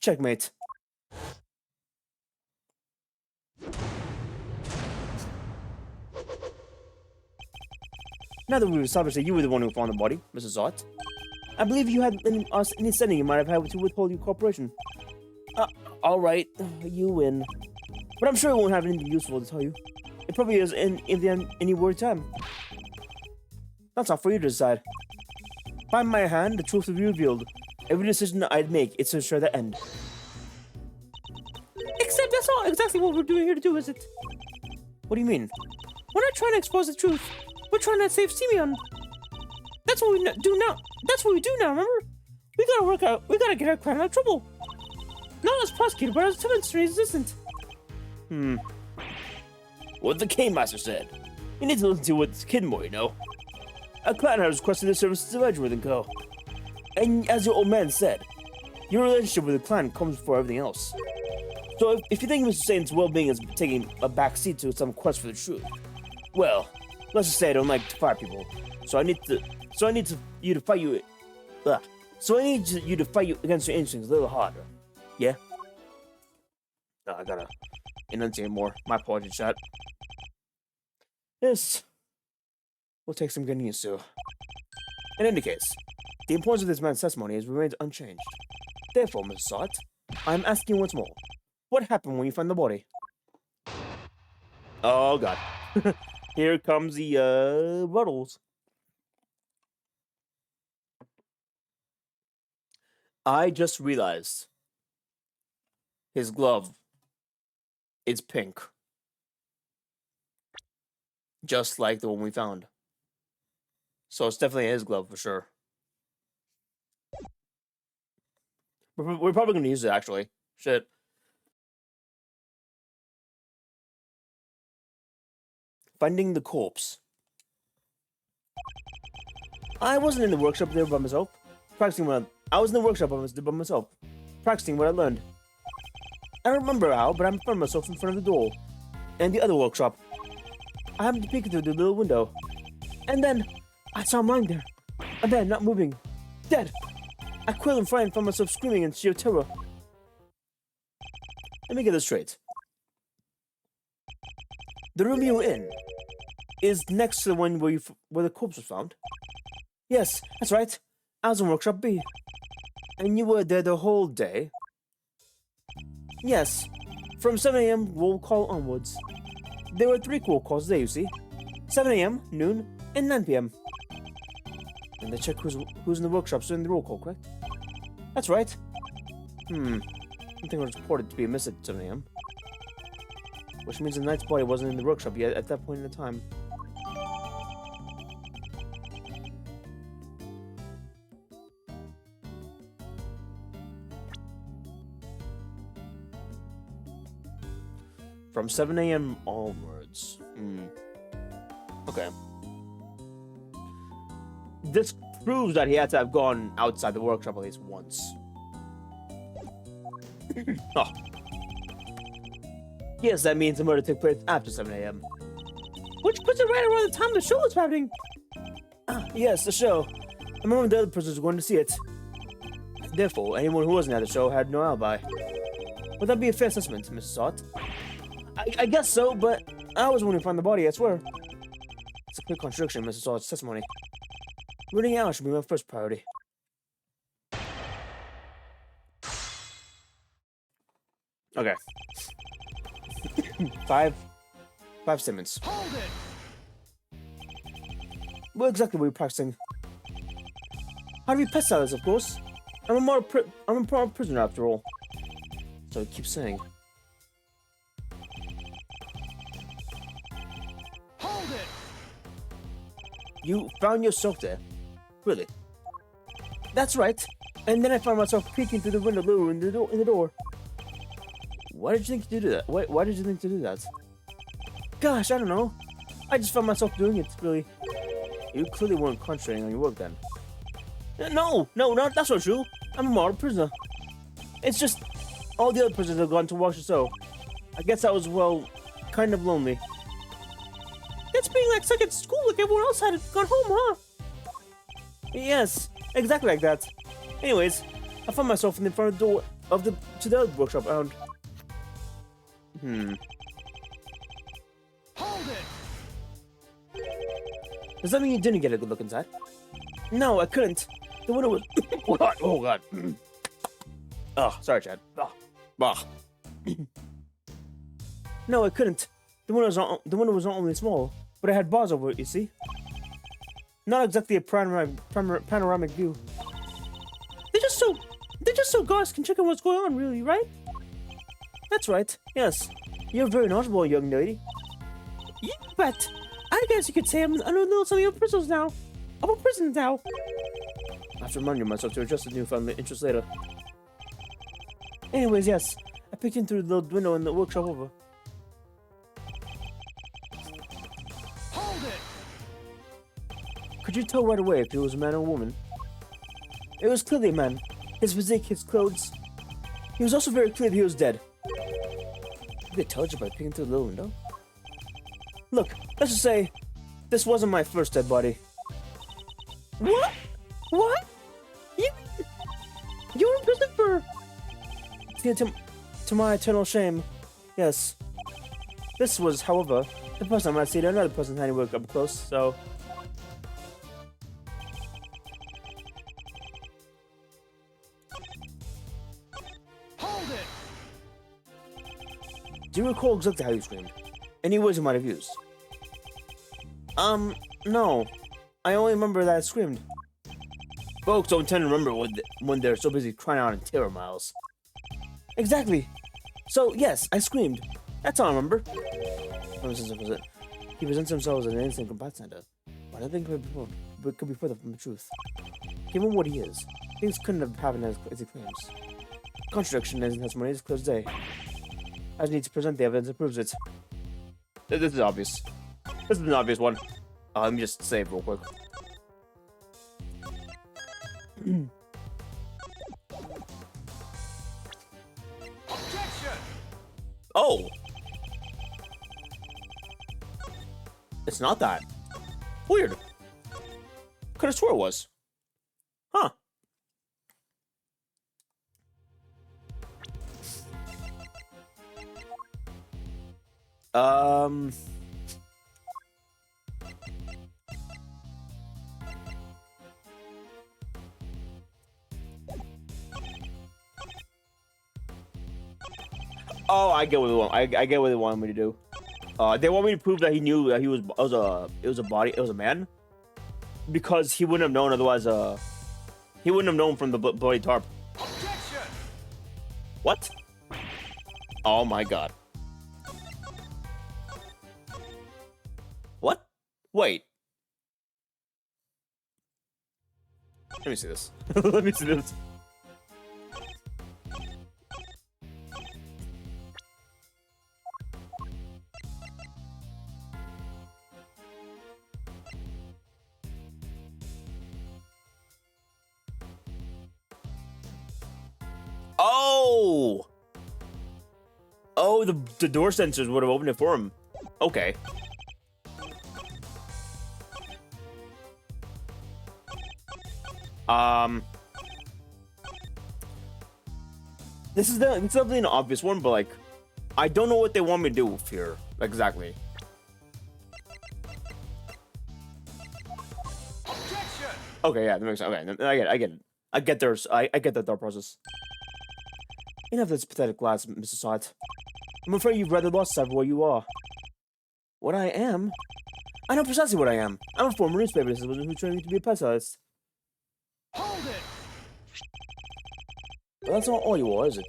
Checkmate. Now that we've established that you were the one who found the body, Mrs. Salt, I believe you had any understanding you might have had to withhold your cooperation. Alright, you win. But I'm sure it won't have anything useful to tell you. It probably is in the end any word time. That's not for you to decide. By my hand, the truth will be revealed. Every decision that I'd make, it's to ensure the end. Except that's not exactly what we're doing here to do, is it? What do you mean? We're not trying to expose the truth. We're trying to save Simeon. That's what we do now. That's what we do now, remember? We gotta get our crime out of trouble. Not as prosecutor, but as demonstrated assistant. What the Game Master said. You need to listen to what this kid more, you know. A client has requested the services of Edgeworth & Co. And as your old man said, your relationship with the client comes before everything else. So if you think Mr. Satan's well-being is taking a back seat to some quest for the truth, well, let's just say I don't like to fire people. So I need you to fight you against your instincts a little harder. Yeah? I gotta enunciate more. My apologies, chat. This will take some getting used to. In any case, the importance of this man's testimony has remained unchanged. Therefore, Mrs. Salt, I am asking once more, what happened when you found the body? Oh god. Here comes the ruddles. I just realized his glove is pink. Just like the one we found. So it's definitely his glove for sure. We're probably going to use it, actually. Shit. Finding the corpse. I wasn't in the workshop there by myself. Practicing what I was in the workshop by myself. Practicing what I learned. I don't remember how, but I found myself in front of the door. And the other workshop. I happened to peek through the little window. And then, I saw him lying there. A man not moving. Dead. I quailed in fright and found myself screaming in sheer terror. Let me get this straight. The room you were in is next to the one where the corpse was found. Yes, that's right. I was in workshop B. And you were there the whole day? Yes. From 7 a.m. roll call onwards. There were 3 roll calls there, you see. 7 a.m., noon, and 9 p.m. And they check who's in the workshops during the roll call, correct? That's right. Something was reported to be amiss at 7 a.m. Which means the knight's body wasn't in the workshop yet at that point in the time. From 7 a.m. onwards. Okay. This proves that he had to have gone outside the workshop at least once. Oh. Yes, that means the murder took place after 7 a.m. Which puts it right around the time the show was happening. Yes, the show. I remember the other persons were going to see it. Therefore, anyone who wasn't at the show had no alibi. Would that be a fair assessment, Mrs. Sott? I guess so, but I was wanting to find the body, I swear. It's a quick contradiction in Mrs. Sott's testimony. Rooting out should be my first priority. Okay. Five statements. Hold it! What exactly were you practicing? How to be pest sellers, of course. I'm a model prisoner after all. So he keeps saying. Hold it! You found yourself there? Really? That's right. And then I found myself peeking through the window in the door. Why did you think to do that? Why did you think to do that? Gosh, I don't know. I just found myself doing it, really. You clearly weren't concentrating on your work then. No, that's not true. I'm a model prisoner. It's just all the other prisoners have gone to watch the show. I guess I was, well, kind of lonely. That's being like stuck at school like everyone else had gone home, huh? Yes, exactly like that. Anyways, I found myself in the front of the door to the other workshop and... Hold it! Does that mean you didn't get a good look inside? No, I couldn't. The window was... oh god. Oh, sorry, Chad. No, I couldn't. The window was not only small, but it had bars over it, you see? Not exactly a panoramic view. They're just so guards can check on what's going on, really, right? That's right, yes. You're very knowledgeable, young lady. You bet. I guess you could say I know a little something of prisons now. About prisons now. I have to remind myself to adjust the newfound interest later. Anyways, yes. I peeked in through the little window in the workshop over. Hold it! Could you tell right away if he was a man or a woman? It was clearly a man. His physique, his clothes. He was also very clear that he was dead. Did they tell you by peeking through the little window? Look, let's just say, this wasn't my first dead body. What? What? You're in prison for... To my eternal shame, yes. This was, however, the first time I'd seen another person's handiwork up close, so... Hold it! Do you recall exactly how you screamed? Any words you might have used? No. I only remember that I screamed. Folks don't tend to remember when they're so busy crying out in terror, Miles. Exactly. So, yes, I screamed. That's all I remember. He presents himself as an innocent combat center, but I think it could be further from the truth. Given what he is, things couldn't have happened as he claims. Contradiction in his testimony is clear as day. I just need to present the evidence that proves it. This is obvious. This is an obvious one. Let me just save real quick. Objection! Oh! It's not that. Weird. Could have swore it was. Huh. Oh, I get what they want. I get what they want me to do. They want me to prove that he knew that it was a man, because he wouldn't have known otherwise. He wouldn't have known from the bloody tarp. Objection! What? Oh my god. What? Wait. Let me see this. Let me see this. Oh! Oh, the door sensors would have opened it for him. Okay. This is definitely an obvious one, but like, I don't know what they want me to do here exactly. Objection! Okay, yeah, that makes sense. Okay, I get it. I get the thought process. Enough of this pathetic lies, Mr. Sot. I'm afraid you've rather lost sight of where you are. What I am? I know precisely what I am. I'm a former newspaper assistant who trained me to be a pessimist. Hold it! Well, that's not all you are, is it?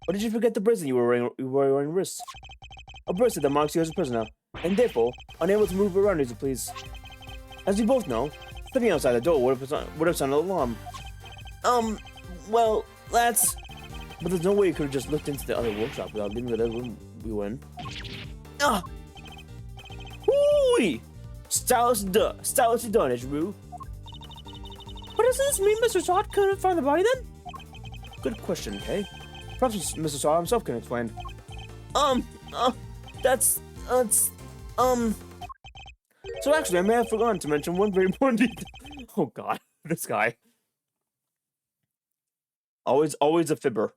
Or did you forget the bracelet you were wearing wrists? A bracelet that marks you as a prisoner, and therefore unable to move around as you please. As you both know, stepping outside the door would have sounded an alarm. Well, that's... But there's no way you could have just looked into the other workshop without leaving the room we were in. Ah! Whoo-wee! Stylish done, Edgeroo. But doesn't this mean Mr. Sot couldn't find the body then? Good question, Kay. Perhaps Mr. Saw himself can explain. So actually, I may have forgotten to mention one very important detail. Oh god, this guy. Always a fibber.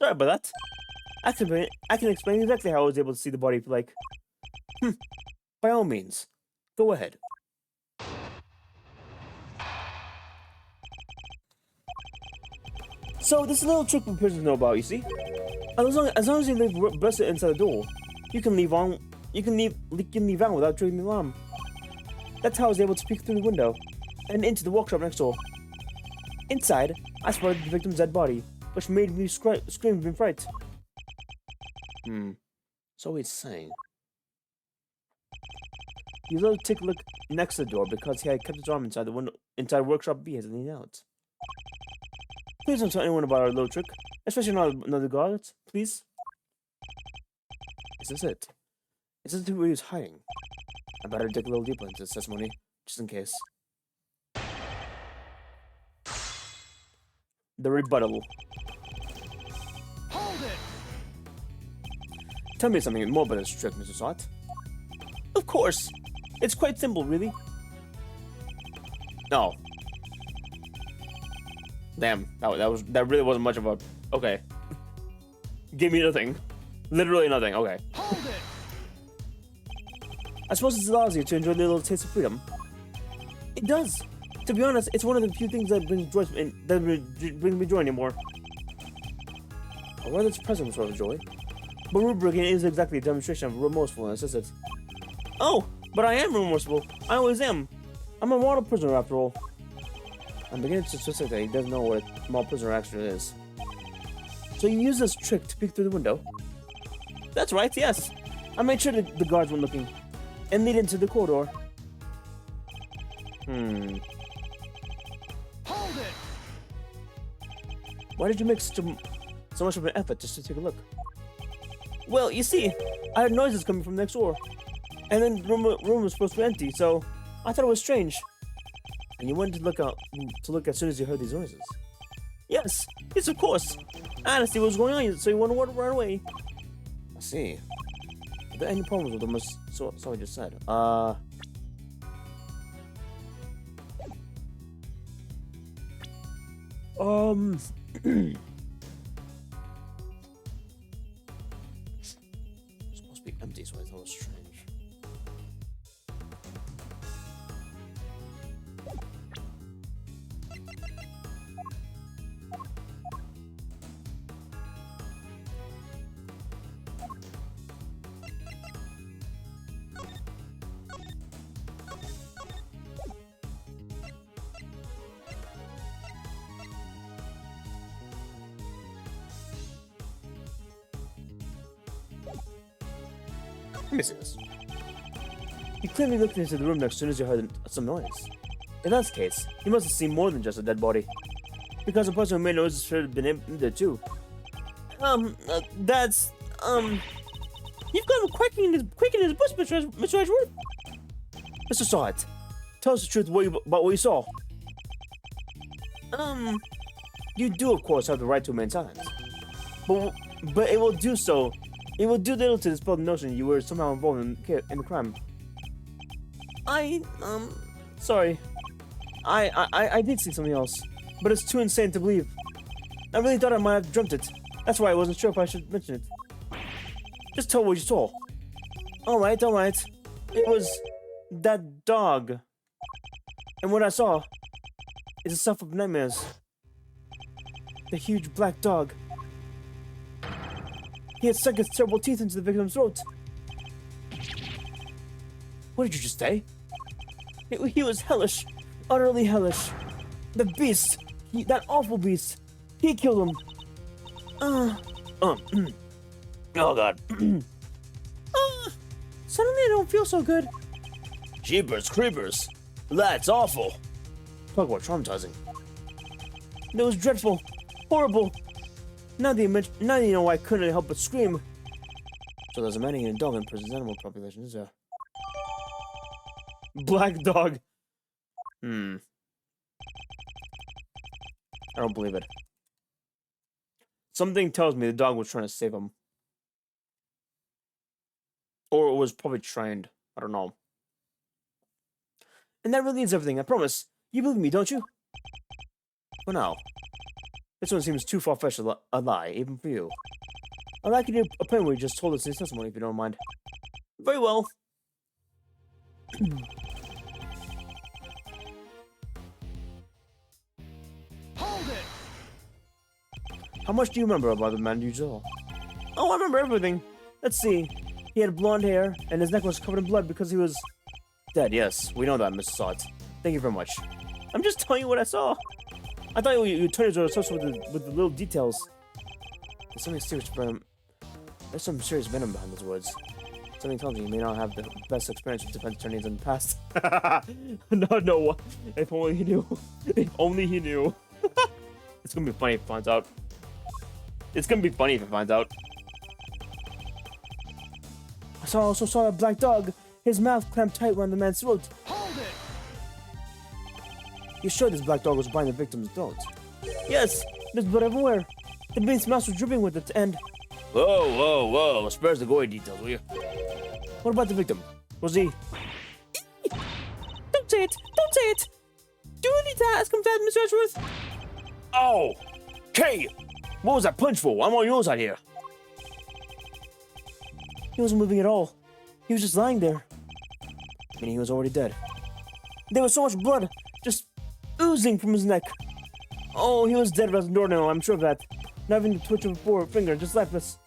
Sorry about that. I can explain exactly how I was able to see the body, like... By all means, go ahead. So, this is a little trick for prisoners to know about, you see? As long as you leave bracelet inside the door, you can leave out without triggering the alarm. That's how I was able to peek through the window and into the workshop next door. Inside, I spotted the victim's dead body, which made me scream in fright. So he's saying. He was able to take a look next to the door because he had kept his arm inside the window, inside workshop B as it leaned out. Please don't tell anyone about our little trick, especially not another guards, please. Is this it? Is this where he was hiding? I better dig a little deeper into this testimony, just in case. The rebuttal. Hold it! Tell me something more about this trick, Mr. Sot. Of course! It's quite simple, really. No. Damn, that really wasn't much of a... Okay. Give me nothing. Literally nothing, okay. Hold it! I suppose it allows you to enjoy the little taste of freedom. It does. To be honest, it's one of the few things that brings me joy anymore. Or rather, it's present sort of joy. But rubricating isn't exactly a demonstration of remorsefulness, is it? Oh, but I am remorseful. I always am. I'm a model prisoner after all. I'm beginning to suspect that he doesn't know what a model prisoner actually is. So you use this trick to peek through the window? That's right, yes. I made sure that the guards weren't looking, and lead into the corridor. Hold it! Why did you make so much of an effort just to take a look? Well, you see, I heard noises coming from next door, and then the room was supposed to be empty, so I thought it was strange. And you wanted to look as soon as you heard these noises? Yes, of course. I had to see what was going on, so you wanted to run away. I see. Are there any problems with what someone just said? It's supposed to be empty, so I thought it was strange. Let me see this. You clearly looked into the room next as soon as you heard some noise. If that's the case, you must have seen more than just a dead body. Because the person who made noises should have been in there too. You've got him quaking in his bush, Mr. Edgeworth. Mr. Sahit, tell us the truth about what you saw. You do, of course, have the right to remain silent. But it will do so. It will do little to dispel the notion you were somehow involved in the crime. Sorry. I did see something else, but it's too insane to believe. I really thought I might have dreamt it. That's why I wasn't sure if I should mention it. Just tell what you saw. Alright. It was that dog. And what I saw is the stuff of nightmares. The huge black dog. He had sunk his terrible teeth into the victim's throat. What did you just say? He was hellish. Utterly hellish. The beast. That awful beast. He killed him. Oh god. Suddenly I don't feel so good. Jeepers creepers. That's awful. Talk about traumatizing. It was dreadful. Horrible. Now that you know I couldn't help but scream. So there's a man-eating dog in prison's animal population, is there? Black dog. I don't believe it. Something tells me the dog was trying to save him. Or it was probably trained. I don't know. And that really is everything, I promise. You believe me, don't you? For now. This one seems too far-fetched a lie, even for you. I'd like you to a point where you just told us his testimony, if you don't mind. Very well. Hold it! How much do you remember about the man you saw? Oh, I remember everything. Let's see. He had blonde hair, and his neck was covered in blood because he was dead. Yes, we know that, Mr. Sahit. Thank you very much. I'm just telling you what I saw. I thought you attorneys were obsessed with the little details. There's something serious venom. There's some serious venom behind those words. Something tells me you may not have the best experience with defense attorneys in the past. No. If only he knew. If only he knew. It's gonna be funny if he finds out. It's gonna be funny if he finds out. I also saw a black dog. His mouth clamped tight around the man's throat. Hold it! You sure this black dog was biting the victim's throat? Yes, there's blood everywhere. The beast's mouth was dripping with it, and... Whoa. Spare us the gory details, will you? What about the victim? Was he... Don't say it! Do you need to ask him that, Mr. Edgeworth? Oh! Kay! What was that punch for? I'm on your side here. He wasn't moving at all. He was just lying there. Meaning he was already dead. There was so much blood just oozing from his neck. Oh, he was dead as a doornail, I'm sure of that. Not even the twitch of a finger, just lifeless.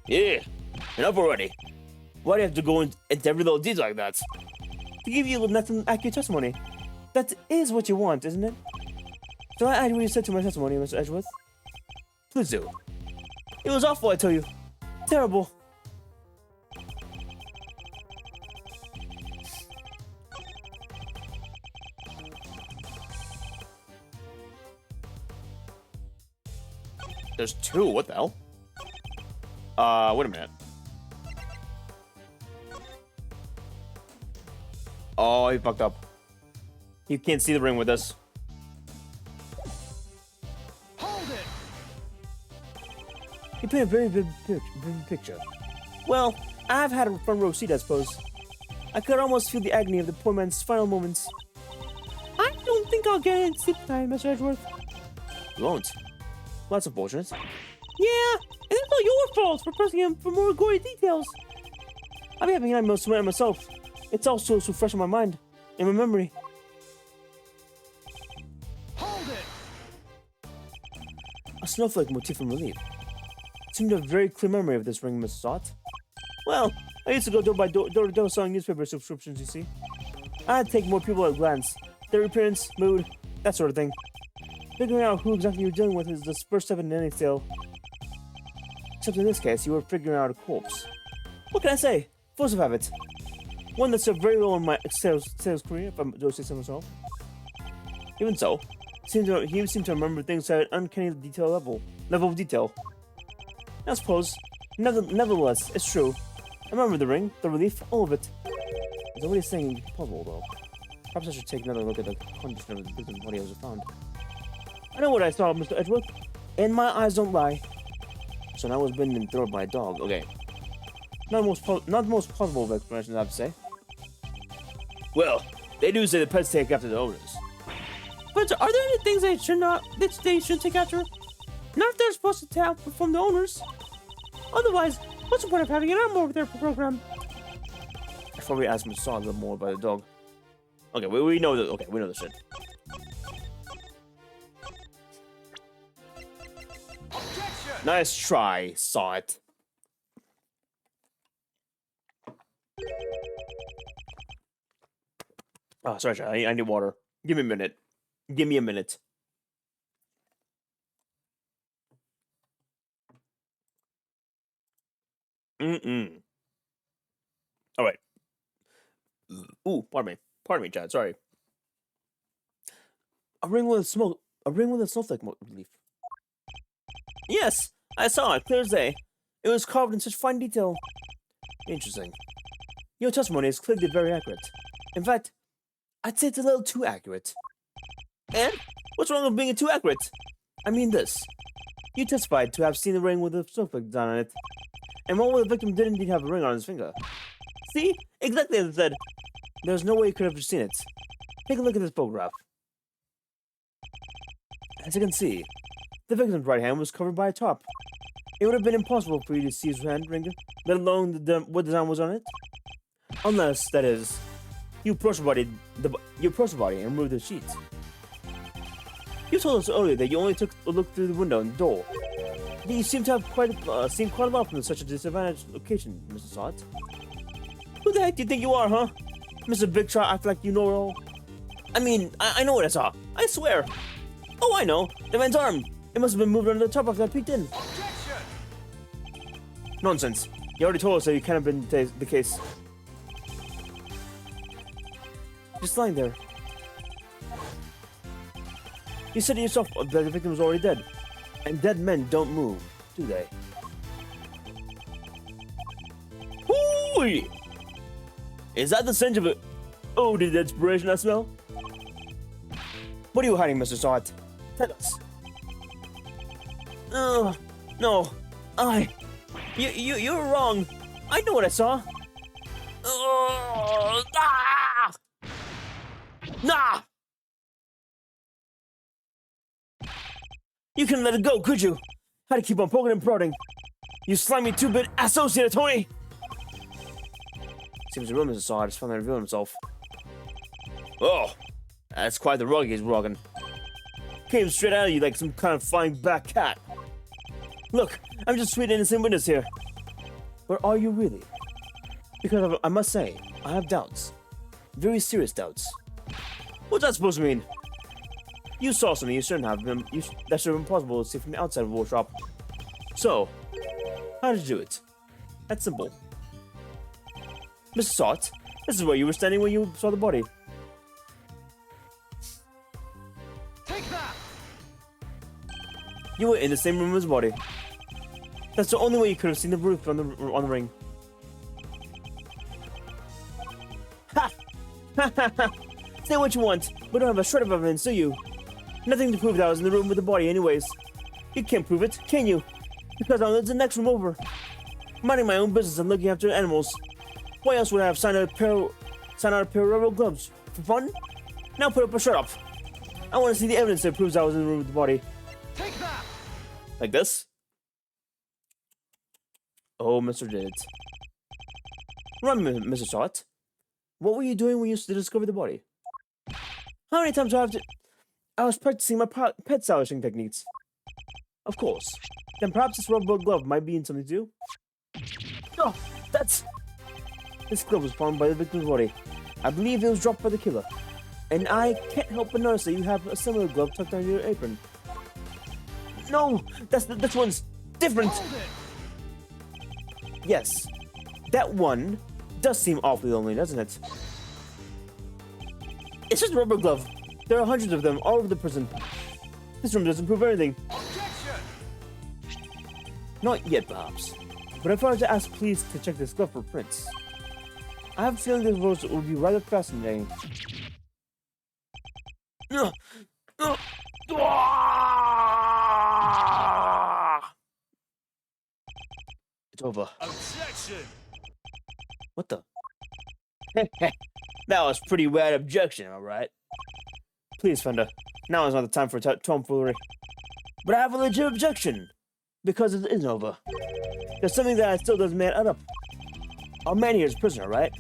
Yeah, enough already. Why do you have to go into every little detail like that? To give you an accurate testimony. That is what you want, isn't it? Shall I add what you said to my testimony, Mr. Edgeworth? Please do. It was awful, I tell you. Terrible. There's two, what the hell? Wait a minute. Oh, he fucked up. You can't see the ring with us. Hold it! You paint a very vivid picture. Well, I've had a front row seat, I suppose. I could almost feel the agony of the poor man's final moments. I don't think I'll get any sleep tonight, Mr. Edgeworth. You won't. Well, that's unfortunate. Yeah, and it's all your fault for pressing him for more gory details. I've been having nightmares tonight myself. It's also so fresh in my mind, in my memory. Hold it! A snowflake motif from Relief. Seemed to have a very clear memory of this ring, Miss Sot. Well, I used to go door to door selling newspaper subscriptions, you see. I'd take more people at a glance. Their appearance, mood, that sort of thing. Figuring out who exactly you're dealing with is the first step in any sale. Except in this case, you were figuring out a corpse. What can I say? Force of habit. One that served very well in my sales career, if I do say so myself. Even so, he seemed to remember things at an uncanny level of detail. I suppose, nevertheless, it's true. I remember the ring, the relief, all of it. It's already saying puzzle, though. Perhaps I should take another look at the condition of the victim's body as I found. I know what I saw, Mr. Edgeworth, and my eyes don't lie. So now it's been thrown by a dog. Okay. Not the most plausible of explanations, I have to say. Well, they do say the pets take after the owners. But are there any things they shouldn't take after? Not if they're supposed to take from the owners. Otherwise, what's the point of having an animal over their program? I should probably ask Mr. Saw a little more about the dog. Okay, we know that. Okay, we know this shit. Objection! Nice try, Saw it. Oh, sorry, I need water. Give me a minute. Give me a minute. All right. Ooh, pardon me, Chad. Sorry. A ring with a snowflake relief. Yes, I saw it clear as day. It was carved in such fine detail. Interesting. Your testimony is clearly very accurate. In fact, I'd say it's a little too accurate. And what's wrong with being too accurate? I mean this. You testified to have seen the ring with a snowflake design on it. And while the victim did indeed have a ring on his finger. See? Exactly as I said. There's no way you could have seen it. Take a look at this photograph. As you can see, the victim's right hand was covered by a top. It would have been impossible for you to see his hand ring, let alone what design was on it. Unless, that is, you approach the body and remove the sheets. You told us earlier that you only took a look through the window and the door. Yet you seem to have seen quite a lot from such a disadvantaged location, Mr. Sott. Who the heck do you think you are, huh? Mr. Big Shot act like you know it all. I mean, I know what I saw. I swear. Oh, I know. The man's arm. It must have been moved under the top after I peeked in. Objection! Nonsense. You already told us that you can't have been the case. Just lying there. You said to yourself that the victim was already dead. And dead men don't move, do they? Hooey! Is that the stench of it? Oh, did the inspiration I smell? What are you hiding, Mr. Sott? Tell us. No. You're wrong. I know what I saw. Nah! You couldn't let it go, could you? Had to keep on poking and prodding. You slimy two-bit associate, Tony! Seems the real Mr. Saw has finally revealed himself. Oh, that's quite the rug he's rocking. Came straight out of you like some kind of flying black cat. Look, I'm just sweet innocent witness here. But are you really? Because I must say, I have doubts. Very serious doubts. What's that supposed to mean? You saw something you shouldn't have been. That should have been possible to see from the outside of the workshop. So, how did you do it? That's simple. Mr. Sott, this is where you were standing when you saw the body. Take that! You were in the same room as the body. That's the only way you could have seen the roof on the ring. Ha! Ha ha ha! Say what you want, but don't have a shred of evidence, do you? Nothing to prove that I was in the room with the body anyways. You can't prove it, can you? Because I'm in the next room over. Minding my own business and looking after animals. Why else would I have signed out a pair of rubber gloves? For fun? Now put up or shut up. I want to see the evidence that proves I was in the room with the body. Take that! Like this? Oh, Mr. Did it. Run, Mr. Sott. What were you doing when you discovered the body? How many times do I have to... I was practicing my pet salvaging techniques. Of course. Then perhaps this rubber glove might be in something to do? No, that's... This glove was found by the victim's body. I believe it was dropped by the killer. And I can't help but notice that you have a similar glove tucked under your apron. No! This one's different! Hold it! Yes. That one does seem awfully lonely, doesn't it? It's just a rubber glove. There are hundreds of them all over the prison. This room doesn't prove anything. Objection! Not yet, perhaps. But if I were to ask police to check this glove for prints, I have a feeling this vote will be rather fascinating. It's over. Objection! What the? That was pretty bad objection, alright? Please, Fender. Now is not the time for tomfoolery. But I have a legit objection. Because it isn't over. There's something that still doesn't add up. Our man here is a prisoner, right?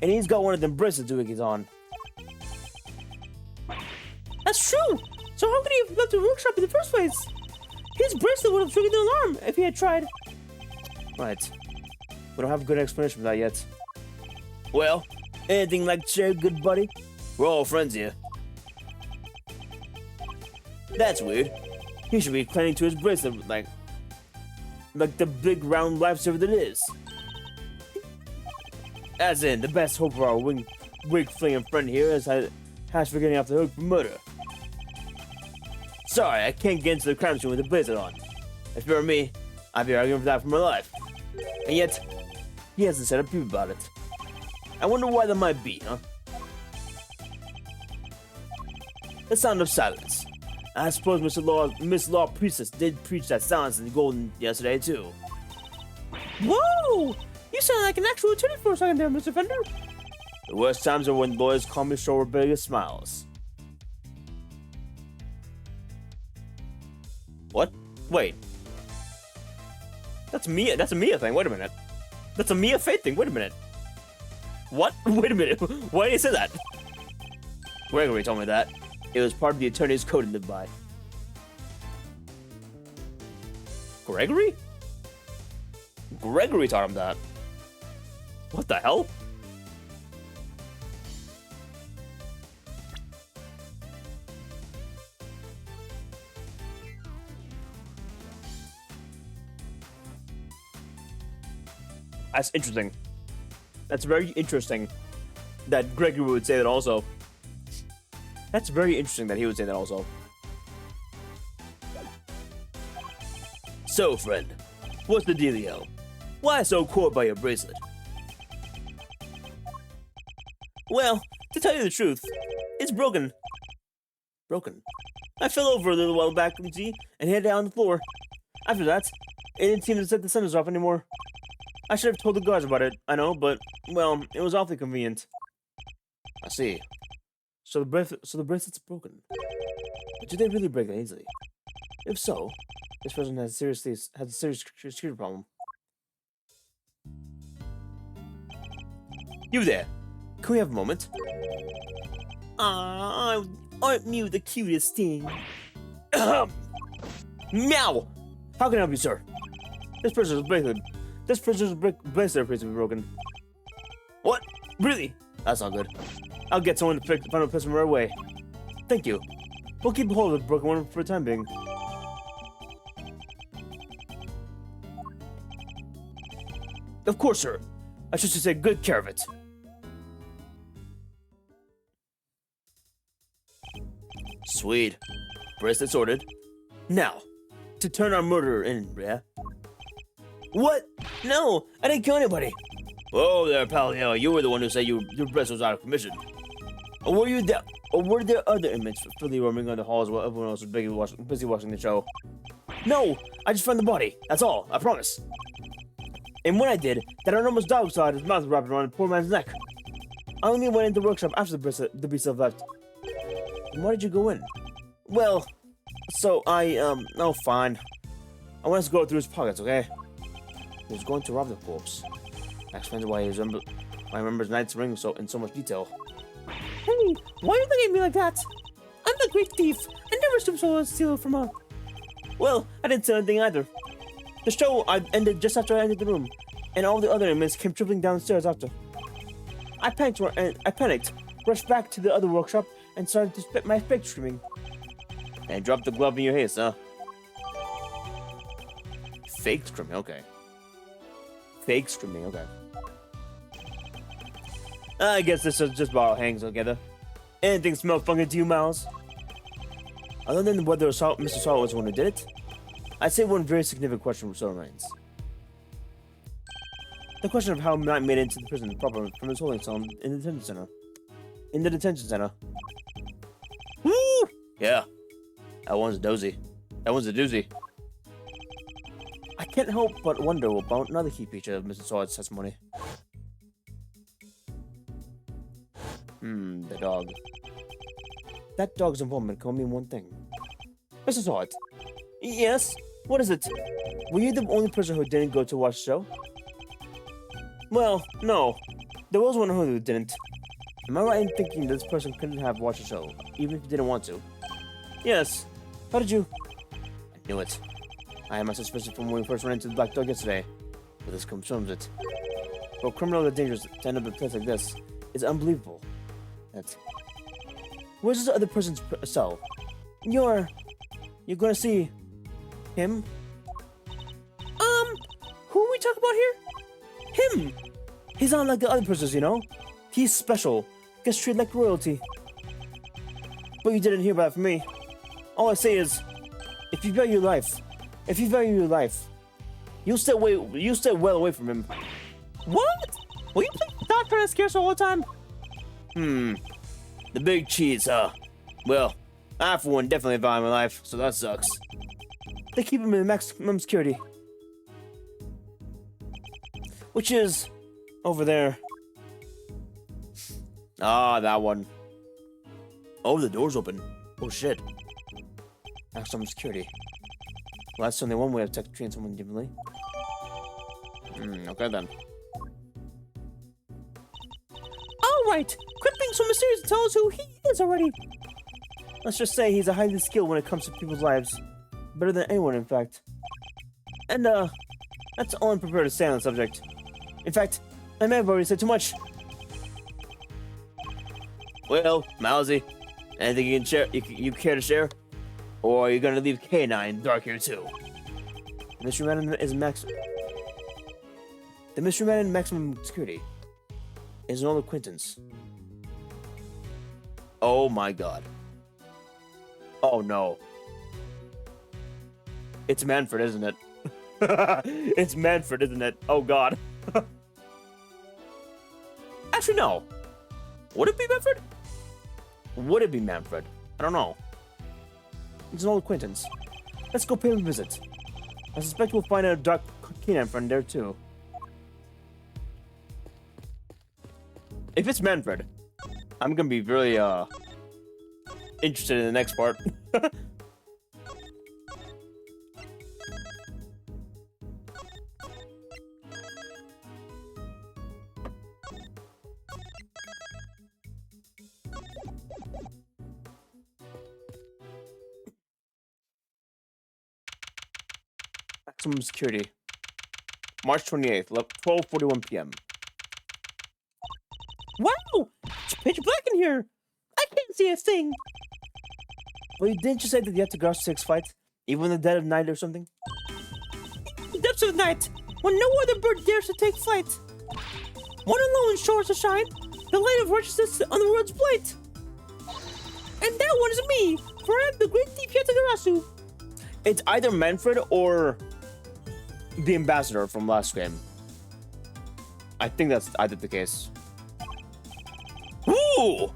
And he's got one of them bracelets doing his on. That's true! So how could he have left the workshop in the first place? His bracelet would have triggered the alarm if he had tried. Right. We don't have a good explanation for that yet. Well, anything like to share, good buddy? We're all friends here. That's weird. He should be clinging to his bracelet like the big round lifesaver that it is. As in, the best hope for our wig-flinging friend here is has for getting off the hook for murder. Sorry, I can't get into the crime scene with the bracelet on. If it were me, I'd be arguing for that for my life. And yet, he hasn't said a peep about it. I wonder why that might be, huh? The sound of silence. I suppose Miss Law Priestess did preach that silence in the Golden yesterday, too. Whoa! You sound like an actual attorney for a second there, Mr. Fender. The worst times are when lawyers call me show rebellious smiles. What? Wait. That's Mia. That's a Mia thing. Wait a minute. That's a Mia Fate thing. Wait a minute. What? Wait a minute. Why did you say that? Gregory told me that. It was part of the attorney's code to live by. Gregory? Gregory taught him that. What the hell? That's interesting. That's very interesting that Gregory would say that also. That's very interesting that he would say that also. So, friend, what's the dealio? Why so caught by your bracelet? Well, to tell you the truth, it's broken. Broken. I fell over a little while back, you see, and hit it down on the floor. After that, it didn't seem to set the sensors off anymore. I should have told the guards about it, I know, but, well, it was awfully convenient. I see. So the bracelet's broken. But did they really break that easily? If so, this person has a serious security problem. You there? Can we have a moment? Aren't you the cutest thing? Meow! How can I help you, sir? This prisoner's bracelet appears to be broken. What? Really? That's not good. I'll get someone to find a place from right away. Thank you. We'll keep hold of the broken one for the time being. Of course, sir. I should just take good care of it. Sweet. Bracelet sorted. Now, to turn our murderer in, yeah? What? No, I didn't kill anybody. Whoa there, pal. Yeah, you were the one who said your bracelet was out of commission. Or were there other inmates freely roaming on the halls while everyone else was busy watching the show? No, I just found the body. That's all. I promise. And when I did, that enormous dog saw his mouth wrapped around the poor man's neck. I only went into the workshop after the beast left. And why did you go in? Well, so oh fine. I want us to go through his pockets, okay? He was going to rob the corpse. That explains why I remember Knight's ring in so much detail. Hey, why are you looking at me like that? I'm the great thief. I never stoop so to steal from her. Well, I didn't steal anything either. The show ended just after I entered the room, and all the other inmates came tripling downstairs after. I panicked, rushed back to the other workshop, and started to spit my fake screaming. And dropped the glove in your haste, huh? Fake screaming, okay. Fake screaming, okay. I guess this is just about hangs together. Anything smell funky to you, Miles? Other than whether Mr. Salt was the one who did it, I'd say one very significant question still remains. The question of how Matt made it into the prison proper from his holding cell in the detention center. Woo! Yeah. That one's a doozy. I can't help but wonder about another key feature of Mr. Salt's testimony. The dog. That dog's involvement can only mean one thing. Mr. Salt. Yes? What is it? Were you the only person who didn't go to watch the show? Well, no. There was one who didn't. Am I right in thinking this person couldn't have watched the show, even if he didn't want to? Yes. How did you? I knew it. I had my suspicion from when we first ran into the black dog yesterday. But this confirms it. For a criminal that dangerous to end up in a place like this is unbelievable. Where's this other person's cell? You're gonna see him? Who are we talking about here? Him! He's not like the other persons, you know? He's special. Gets treated like royalty. But you didn't hear about it from me. All I say is, if you value your life, you'll stay well away from him. What? Will you please stop trying to scare us all the time? The big cheese, huh? Well, I for one definitely value my life, so that sucks. They keep him in maximum security. Which is over there. Ah, that one. Oh, the door's open. Oh shit. Maximum security. Well, that's only one way of treating someone differently. Okay then. Alright! Quit being so mysterious and tell us who he is already! Let's just say he's a highly skilled when it comes to people's lives. Better than anyone, in fact. And, that's all I'm prepared to say on the subject. In fact, I may have already said too much. Well, Mousy, anything you can share? You care to share? Or are you gonna leave K9 dark here too? The mystery man in maximum security is an old acquaintance. Oh my god. Oh no. It's Manfred, isn't it? It's Manfred, isn't it? Oh god. Actually, no. Would it be Manfred? Would it be Manfred? I don't know. It's an old acquaintance. Let's go pay him a visit. I suspect we'll find a dark canine friend there too. If it's Manfred, I'm gonna be really interested in the next part. Maximum security. March 28th, 12:41 p.m. Wow! It's pitch black in here! I can't see a thing! But didn't you say that you had to go to 6 fights? Even in the dead of night or something? The depths of night, when no other bird dares to take flight. One alone shores to shine, the light of righteousness on the world's blight. And that one is me, for I am the great thief Yatagarasu. It's either Manfred or the ambassador from last game. I think that's either the case. Ooh!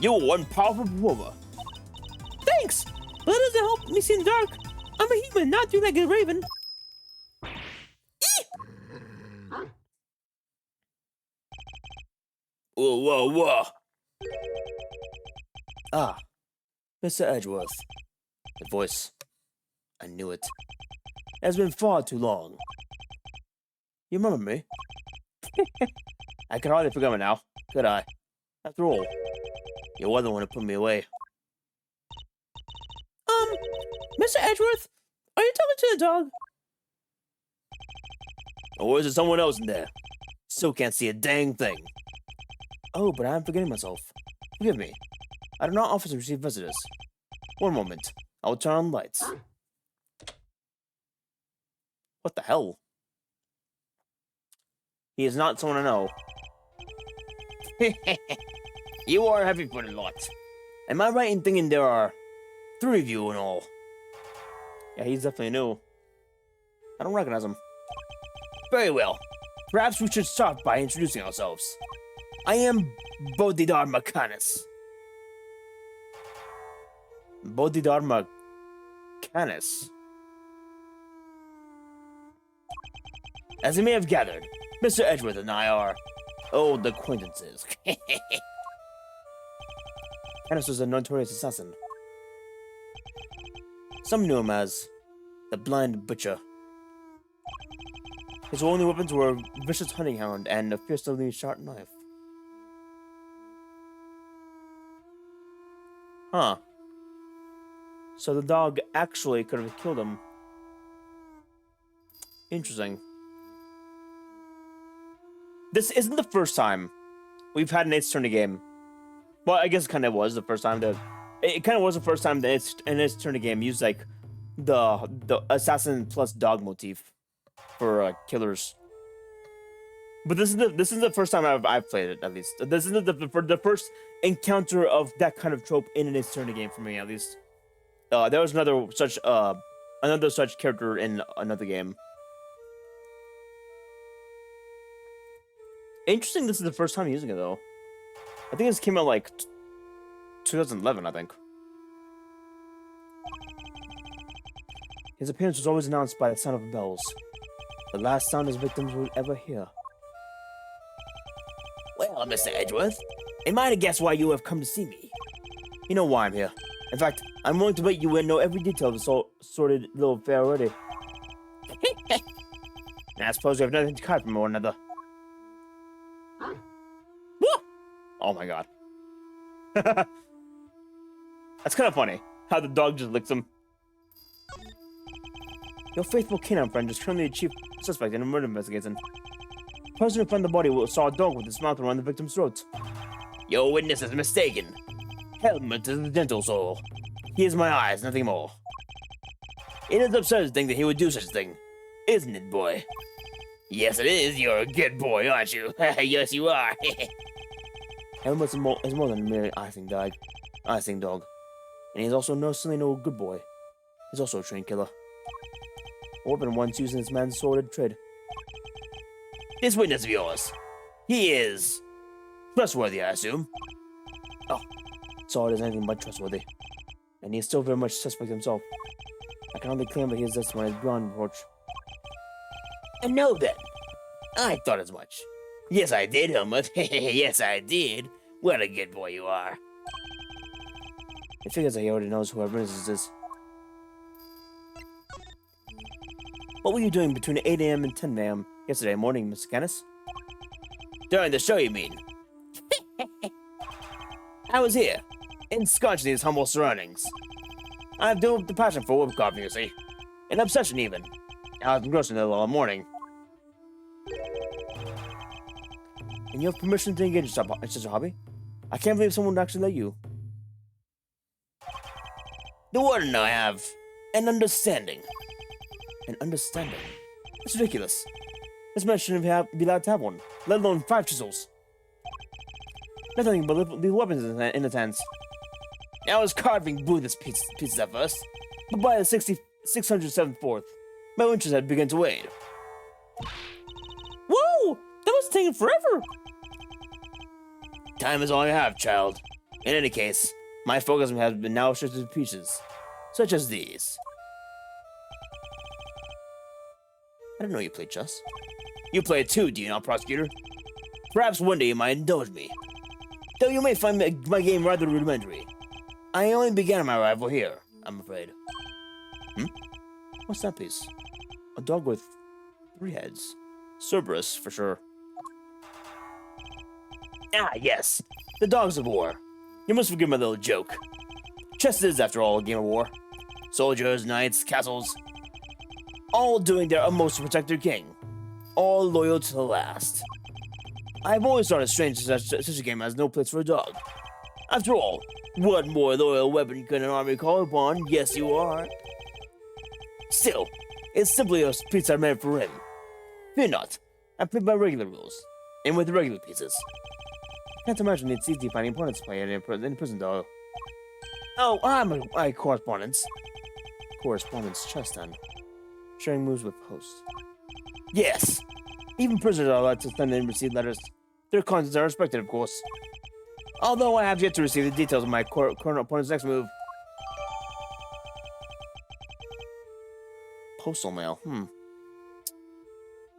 You're one powerful performer. Thanks! But that doesn't help me see in the dark. I'm a human, not you like a raven. Whoa. Ah, Mr. Edgeworth. The voice. I knew it. It has been far too long. You remember me? I can hardly forget me now, could I? After all, you were the one who put me away. Mr. Edgeworth, are you talking to the dog? Or is it someone else in there? Still can't see a dang thing. Oh, but I'm forgetting myself. Forgive me. I do not often receive visitors. One moment. I will turn on the lights. What the hell? He is not someone I know. You are a heavy-footed lot. Am I right in thinking there are 3 of you in all? Yeah, he's definitely new. I don't recognize him. Very well. Perhaps we should start by introducing ourselves. I am Bodhidharma Canis. Bodhidharma Canis. As you may have gathered, Mr. Edgeworth and I are old acquaintances. Canis was a notorious assassin. Some knew him as the Blind Butcher. His only weapons were a vicious hunting hound and a fiercely sharp knife. Huh. So the dog actually could have killed him. Interesting. This isn't the first time we've had an Ace Attorney game. Well, I guess it kind of was the first time that... It kind of was the first time that an Ace Attorney game used, like, the assassin plus dog motif for killers. But this is the first time I've played it, at least. This is the first encounter of that kind of trope in an Ace Attorney game for me, at least. There was another such character in another game. Interesting. This is the first time using it though. I think this came out like 2011. I think. His appearance was always announced by the sound of bells, the last sound his victims would ever hear. Well, Mr. Edgeworth, am I to guess why you have come to see me? You know why I'm here. In fact, I'm willing to bet you know every detail of this sordid little affair already. And I suppose we have nothing to hide from one another. Woo! Oh my god. That's kind of funny, how the dog just licks him. Your faithful canine friend is currently the chief suspect in a murder investigation. The person who found the body saw a dog with its mouth around the victim's throat. Your witness is mistaken. Helmut is a gentle soul. He is my eyes, nothing more. It is absurd to think that he would do such a thing, isn't it, boy? Yes, it is. You're a good boy, aren't you? Yes, you are. Helmut is more than a mere icing dog, and he's also certainly no good boy. He's also a trained killer. A weapon once used in this man's sordid trade. This witness of yours, he is trustworthy, I assume. Oh. Saul is anything but trustworthy, and he is still very much suspect himself. I can only claim that his testimony is beyond reproach. And no then. I thought as much. Yes, I did, Helmut. Yes, I did. What a good boy you are. It figures that he already knows who our witness is. What were you doing between 8 a.m. and 10 a.m. yesterday morning, Mr. Canis? During the show, you mean? I was here, ensconced in these humble surroundings. I've developed a passion for wood carving, you see. An obsession, even. I was engrossed in it all morning. And you have permission to engage in such a hobby? I can't believe someone would actually let you. The warden and I have an understanding. An understanding? That's ridiculous. This man shouldn't be allowed to have one, let alone 5 chisels. Nothing but the weapons in his hands. I was carving Buddhist pieces at first, but by the 674th, my interest had begun to wane. Whoa! That was taking forever! Time is all I have, child. In any case, my focus has been now shifted to pieces, such as these. I didn't know you played chess. You play it too, do you not, prosecutor? Perhaps one day you might indulge me. Though you may find my game rather rudimentary. I only began my arrival here, I'm afraid. What's that piece? A dog with 3 heads. Cerberus, for sure. Ah, yes. The dogs of war. You must forgive my little joke. Chess is, after all, a game of war. Soldiers, knights, castles. All doing their utmost to protect their king. All loyal to the last. I've always thought it strange that such a game has no place for a dog. After all, what more loyal weapon can an army call upon? Yes, you are. Still, it's simply a piece I made for him. Fear not. I play by regular rules, and with regular pieces. Can't imagine it's easy finding opponents to play in prison, though. Oh, I'm my correspondence. Correspondence chest then. Sharing moves with hosts. Yes! Even prisoners are allowed to send and receive letters. Their contents are respected, of course. Although I have yet to receive the details of my current opponent's next move. Postal mail,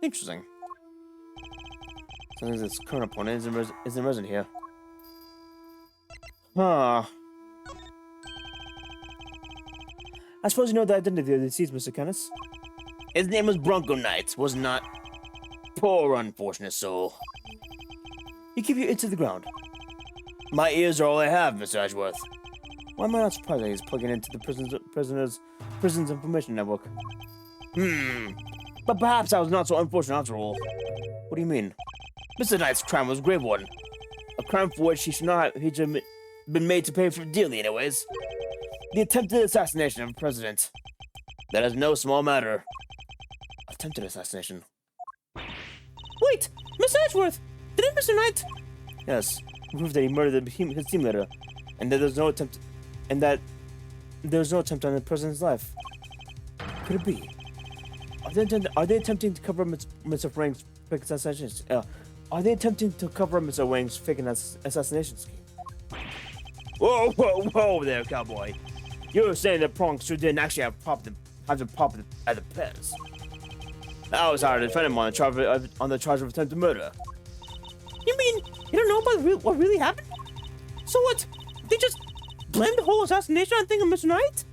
Interesting. Something this current opponent isn't resident here. Huh. I suppose you know the identity of the deceased, Mr. Kenneth? His name was Bronco Knight, was not? Poor unfortunate soul. You keep your ear to the ground. My ears are all I have, Mr. Edgeworth. Why am I not surprised that he's plugging into the prison's information network? But perhaps I was not so unfortunate after all. What do you mean? Mr. Knight's crime was a grave one. A crime for which he should not have been made to pay for dearly anyways. The attempted assassination of a president. That is no small matter. Attempted assassination. Wait! Mr. Edgeworth! Didn't Mr. Knight... Yes, proof that he murdered his team leader, and that there's no attempt on the president's life. Could it be? Are they attempting to cover Mr. Wang's fake assassination? Are they attempting to cover Mr. Wang's fake assassination scheme? Whoa there, cowboy! You're saying that Prongs didn't actually have to pop at the Pez. I was hired to defend him on the charge of attempted murder. You mean you don't know about what really happened? So what? They just blamed the whole assassination on thing on Mr. Knight?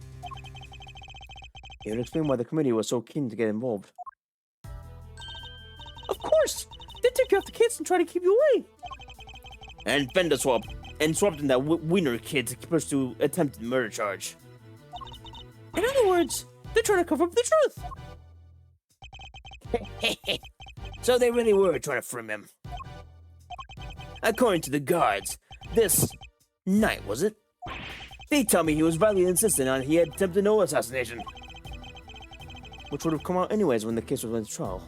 It would explain why the committee was so keen to get involved. Of course! They took you off the kids and tried to keep you away. And Fender swapped in that Wiener kid to pursue attempted murder charge. In other words, they're trying to cover up the truth. So they really were trying to frame him. According to the guards, this night, was it? They tell me he was vitally insistent on he had attempted no assassination. Which would have come out anyways when the case was went to trial.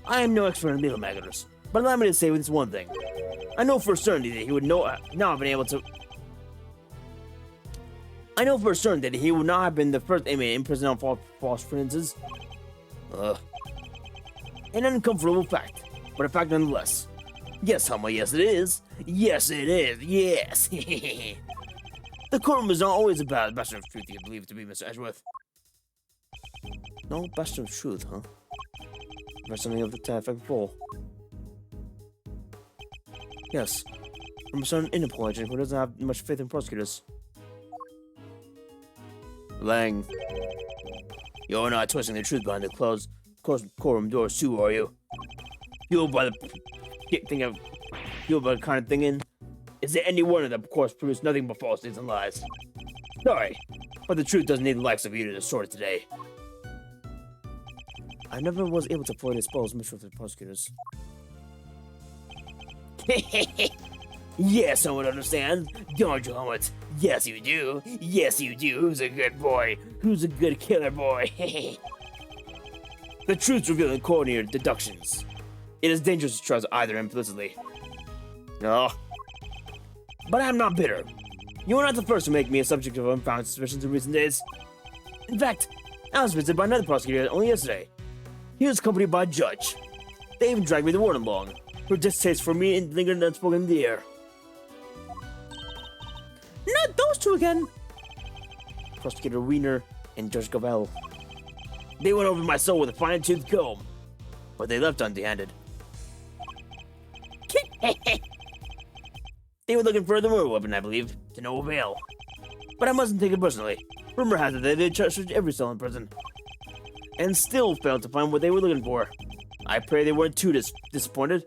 I am no expert in legal matters, but allow me to say this one thing. I know for certainty that he would not have been able to... I know for certain that he would not have been the first inmate in prison on false pretenses. An uncomfortable fact, but a fact nonetheless. Yes, Humma, yes it is. Yes it is, yes. The courtroom is not always about the bastion of truth you believe it to be, Mr. Edgeworth. No bastion of truth, huh? Or something of the effect before. Yes, from a certain Interpol agent who doesn't have much faith in prosecutors. Lang, you're not twisting the truth behind the closed courtroom doors too, are you? Fueled by the kind of thinking? Is there any one of them, of course, proves nothing but falsities and lies? Sorry, but the truth doesn't need the likes of you to distort it today. I never was able to fully expose mischief to the prosecutors. Yes, someone understands, don't you, Helmut? Yes, you do. Yes, you do. Who's a good boy? Who's a good killer boy? The truth's revealed in coordinated deductions. It is dangerous to trust either implicitly. No. But I'm not bitter. You are not the first to make me a subject of unfounded suspicions in recent days. In fact, I was visited by another prosecutor only yesterday. He was accompanied by a judge. They even dragged me the warden along. Her distaste for me lingered unspoken in the air. Not those two again! Prosecutor Wiener and Judge Gavel. They went over my soul with a fine-tooth comb, but they left empty-handed. They were looking for the murder weapon, I believe, to no avail. But I mustn't take it personally. Rumor has it that they searched every cell in prison, and still failed to find what they were looking for. I pray they weren't too disappointed.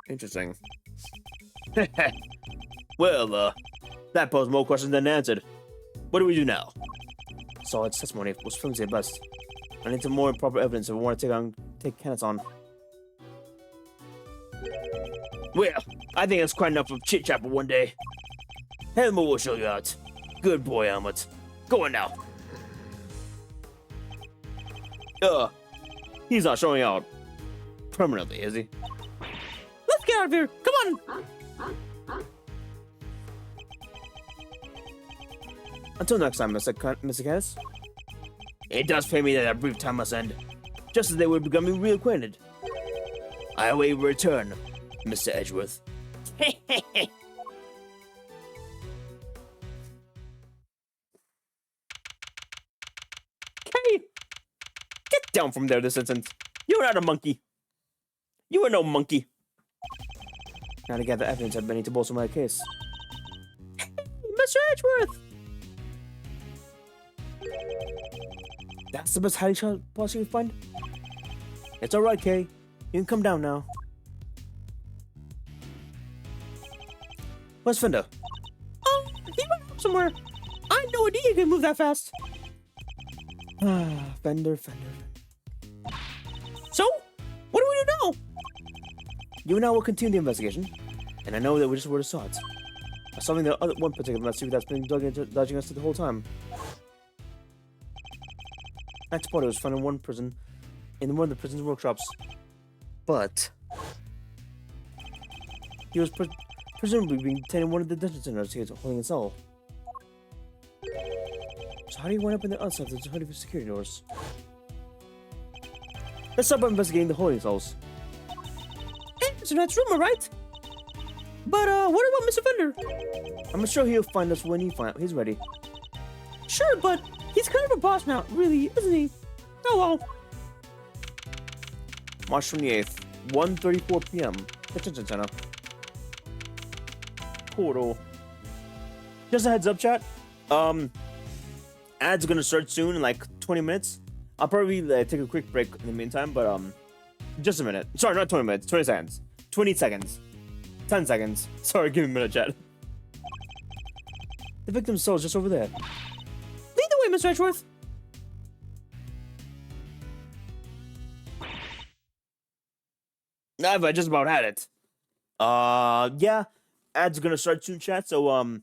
Interesting. Well, that posed more questions than answered. What do we do now? Solid testimony was flimsy at best. I need some more proper evidence if we want to take Kenneth on. Well, I think that's quite enough of chit-chat for one day. Helmut will show you out. Good boy, Helmut. Go on now. He's not showing out permanently, is he? Let's get out of here. Come on. Until next time, Mr. Cass. It does pay me that a brief time must end, just as they were becoming reacquainted. I await your return, Mr. Edgeworth. Okay, get down from there this instant. You're not a monkey. You are no monkey. Now to gather evidence, I've been need to bolster my case. Mr. Edgeworth. That's the best hiding shot boss you can find? It's alright, Kay. You can come down now. Where's Fender? He went up somewhere. I had no idea he could move that fast. Fender. So, what do we do now? You and I will continue the investigation, and I know that we just were the swords. Solving the other one particular mystery that's been dodging us the whole time. Max Potter was found in one of the prison's workshops, but he was presumably being detained in one of the detention centers he was holding his cell. So how do you wind up in the other side of the 100 security doors? Let's start by investigating the holding cells. So that's rumor, right? But what about Mr. Fender? I'm sure he'll find us when he's ready. Sure, but he's kind of a boss now, really, isn't he? Oh well. March 28th, 1:34 p.m. Detention Center. Portal. Just a heads up, chat. Ads gonna start soon in like 20 minutes. I'll probably take a quick break in the meantime, but just a minute. Sorry, not 20 minutes. 20 seconds. 20 seconds. 10 seconds. Sorry, give me a minute, chat. The victim's cell is just over there. Lead the way, Mr. Edgeworth. I just about had it. Yeah. Ads gonna start soon, chat. So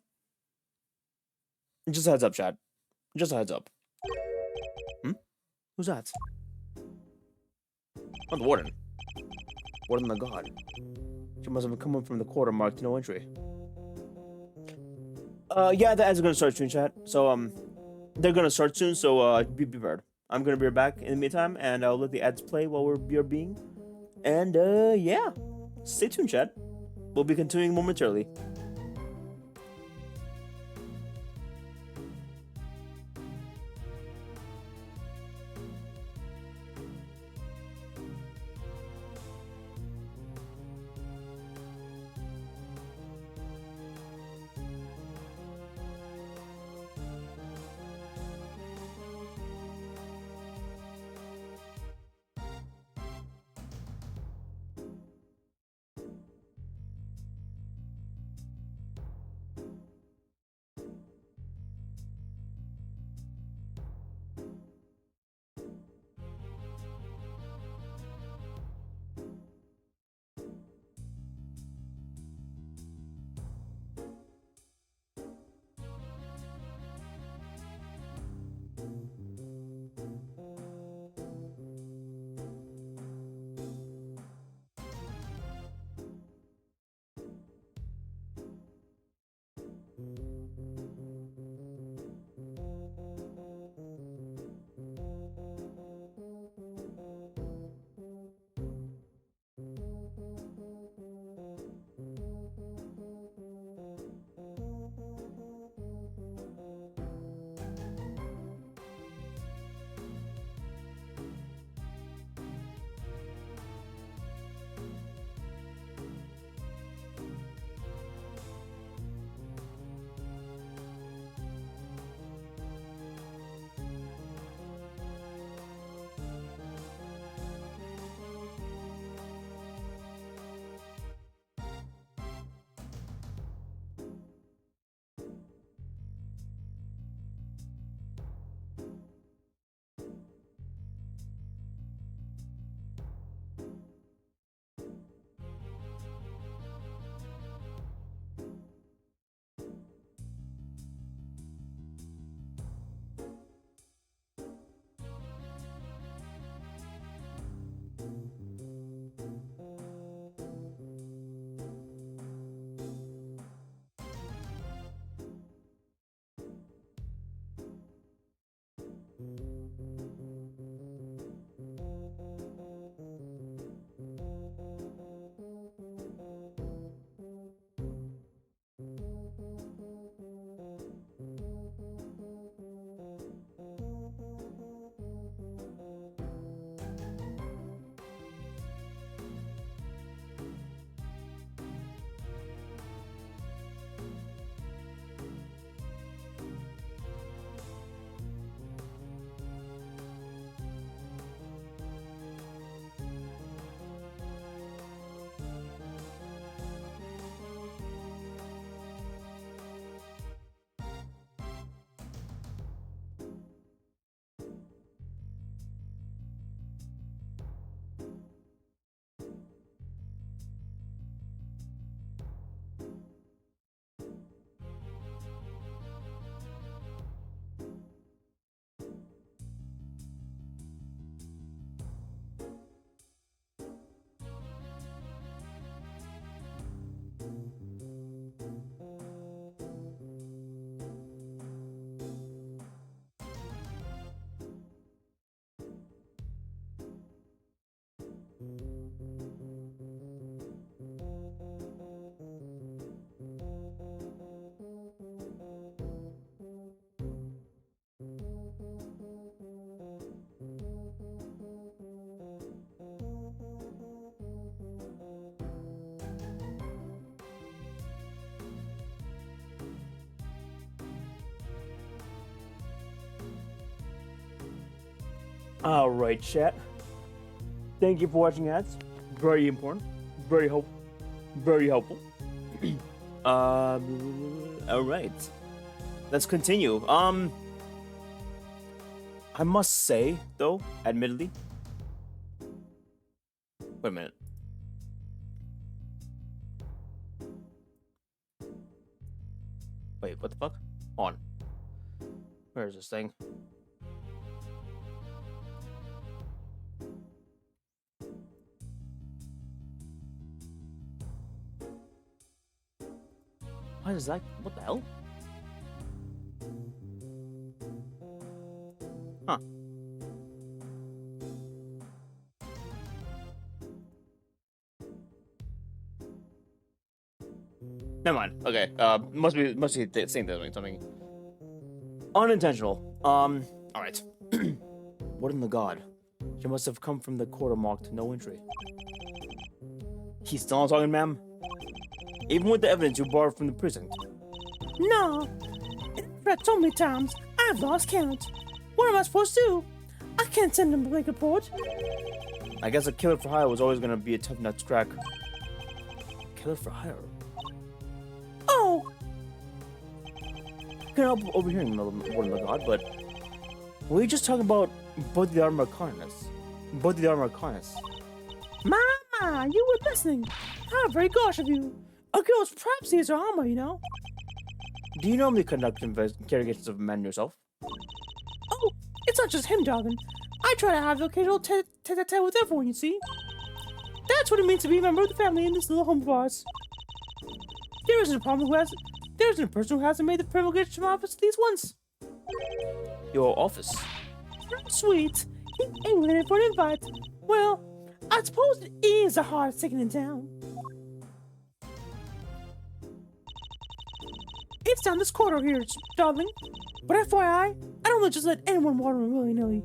just a heads up, chat. Just a heads up. Who's that? Oh, the warden. Warden the god. She must have come in from the quarter marked no entry. Yeah, the ads are gonna start soon, chat. So they're gonna start soon. So be prepared. I'm gonna be back in the meantime, and I'll let the ads play while we're BRBing. And yeah, stay tuned, chat. We'll be continuing momentarily. All right, chat. Thank you for watching ads. Very important. Very helpful. Very helpful. All right. Let's continue. I must say, though, admittedly. Wait a minute. Wait, what the fuck? On. Where is this thing? What is that? What the hell? Huh. Never mind. Okay. Must be the same thing. Something unintentional. All right. What in the god? She must have come from the quarter marked no entry. He's still not talking, ma'am. Even with the evidence you borrowed from the prison. No. I've read so many times, I've lost count. What am I supposed to do? I can't send him a blank report. I guess a killer for hire was always gonna be a tough nut to crack. Killer for hire? Oh, I can help overhearing what in the god, but were you just talking about Bodhi the Armor Arcanus? Bodhi the Armor Arcanus. Mama, you were listening. How very gosh of you. A girl's perhaps sees her armor, you know. Do you normally conduct interrogations of men yourself? Oh, it's not just him, darling. I try to have the occasional tete-a-tete with everyone, you see. That's what it means to be a member of the family in this little home of ours. There isn't a person who hasn't made the privilege to my office at least once. Your office? How sweet. He ain't waiting for an invite. Well, I suppose it is the hardest ticket in town. It's down this corridor here, darling. But FYI, I don't just let anyone water me willy-nilly.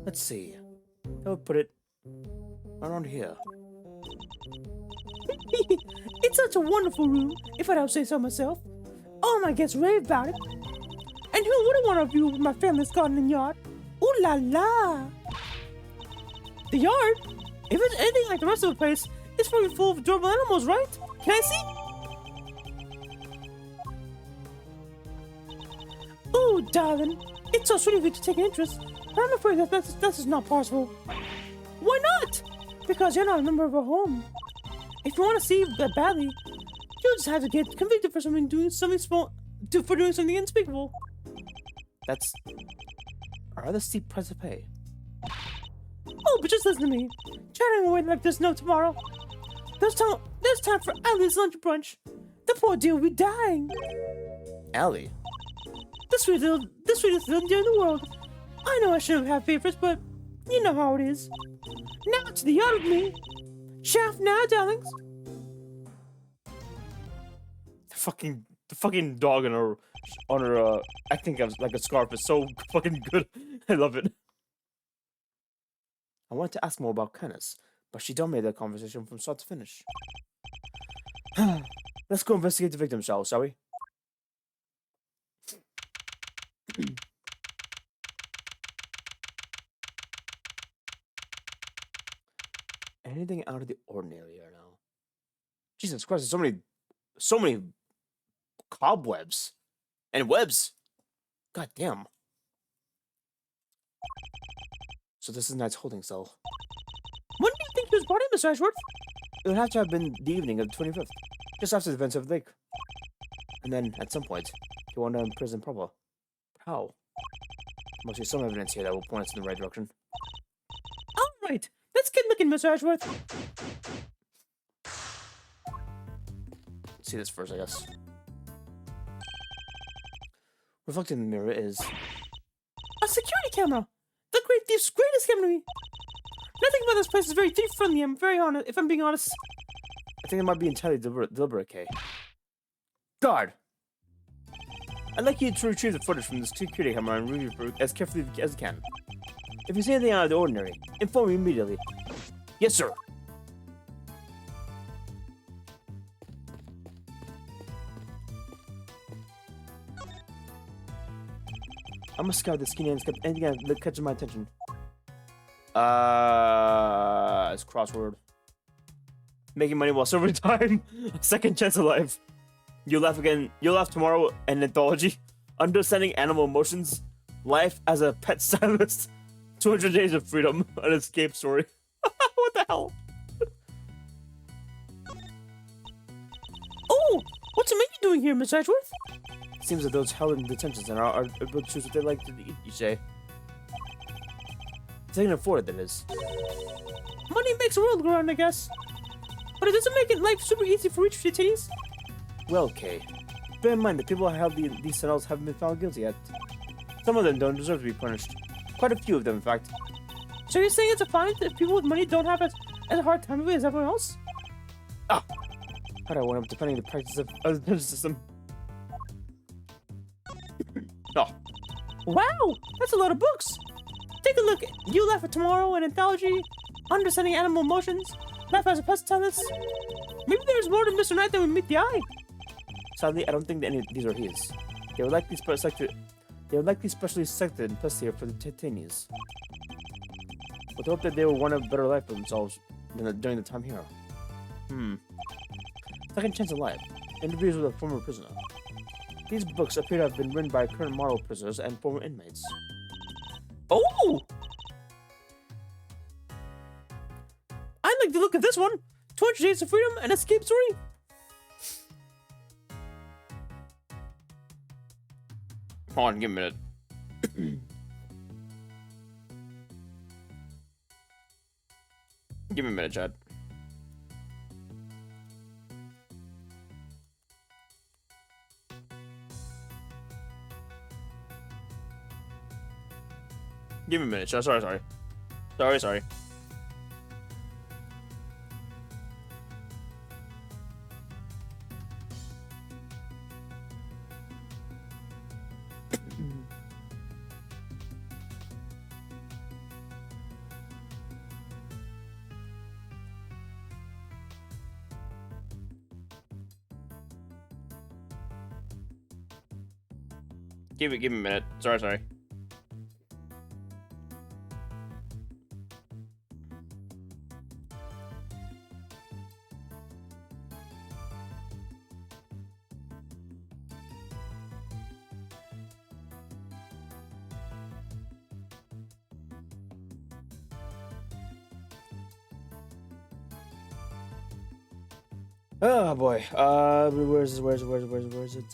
Let's see. I would put it around here. It's such a wonderful room, if I don't say so myself. All my guests rave about it. And who wouldn't want to view my family's garden and yard? Ooh la la! The yard? If it's anything like the rest of the place, it's probably full of adorable animals, right? Can I see? Oh, darling, it's so sweet of you to take an interest, but I'm afraid that this is not possible. Why not? Because you're not a member of our home. If you want to see that badly, you'll just have to get convicted for doing something unspeakable. That's a rather steep price to pay. Oh, but just listen to me. Chatting away like there's no tomorrow. There's time for Allie's lunch brunch. The poor dear will be dying. Allie? The sweetest little deer in the world. I know I shouldn't have favorites, but you know how it is. Now to the yard with me. Shaft now, darlings. The fucking dog on her acting like a scarf is so fucking good. I love it. I wanted to ask more about Kenneth, but she dominated the conversation from start to finish. Let's go investigate the victim, shall we? Anything out of the ordinary here now? Jesus Christ, there's so many cobwebs and webs. God damn. So this is Knight's holding cell. When do you think he was brought in, Mr. Ashworth? It would have to have been the evening of the 25th, just after the events of the lake. And then, at some point, he wound up in prison proper. How? Must be some evidence here that will point us in the right direction. All right, let's get looking, Mr. Ashworth. See this first, I guess. Reflecting in the mirror is... A security camera! The great thief's greatest camera! Nothing about this place is very thief-friendly, I'm very honest, if I'm being honest. I think it might be entirely deliberate, Kay. Guard! I'd like you to retrieve the footage from this security camera and review it as carefully as you can. If you see anything out of the ordinary, inform me immediately. Yes, sir. I must scout the skinny and skip anything that catches my attention. It's crossword. Making money while serving time. A second chance of life. You'll laugh again. You'll laugh tomorrow. An anthology. Understanding animal emotions. Life as a pet stylist. 200 Days of Freedom. An escape story. What the hell? Oh, what's the menu doing here, Miss Ashworth? Seems that those held in detention center are able to choose what they like to eat each day. If they can afford it, that is. Money makes the world go round, I guess. But it doesn't make it life super easy for rich detainees. Well, Kay, bear in mind that people who held these cells haven't been found guilty yet. Some of them don't deserve to be punished. Quite a few of them, in fact. So you're saying it's a fine that people with money don't have as a hard time of it as everyone else? Ah! How'd I wind up defending the practice of the pension system? Oh. Wow, that's a lot of books. Take a look. You Laugh at Tomorrow, an anthology, Understanding Animal Emotions, Life as a Pest Stylist. Maybe there's more to Mr. Knight than we meet the eye. Sadly, I don't think that any of these are his. They would likely specially selected and placed here for the detainees. With the hope that they will want a better life for themselves during the time here. Second Chance of Life. Interviews with a former prisoner. These books appear to have been written by current model prisoners and former inmates. Oh! I like the look of this one. 200 Days of Freedom, an escape story. Hold on, give me a minute. Give me a minute, Chad. Give me a minute, Chad. Sorry. Give me a minute. Sorry. Oh boy. Where is it?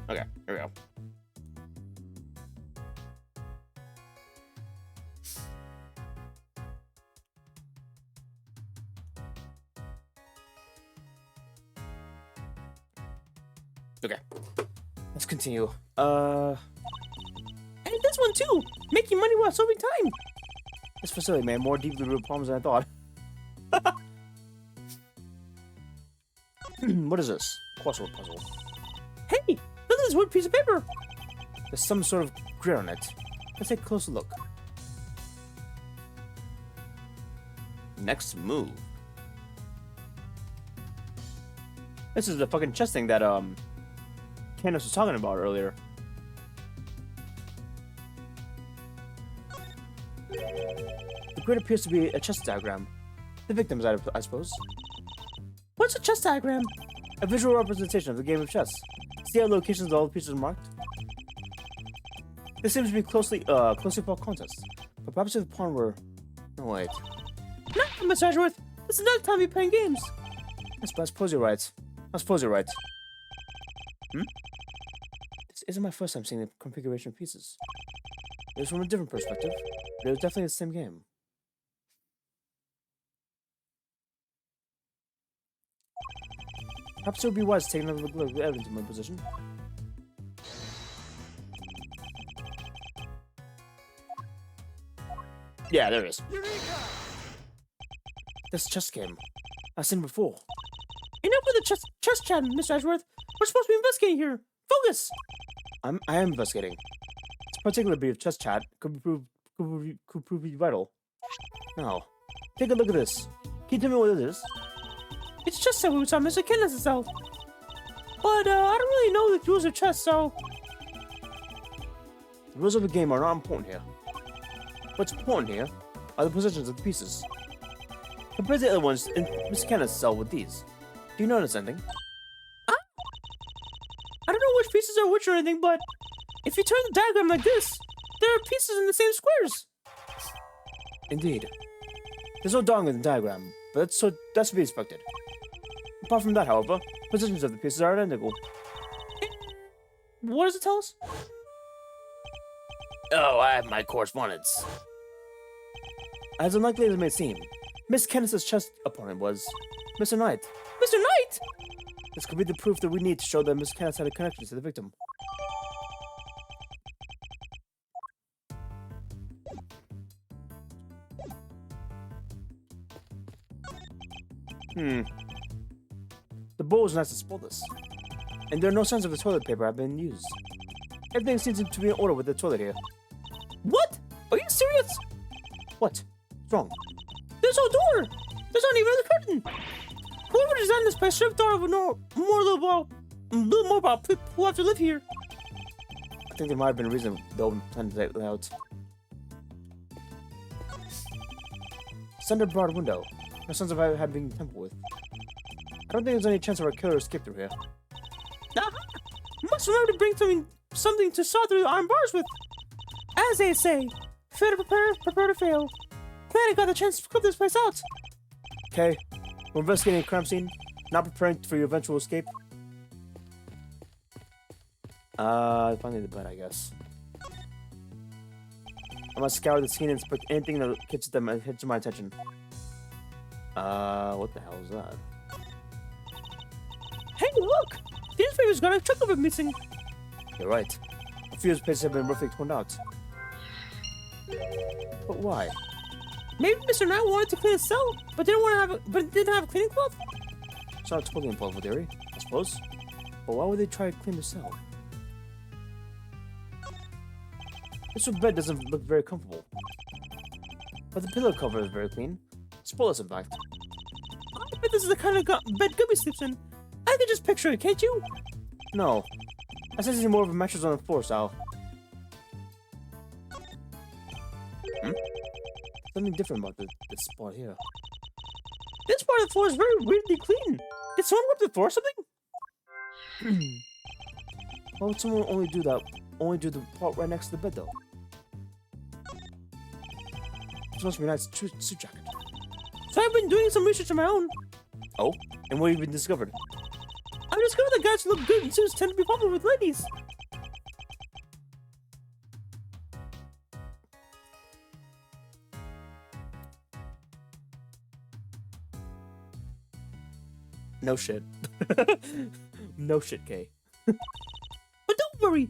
Okay, here we go. Okay. Let's continue. And this one too. Making money while serving time. This facility may have more deeply rooted problems than I thought. What is this? Crossword puzzle. Hey, look at this wood piece of paper. There's some sort of grid on it. Let's take a closer look. Next move. This is the fucking chess thing that Candace was talking about earlier. The grid appears to be a chess diagram. The victims, I suppose. What's a chess diagram? A visual representation of the game of chess. See how locations of all the pieces are marked? This seems to be closely fought contest. But perhaps if the pawn were... No, wait. No, Mr. Ashworth. This is not the time to be playing games. Yes, but I suppose you're right. This isn't my first time seeing the configuration of pieces. It was from a different perspective, but it was definitely the same game. Perhaps it would be wise to take another look at the evidence in my position. Yeah, there it is. Eureka! This chess game. I've seen it before. Enough with the chess chat, Mr. Ashworth. We're supposed to be investigating here. Focus! I am investigating. This particular bit of chess chat could prove vital. Now, take a look at this. Can you tell me what it is? It's just that we saw Mr. Kenneth itself. But I don't really know the rules of chess, so... The rules of the game are not important here. What's important here are the positions of the pieces. Compare the other ones in Mr. Kenneth's cell with these. Do you notice anything? I don't know which pieces are which or anything, but if you turn the diagram like this, there are pieces in the same squares. Indeed. There's no dog in the diagram, but that's to be expected. Apart from that, however, positions of the pieces are identical. What does it tell us? Oh, I have my correspondence. As unlikely as it may seem, Miss Kenneth's chess opponent was Mr. Knight. Mr. Knight! This could be the proof that we need to show that Miss Kenneth had a connection to the victim. The bowl is nice to spoil this. And there are no signs of the toilet paper have been used. Everything seems to be in order with the toilet here. What? Are you serious? What? What's wrong? There's no door! There's not even a curtain! Whoever designed this place should have thought of a little more about people who have to live here. I think there might have been a reason the old plan to lay out. Standard broad window. No sense of having tampered with. I don't think there's any chance of our killer escape through here. Must remember to bring something to saw through the iron bars with. As they say, fail to prepare, prepare to fail. Glad I got the chance to scope this place out. Okay, we're investigating a crime scene, not preparing for your eventual escape. Finally the bed, I guess. I must scour the scene and inspect anything that catches my attention. What the hell is that? Hey, look! The newspaper's got a chunk of it missing. You're right. A few of those pages have been roughly torn out. But why? Maybe Mr. Knight wanted to clean his cell, but didn't have a cleaning cloth. It's not totally implausible theory, I suppose. But why would they try to clean the cell? This bed doesn't look very comfortable. But the pillow cover is very clean. Spotless, in fact. I bet this is the kind of bed Gubby sleeps in. I can just picture it, can't you? No. I sense more of a mattress on the floor style. Something different about this spot here. This part of the floor is very weirdly clean. Did someone wipe the floor or something? Why would someone only do the part right next to the bed, though? This must be a nice suit jacket. So I've been doing some research on my own. Oh? And what have you been discovered? I've discovered that guys who look good in suits tend to be popular with ladies. No shit. No shit, Kay. But don't worry.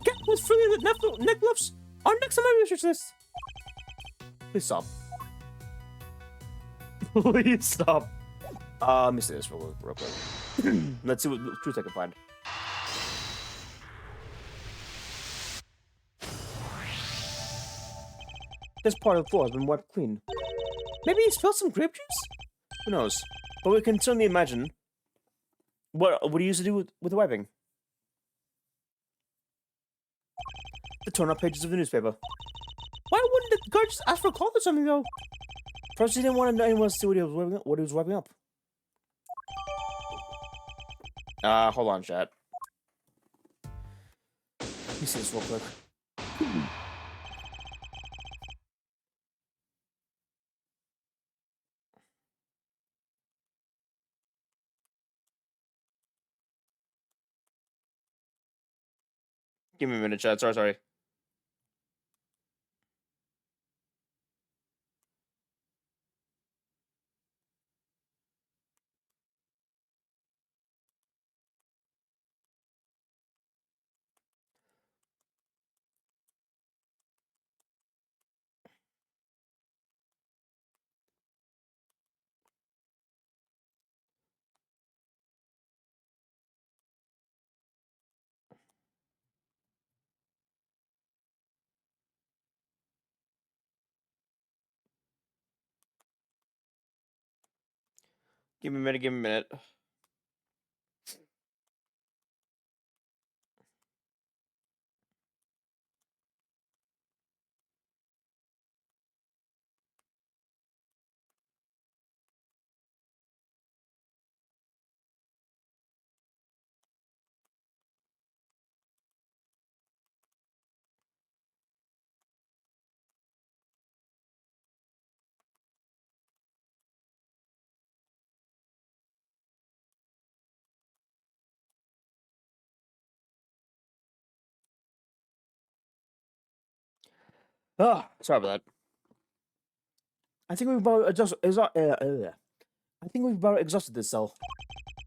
Cat with frilly neck gloves are next on my research list. Please stop. Please stop. Let me see this real quick. Let's see what truth I can find. This part of the floor has been wiped clean. Maybe he spilled some grape juice? Who knows? But we can certainly imagine what he used to do with the wiping. The torn up pages of the newspaper. Why wouldn't the guard just ask for a call or something, though? Perhaps he didn't want anyone to see what he was wiping up. Hold on, chat. Let me see this real quick. Give me a minute, chat. Sorry. Give me a minute. Ah, sorry about that. I think we've about exhausted this cell.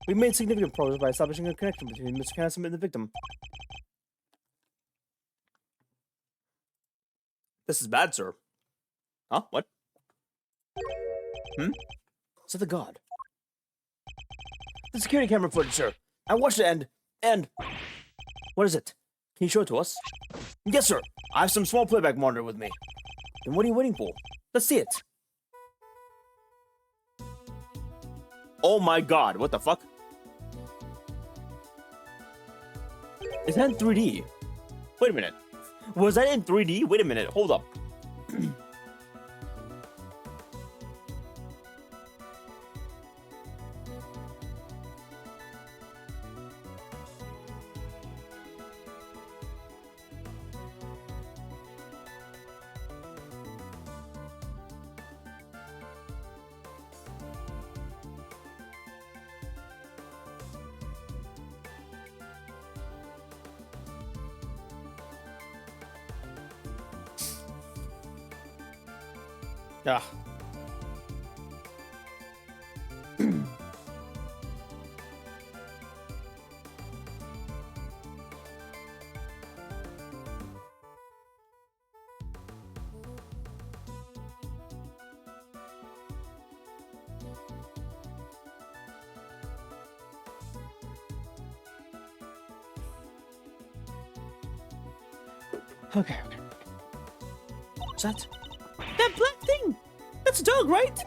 We made significant progress by establishing a connection between Mr. Handsome and the victim. This is bad, sir. Huh? What? Hmm? Is that the god? The security camera footage, sir. I watched it and... What is it? Can you show it to us? Yes, sir. I have some small playback monitor with me. Then what are you waiting for? Let's see it. Oh my god, what the fuck? Is that in 3D? Wait a minute. Was that in 3D? Wait a minute, hold up. Ah. Okay. What's that? That black thing! That's a dog, right?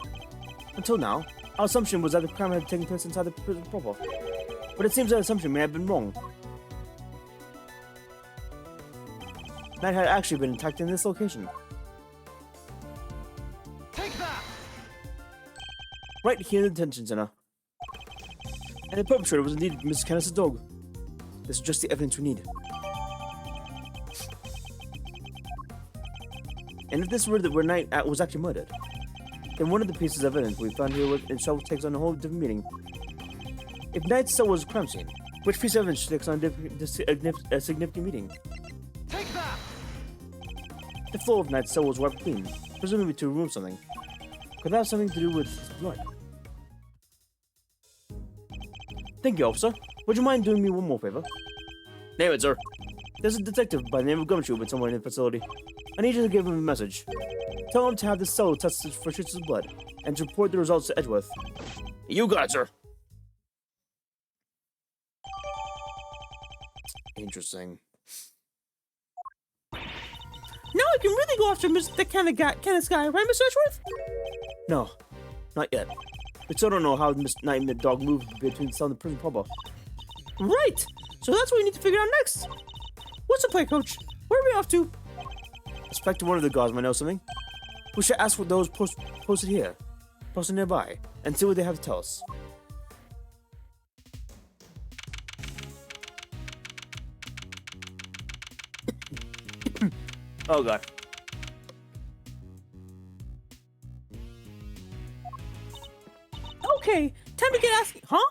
Until now, our assumption was that the crime had taken place inside the prison proper. But it seems that assumption may have been wrong. Knight had actually been attacked in this location. Take that! Right here in the detention center. And the perpetrator was indeed Mrs. Kenneth's dog. This is just the evidence we need. And if this were where Knight was actually murdered, then one of the pieces of evidence we found here itself takes on a whole different meaning. If Knight's cell was a crime scene, which piece of evidence takes on a significant meaning? Take that! The floor of Knight's cell was wiped clean, presumably to remove something. Could that have something to do with his blood? Thank you, officer. Would you mind doing me one more favor? Name it, sir. There's a detective by the name of Gumshoe with someone in the facility. I need you to give him a message. Tell him to have the cell tested for Schütz's blood, and to report the results to Edgeworth. You got it, sir. Interesting. Now I can really go after the Kenneth guy, right, Mr. Edgeworth? No, not yet. We still don't know how Miss Knight and the dog moved between the cell and the prison proper. Right! So that's what we need to figure out next. What's the play, Coach? Where are we off to? I suspect one of the guards might know something. We should ask what those posted here, posted nearby, and see what they have to tell us. Oh god. Okay, time to get asking. Huh?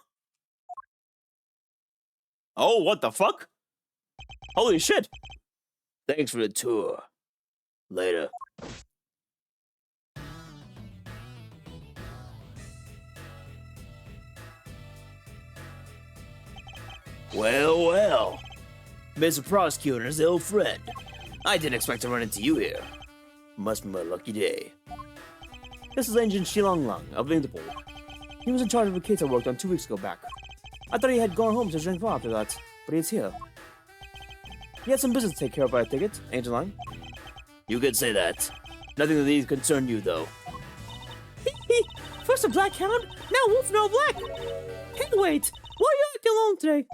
Oh, what the fuck? Holy shit! Thanks for the tour. Later. Well, well. Mr. Prosecutor's ill friend. I didn't expect to run into you here. Must be my lucky day. This is Agent Shilong Lang of Interpol. He was in charge of a case I worked on 2 weeks ago back. I thought he had gone home to Zhengfa after that, but he's here. He had some business to take care of, I take it, Agent Lang? You could say that. Nothing of these concern you, though. First a black hound, now wolf, now black. Hey, wait, why are you acting alone today?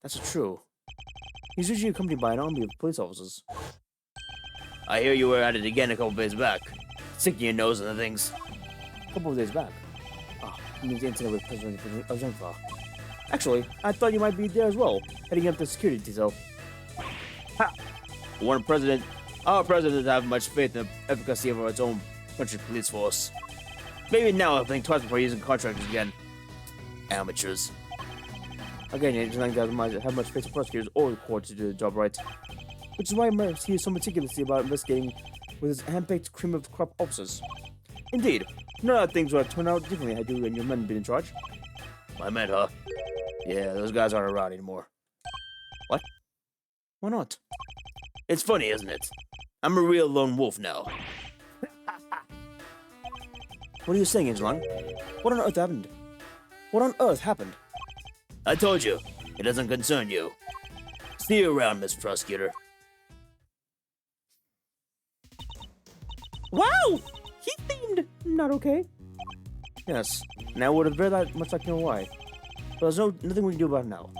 That's true. He's usually accompanied by an army of police officers. I hear you were at it again a couple days back. Sticking your nose in the things. A couple of days back? Ah, you mean the incident with President of Zhengfa. Actually, I thought you might be there as well, heading up the security detail. Ha! Our president doesn't have much faith in the efficacy of its own country police force. Maybe now I'll think twice before using contractors again. Amateurs. Again, Agent Lang doesn't have much faith in prosecutors or the court to do the job right. Which is why he is so meticulous about investigating with his hand-picked cream of crop officers. Indeed, none of things would have turned out differently had you and your men been in charge. My men, huh? Yeah, those guys aren't around anymore. What? Why not? It's funny, isn't it? I'm a real lone wolf now. What are you saying, Agent Lang? What on earth happened? What on earth happened? I told you, it doesn't concern you. See you around, Miss Prosecutor. Wow! He seemed not okay. Yes, now would have very that much like to know why. But there's nothing we can do about it now.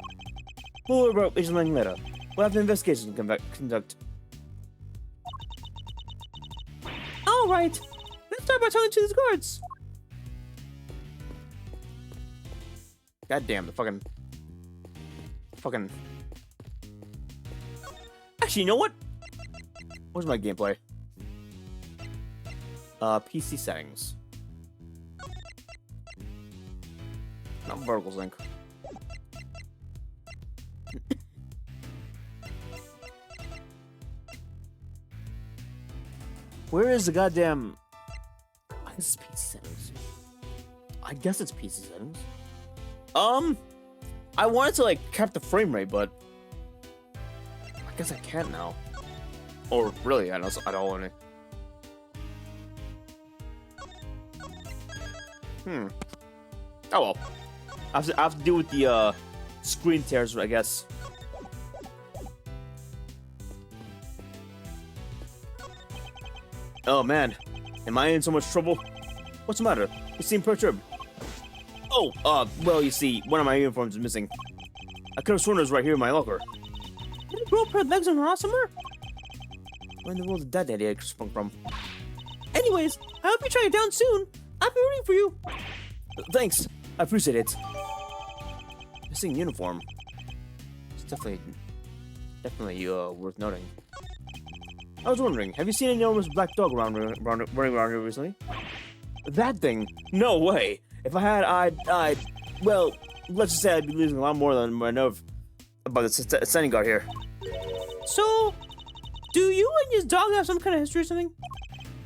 We'll worry about Agent Lang later. We'll have the investigation conduct. Alright, let's start by talking to these guards. God damn, the fucking... Actually, you know what? Where's my gameplay? PC settings. Not vertical sync. Where is the goddamn... I guess it's PC settings. I guess it's PC settings. I wanted to, like, cap the frame rate, but... I guess I can't now. Or, really, I don't want to... Oh well. I have to deal with the, screen tears, I guess. Oh, man. Am I in so much trouble? What's the matter? You seem perturbed. Oh, well, you see, one of my uniforms is missing. I could have sworn it was right here in my locker. Did you grow pair legs on her somewhere? Where in the world did that idea sprung from? Anyways, I hope you track it down soon. I'll be rooting for you. Thanks. I appreciate it. Missing uniform. It's definitely worth noting. I was wondering, have you seen an enormous black dog running around here recently? That thing? No way. If I had, I'd, well, let's just say I'd be losing a lot more than I know about the standing guard here. So, do you and your dog have some kind of history or something?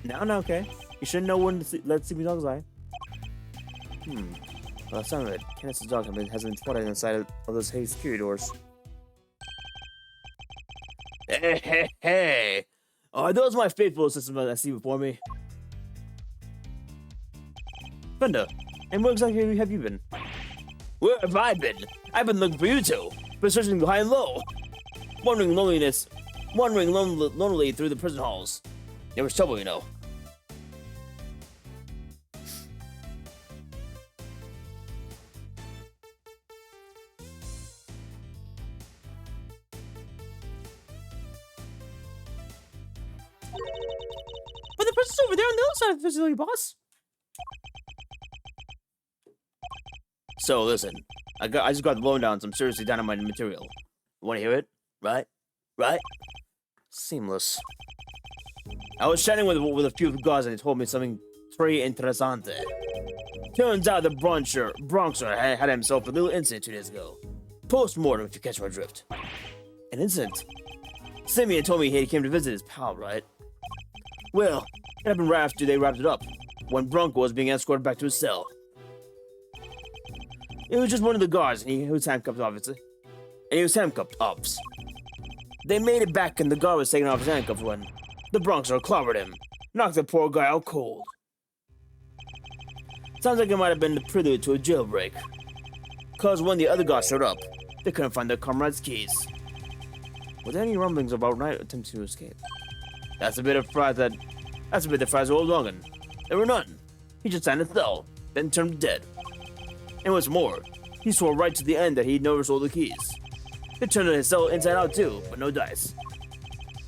No, okay. You should know when to let sleepy dogs lie. Well, that sounded it. Kenneth's dog has been spotted inside of those hay security doors. Hey! Are those my faithful assistants I see before me? Fender, and where exactly have you been? Where have I been? I've been looking for you two. Been searching high and low. Wandering lonely through the prison halls. There was trouble, you know. But the prison's over there on the other side of the facility, boss. So listen, I just got the lowdown on some seriously dynamite material. You want to hear it? Right? right? Seamless. I was chatting with a few guys and they told me something very interessante. Turns out the Bronxer had himself a little incident 2 days ago. Post-mortem, if you catch my drift. An incident? Simeon told me he came to visit his pal, right? Well, it happened right after they wrapped it up, when Bronco was being escorted back to his cell. It was just one of the guards, and he was handcuffed, obviously. And he was handcuffed, ups. They made it back, and the guard was taking off his handcuffs when the Bronxer clobbered him, knocked the poor guy out cold. Sounds like it might have been the prelude to a jailbreak. Cause when the other guys showed up, they couldn't find their comrade's keys. Were there any rumblings about Knight attempting to escape? That's a bit of the fries all along. There were none. He just signed a cell, then turned dead. And what's more, he swore right to the end that he'd never stole the keys. They turned his cell inside out too, but no dice.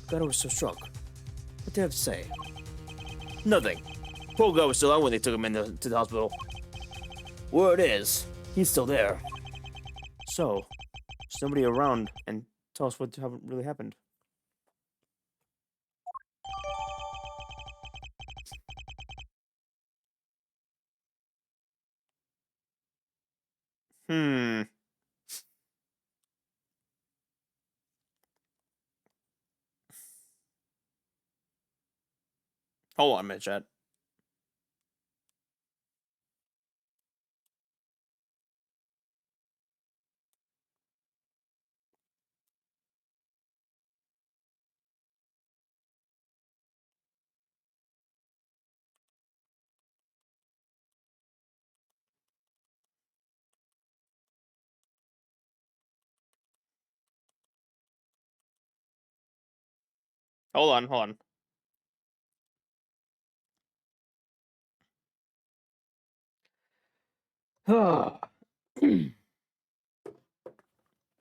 God, I was so shocked. What did they have to say? Nothing. Poor guy was still out when they took him to the hospital. Word is, he's still there. So, somebody around and tell us what really happened. Hold on a minute, chat. Hold on.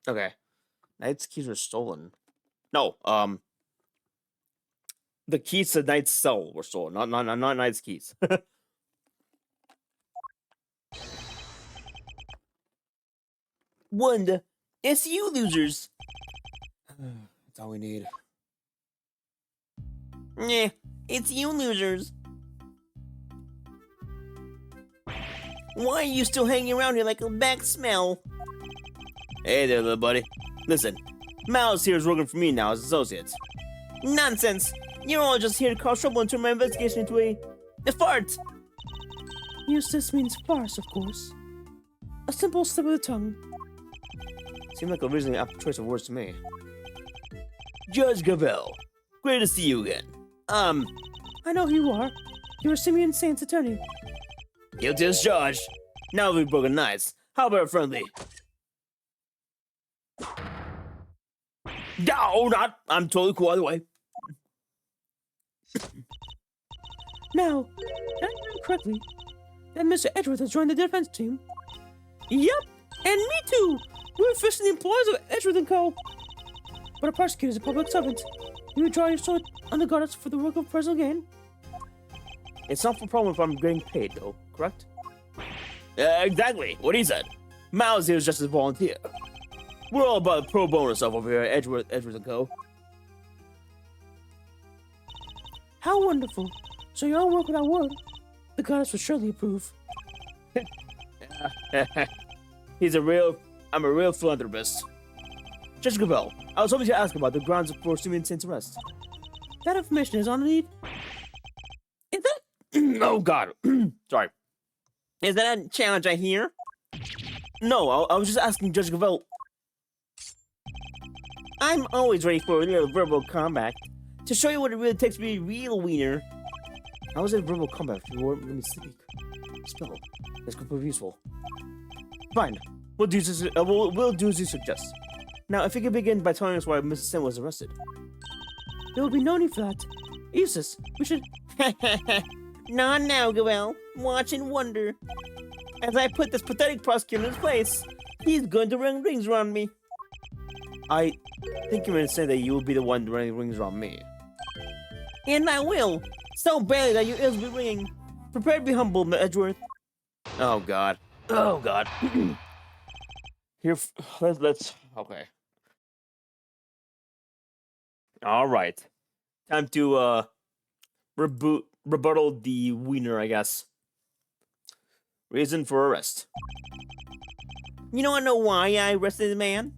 Okay. Knight's keys were stolen. No, the keys to Knight's cell were stolen, not Knight's keys. Wanda, it's you losers. That's all we need. Yeah, it's you losers. Why are you still hanging around here like a back smell? Hey there, little buddy. Listen, Miles here is working for me now as associates. Nonsense! You're all just here to cause trouble and turn my investigation into a fart! Eustace means farce, of course. A simple slip of the tongue. Seemed like a reasonably apt choice of words to me. Judge Gavel, great to see you again. I know who you are. You're Simeon Saint's attorney. Guilty as charged. Now we've broken knives. How about a friendly? No, not. I'm totally cool either way. Now, if I remember correctly, that Mr. Edgeworth has joined the defense team. Yep, and me too. We're officially employees of Edgeworth & Co. But a prosecutor is a public servant. You would draw your sword on the goddess for the work of personal gain. It's not for problem if I'm getting paid, though, correct? Exactly, what he said. Miles here is just a volunteer. We're all about the pro bono stuff over here at Edgeworth & Co. How wonderful. So you all work without word. The goddess would surely approve. I'm a real philanthropist. Judge Gavel, I was hoping to ask about the grounds for Simeon Saint's arrest. That information is on need. Is that... oh, God. Sorry. Is that a challenge I hear? No, I was just asking Judge Gavel. I'm always ready for a little verbal combat. To show you what it really takes to be a real wiener. How is it verbal combat if you won't let me speak? Spell. This could prove useful. Fine. We'll do as you suggest. Now, if you could begin by telling us why Mrs. Sin was arrested. There will be no need for that. Eustace, we should... Not now, Gavel. Watch and wonder. As I put this pathetic prosecutor in his place, he's going to run rings around me. I think you're going to say that you will be the one running rings around me. And I will. So badly that your ears will be ringing. Prepare to be humble, Edgeworth. Oh, God. Oh, God. Here, let's... Okay. All right. Time to rebuttal the wiener, I guess. Reason for arrest. You don't know why I arrested the man?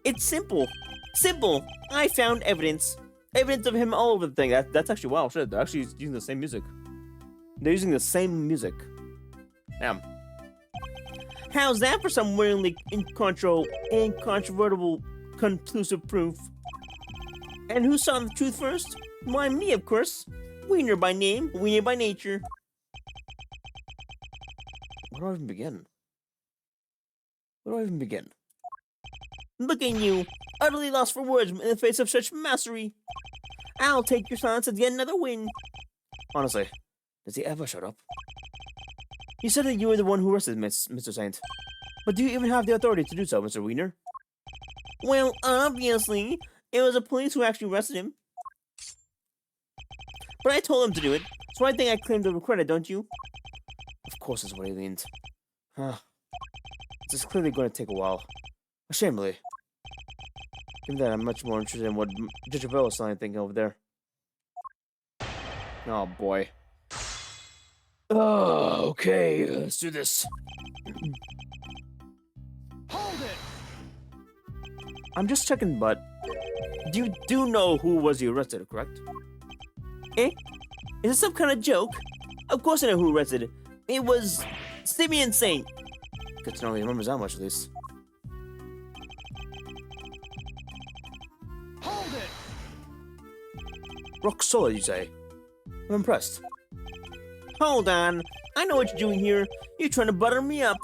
It's simple. Simple. I found evidence. Evidence of him all over the thing. That's actually, wow, shit. They're actually using the same music. They're using the same music. Damn. How's that for some weirdly incontrovertible, conclusive proof? And who saw the truth first? Why, me, of course. Wiener by name, wiener by nature. Where do I even begin? Where do I even begin? Look at you, utterly lost for words in the face of such mastery. I'll take your silence as yet another win. Honestly, has he ever shut up? You said that you were the one who arrested Mr. Saint. But do you even have the authority to do so, Mr. Wiener? Well, obviously, it was the police who actually arrested him. But I told him to do it, so I think I claim the credit, don't you? Of course that's what he means. Huh. This is clearly going to take a while. Ashamedly. Given that I'm much more interested in what Judge Bell is thinking over there. Oh boy. Oh, okay, let's do this. Hold it! I'm just checking, but you do know who was the arrested, correct? Eh? Is this some kind of joke? Of course I know who arrested. It was Simeon Saint. Good to know he remembers that much at least. Hold it! Rock solid, you say? I'm impressed. Hold on. I know what you're doing here. You're trying to butter me up.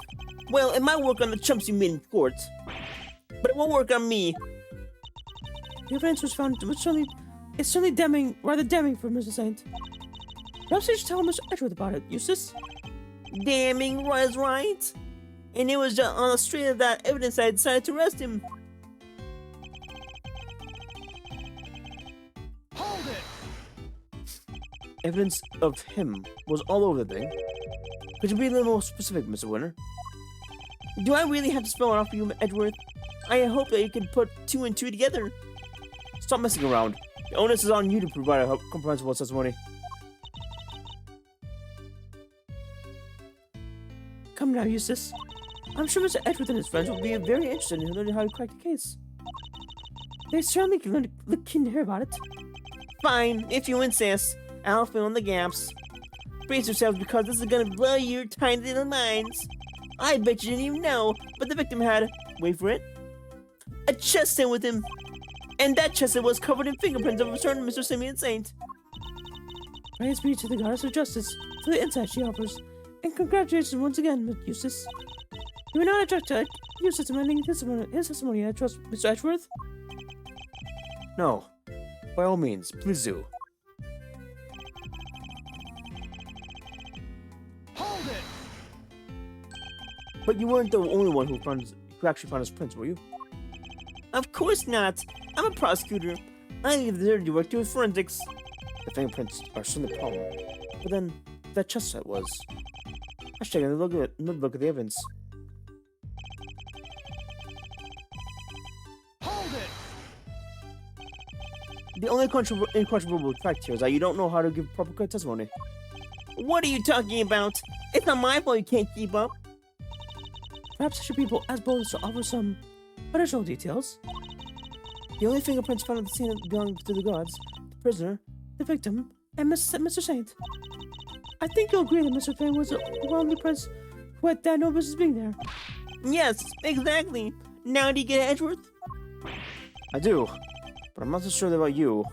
Well, it might work on the chumps you made in court. But it won't work on me. The evidence was found, it's certainly damning, rather damning for Mr. Saint. Perhaps you should tell Mr. Edgeworth about it, Eustace. Damning was right. And it was just on the strength of that evidence I decided to arrest him. Hold it! Evidence of him was all over the thing. Could you be a little more specific, Mr. Winter? Do I really have to spell it off for you, Edgeworth? I hope that you can put 2 and 2 together. Stop messing around. The onus is on you to provide a comprehensible testimony. Come now, Eustace. I'm sure Mr. Edgeworth and his friends will be very interested in learning how to crack the case. They certainly look keen to hear about it. Fine, if you insist. I'll fill in the gaps. Brace yourselves because this is gonna blow your tiny little minds. I bet you didn't even know, but the victim had, wait for it, a chest set with him. And that chest set was covered in fingerprints of a certain Mr. Simeon Saint. Praise be to the goddess of justice for the insight she offers, and congratulations once again, Miss Eustace. You may not object to Eustace amending his testimony, I trust, Mr. Edgeworth? No. By all means, please do. Hold it! But you weren't the only one who actually found his prints, were you? Of course not. I'm a prosecutor. I leave the dirty work to forensics. The fingerprints are certainly a problem. But then, that chest set was. I should take another look at the evidence. Hold it! The only incontrovertible fact here is that you don't know how to give proper testimony. What are you talking about? It's not my fault you can't keep up. Perhaps I should be as bold as to offer some additional details. The only fingerprints found at the scene belong to the guards, the prisoner, The victim, and Mr. Saint. I think you'll agree that Mr. Fane was the only prince who had no business being there. Yes, exactly. Now do you get it, Edgeworth? I do, but I'm not so sure about you.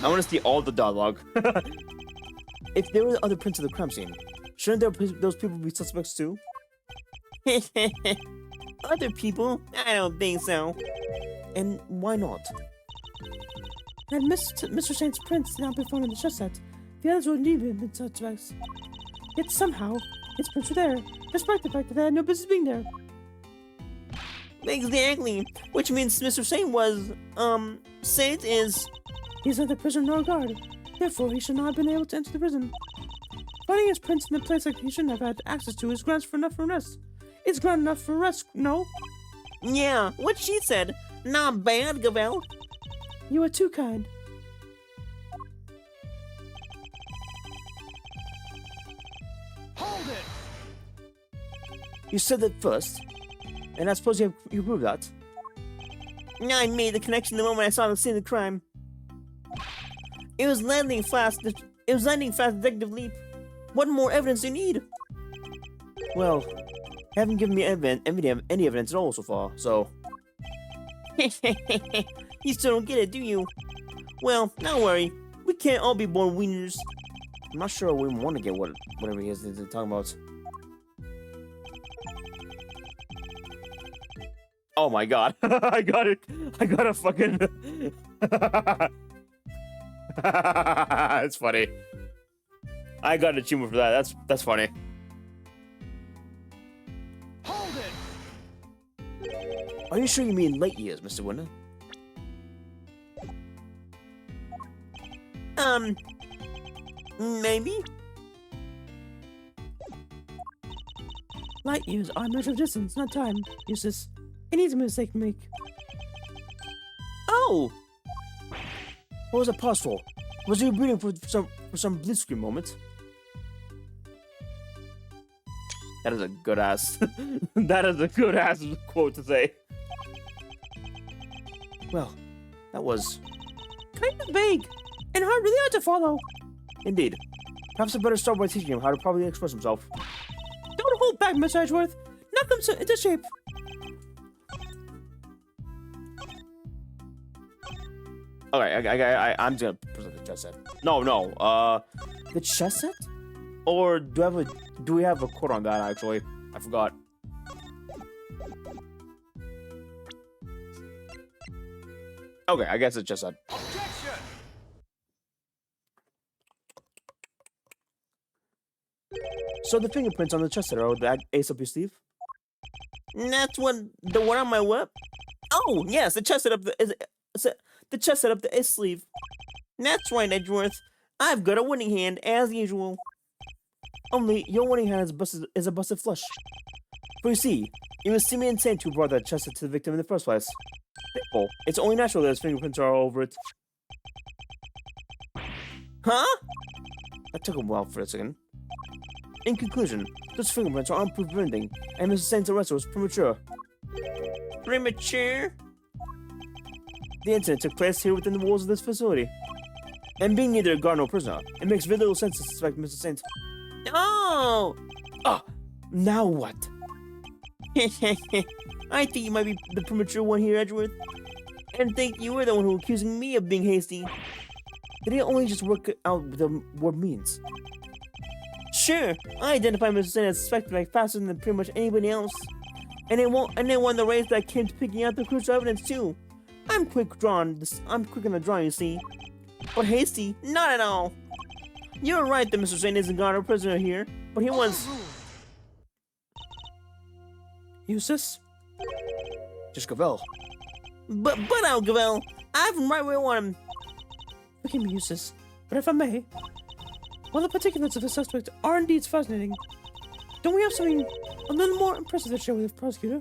I want to see all the dialogue. If there were other prints of the crime scene, shouldn't those people be suspects too? Other people? I don't think so. And why not? Had Mr. Saint's prints not been found in the chest set, the others would indeed have been suspects. Yet somehow, his prints were there, despite the fact that they had no business being there. Exactly. Which means Mr. Saint was, Saint is... He's neither prisoner nor guard. Therefore, he should not have been able to enter the prison. Finding his prints in a place like he shouldn't have had access to is grounds for enough arrest. It's ground enough for rest, no? Yeah, what she said. Not bad, Gavel. You are too kind. Hold it! You said that first, and I suppose you proved that. I made the connection the moment I saw the scene of the crime. It was landing fast. It was landing fast, Detective Leap. What more evidence do you need? Well, you haven't given me any evidence at all so far, so. You still don't get it, do you? Well, don't worry. We can't all be born wieners. I'm not sure we want to get whatever he is talking about. Oh my god. I got it. I got a fucking... It's funny. I got an achievement for that. That's funny. Hold it! Are you sure you mean late years, Mr. Winter? Maybe? Light years are a measure of distance, not time. Useless. It needs a mistake to make. Oh! What was that pause for? Was he breathing for some blitzkrieg moment? That is a good ass. That is a good ass quote to say. Well, that was Kind of vague, and really hard to follow. indeed. Perhaps I better start by teaching him how to properly express himself. Don't hold back, Miss Edgeworth. Knock him into shape. Okay, I'm just gonna present the chess set. No, the chess set? Or do we have a quote on that actually? I forgot. Okay, I guess it's chess set. Objection! So the fingerprints on the chest set are the ace up your sleeve? That's the one on my whip? Oh, yes, the chest set up the chest set up the ace sleeve. That's right, Edgeworth. I've got a winning hand, as usual. Only, your winning hand is a busted flush. But you see, it was seemingly insane to brought that chest set to the victim in the first place. Therefore, it's only natural that his fingerprints are all over it. Huh? That took a while for a second. In conclusion, those fingerprints are unproved of anything, and Mr. Saint's arrest was premature. Premature? The incident took place here within the walls of this facility. And being neither a guard nor prisoner, it makes very little sense to suspect Mr. Saint. Oh! Ah! Now what? I think you might be the premature one here, Edgeworth. And think you were the one who was accusing me of being hasty. Did he only just work out what the word means? Sure, I identify Mr. Saint as suspected like faster than pretty much anybody else. And they won the race that came to picking out the crucial evidence too. I'm quick on the draw, you see. But hasty, not at all. You're right that Mr. Saint isn't guard or prisoner here, but he was... Eustace? Just Gavel. But out, Gavel. I have him right where I want him. Forgive me, Eustace, but if I may, while the particulars of the suspect are indeed fascinating, don't we have something a little more impressive to share with the prosecutor?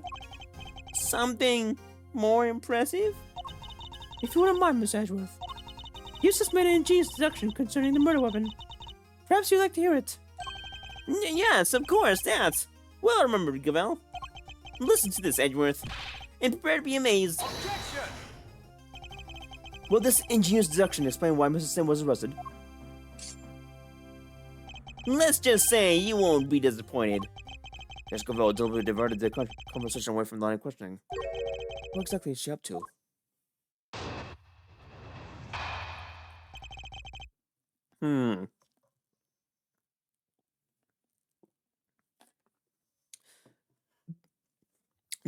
Something more impressive? If you wouldn't mind, Miss Edgeworth. Eustace made an ingenious deduction concerning the murder weapon. Perhaps you'd like to hear it. Yes, of course, that's well remembered, Gavel. Listen to this, Edgeworth, and prepare to be amazed. Objection! Will this ingenious deduction explain why Mr. Saint was arrested? Let's just say you won't be disappointed. Just Gavel deliberately diverted the conversation away from the line of questioning. What exactly is she up to?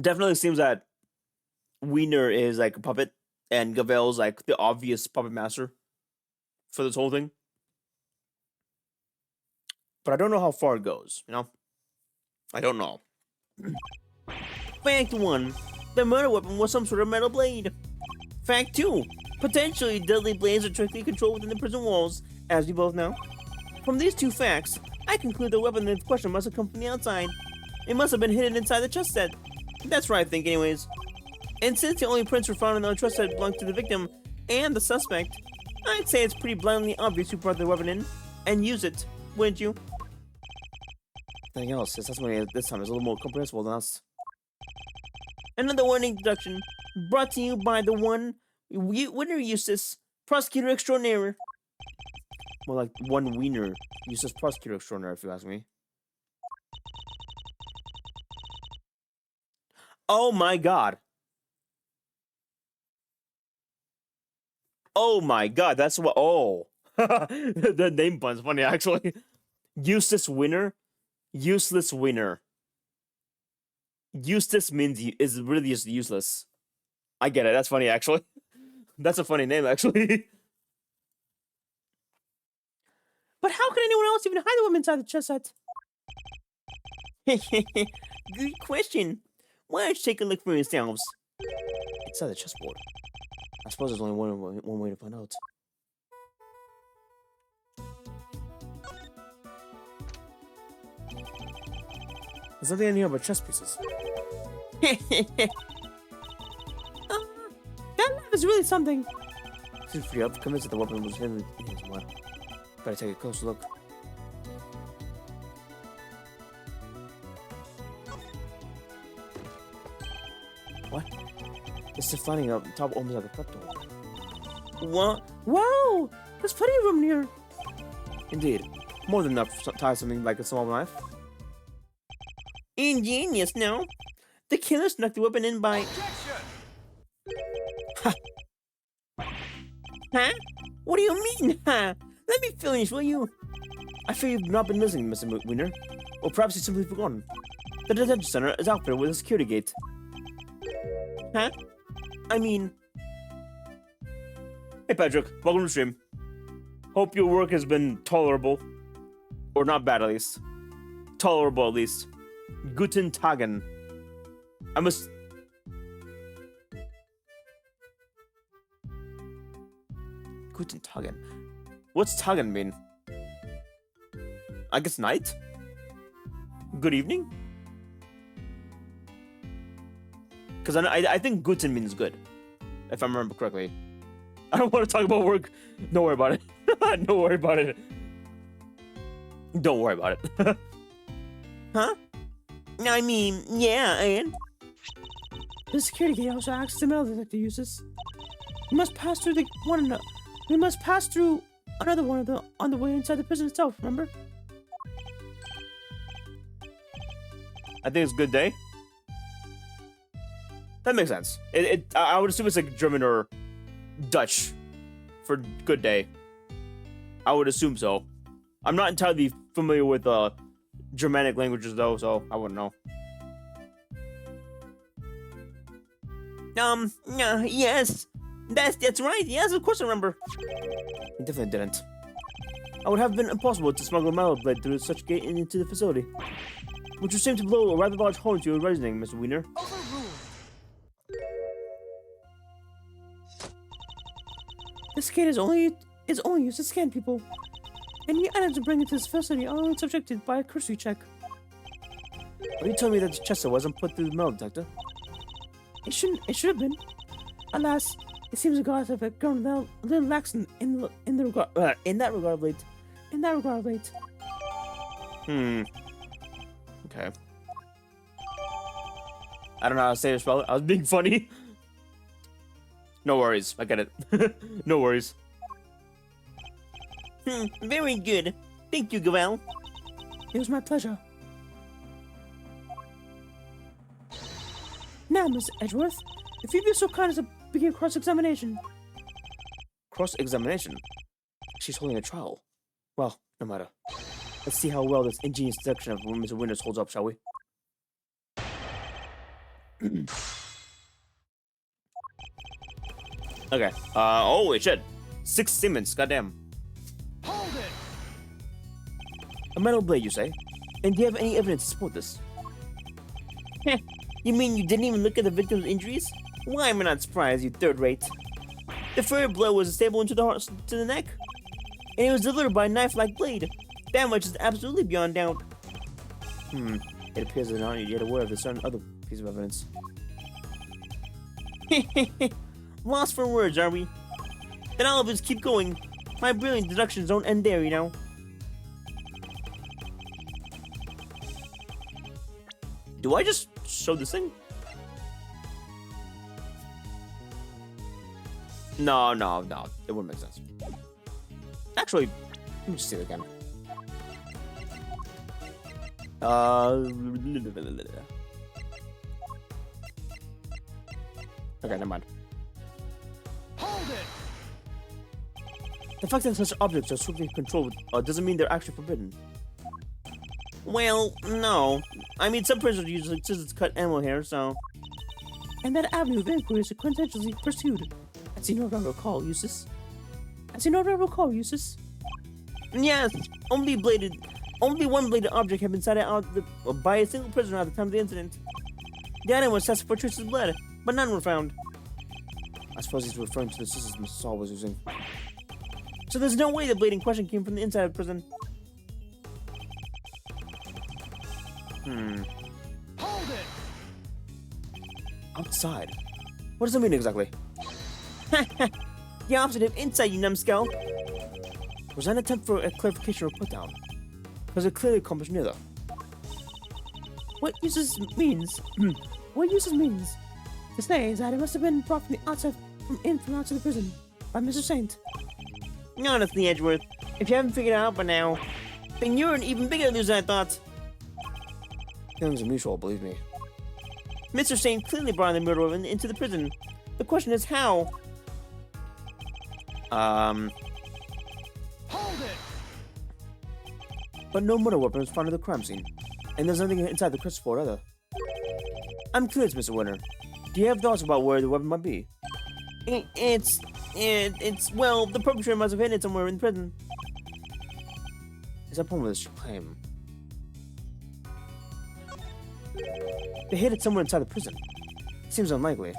Definitely seems that Wiener is like a puppet, and Gavel's like the obvious puppet master for this whole thing. But I don't know how far it goes, you know? I don't know. Fact 1. The murder weapon was some sort of metal blade. Fact 2. Potentially deadly blades are strictly controlled within the prison walls, as we both know. From these two facts, I conclude the weapon in question must have come from the outside. It must have been hidden inside the chest set. That's what I think anyways. And since the only prints were found in the chest set belonged to the victim and the suspect, I'd say it's pretty blatantly obvious who brought the weapon in and used it, wouldn't you? Anything else? His testimony this time is a little more comprehensible than us. Another warning introduction, brought to you by the winner Eustace, prosecutor extraordinaire. More like one wiener. Useless prosecutor extraordinaire, if you ask me. Oh my god. Oh my god, that's what. Oh. The name pun's funny, actually. Eustace winner? Useless winner. Eustace means is really just useless. I get it, that's funny, actually. That's a funny name, actually. But how could anyone else even hide the weapon inside the chest set? Good question. Why don't you take a look for yourselves? Inside the chessboard. I suppose there's only one way to find out. There's nothing in here but chess pieces. That map is really something. Seems pretty up. Convinced that the weapon was hidden in here somewhere. Better take a closer look. What? This is finding up top almost like a trap door. What? Wow! There's plenty of room here. Indeed. More than enough to tie something like a small knife. Ingenious, no? The killer snuck the weapon in by... Huh? What do you mean, huh? Let me finish, will you? I fear you've not been listening, Mr. Wiener. Or perhaps you've simply forgotten. The detention center is outfitted with a security gate. Huh? I mean... Hey Patrick, welcome to the stream. Hope your work has been tolerable. Or not bad, at least. Tolerable, at least. Guten Tagen. I must... Guten Tagen. What's Tagen mean? I guess night? Good evening? Because I think Guten means good. If I remember correctly. I don't want to talk about work. Don't worry about it. Don't worry about it. Don't worry about it. Huh? I mean, yeah, and... The security gate also acts as a metal detector uses. We must pass through the one another. We must pass through another one of the on the way inside the prison itself, remember? I think it's good day. That makes sense. I would assume it's like German or Dutch for good day. I would assume so. I'm not entirely familiar with Germanic languages though, so I wouldn't know. Yes. That's right. Yes, of course I remember. He definitely didn't. It would have been impossible to smuggle a metal blade through such a gate into the facility. Which would seem to blow a rather large hole into your reasoning, Mr. Wiener. This gate is only used to scan people. Any items to bring into this facility are only subjected by a cursory check. Are you telling me that the Chester wasn't put through the metal detector? It should have been. Alas, it seems the gods have grown a little lax in that regard of late. Okay. I don't know how to say this, spell it. I was being funny. No worries. I get it. No worries. Very good. Thank you, Gavel. It was my pleasure. Now, Miss Edgeworth, if you'd be so kind as to begin cross-examination. Cross-examination? She's holding a trial. Well, no matter. Let's see how well this ingenious deduction of Mr. Winters holds up, shall we? Okay. Holy shit. 6 Siemens, goddamn. Hold it! A metal blade, you say? And do you have any evidence to support this? Heh. You mean you didn't even look at the victim's injuries? Why am I not surprised, you third-rate? The third blow was a stable into the heart, to the neck, and it was delivered by a knife-like blade. That much is absolutely beyond doubt. It appears that not yet aware of the certain other piece of evidence. Lost for words, are we? Then all of us keep going. My brilliant deductions don't end there, you know. Do I just show this thing? No. It wouldn't make sense. Actually, let me just see it again. Okay, never mind. Hold it! The fact that such objects are strictly controlled doesn't mean they're actually forbidden. Well, no. I mean, some prisoners use scissors to cut animal hair, so... And that avenue of inquiry is quintessentially pursued. I see no right recall, Eustace. Yes, only one bladed object had been sighted out by a single prisoner at the time of the incident. The item was tested for traces of blood, but none were found. I suppose he's referring to the scissors Mr. Saul was using. So there's no way the blade in question came from the inside of the prison. Hold it! Outside? What does that mean exactly? The opposite of inside, you numbskull! Was that an attempt for a clarification or put down? Because it clearly accomplished neither. What Eustace means to say is that it must have been brought from the outside, from outside the prison, by Mr. Saint. Honestly, Edgeworth, if you haven't figured it out by now, then you're an even bigger loser than I thought. Feelings are mutual, believe me. Mr. Saint clearly brought the murder weapon into the prison. The question is how? Hold it! But no murder weapon was found at the crime scene. And there's nothing inside the crystal fort either. I'm curious, Mr. Winter. Do you have thoughts about where the weapon might be? Well, the perpetrator must have hidden it somewhere in the prison. Is that point with this claim? They hid it somewhere inside the prison. Seems unlikely.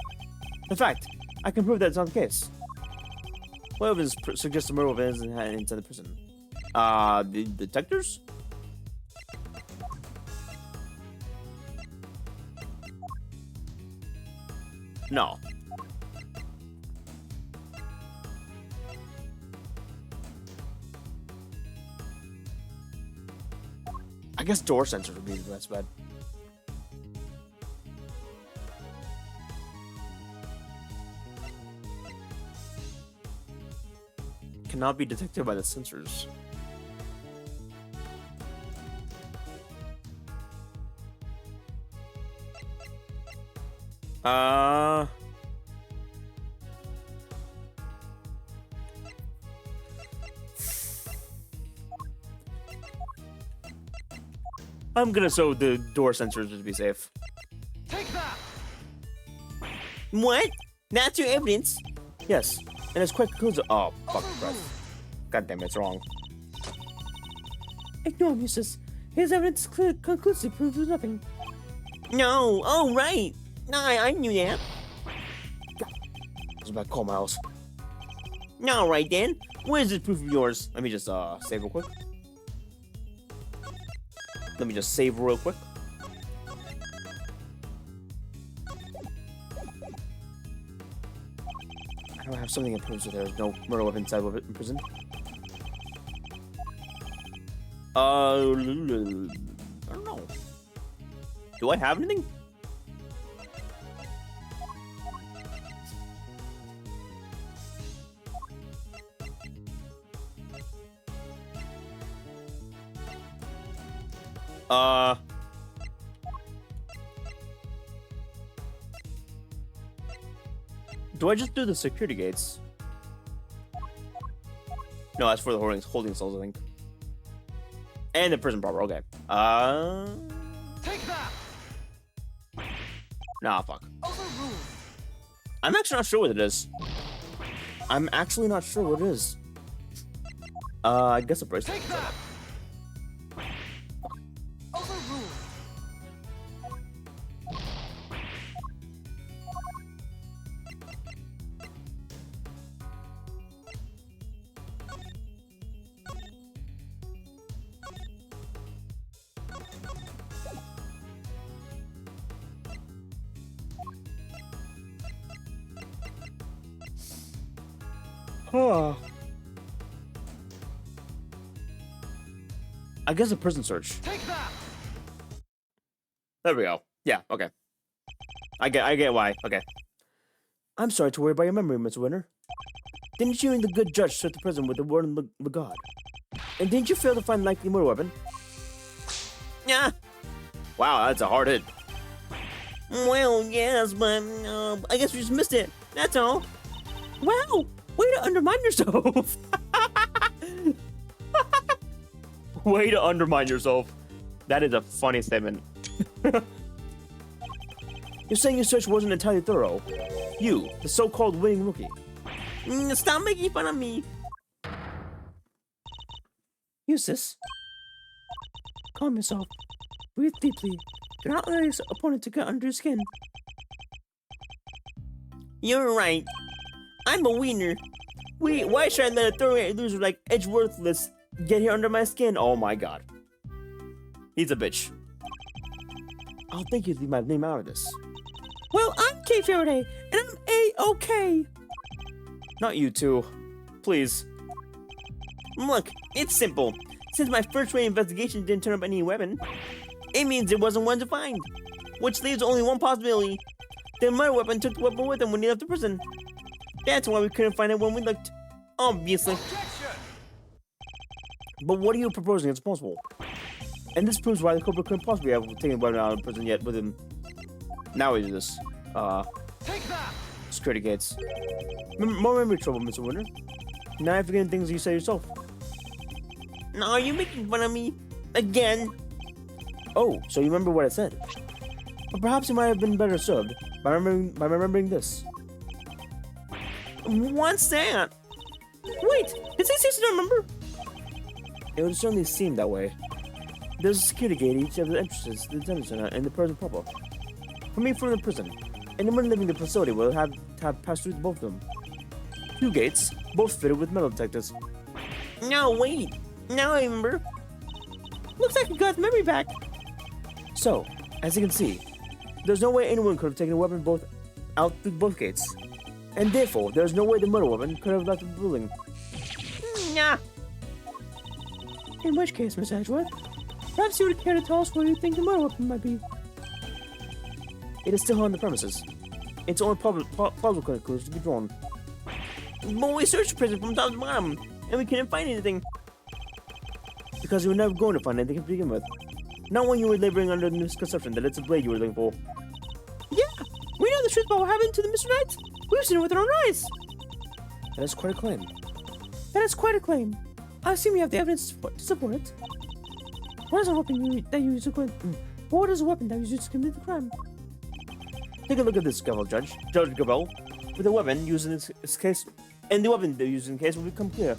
In fact, I can prove that's not the case. What evidence suggests the murder weapon is inside the prison? The detectors? No. I guess door sensors would be the best bet. Cannot be detected by the sensors. I'm gonna sew the door sensors to be safe. Take that! What? That's your evidence? Yes, and it's quite conclusive. Oh, fuck Christ. God damn it, it's wrong. Ignore him, Eustace. His evidence conclusively proves nothing. No, oh right. No, I knew that. I was about to call Miles. All right then. Where's this proof of yours? Let me just save real quick. Let me just save real quick. I don't have something that proves that there's no murder weapon inside of it in prison. I don't know. Do I have anything? Do I just do the security gates? No, that's for the holding cells, I think. And the prison proper, okay. Take that! Nah, fuck. Overruled! I'm actually not sure what it is. I'm actually not sure what it is. I guess a bracelet. Take that! Overruled! Oh. I guess a prison search. Take that! There we go. Yeah, okay. I get why. Okay. I'm sorry to worry about your memory, Mr. Winter. Didn't you and the good judge search the prison with the word of the god? And didn't you fail to find likely murder weapon? Yeah. Wow, that's a hard hit. Well, yes, but I guess we just missed it. That's all. Wow! Way to undermine yourself! Way to undermine yourself. That is a funny statement. You're saying your search wasn't entirely thorough. You, the so-called winning rookie. Stop making fun of me. Eustace, calm yourself. Breathe deeply. Do not allow your opponent to get under your skin. You're right. I'm a wiener. Why should I let a throwaway loser like Edgeworthless get here under my skin? Oh my god. He's a bitch. I'll think you'd leave my name out of this. Well, I'm Kay Faraday, and I'm A-OK. Not you two. Please. Look, it's simple. Since my first-rate investigation didn't turn up any weapon, it means there wasn't one to find. Which leaves only one possibility. The murder weapon took the weapon with him when he left the prison. That's why we couldn't find it when we looked. Obviously. Objection! But what are you proposing is possible? And this proves why the culprit couldn't possibly have taken the weapon out of prison yet with him. Now we do this. Take that! Security gates. More memory trouble, Mr. Winter. Now you're forgetting things you said yourself. Now are you making fun of me? Again? Oh, so you remember what I said. But perhaps you might have been better served by remembering this. What's that? Wait, is this easy to remember? It would certainly seem that way. There's a security gate at each of the entrances to the detention center and the prison proper. Coming from the prison, anyone living in the facility will have to pass through both of them. 2 gates, both fitted with metal detectors. No, wait. Now I remember. Looks like we got the memory back. So, as you can see, there's no way anyone could have taken a weapon out through both gates. And therefore, there's no way the murder weapon could have left the building. Nah. In which case, Miss Edgeworth, perhaps you would care to tell us where you think the murder weapon might be. It is still on the premises. It's only plausible conclusions to be drawn. But we searched the prison from top to bottom, and we couldn't find anything. Because you were never going to find anything to begin with. Not when you were laboring under the misconception that it's a blade you were looking for. Yeah, we know the truth about what happened to the Mr. Knight. We've seen it with our own eyes. That is quite a claim. That is quite a claim. I assume you have the evidence to support it. What is a weapon that you used to commit? What is a weapon that was used to commit the crime? Take a look at this, Judge Gabel. With a weapon used in this case, and the weapon they used in the case will become clear.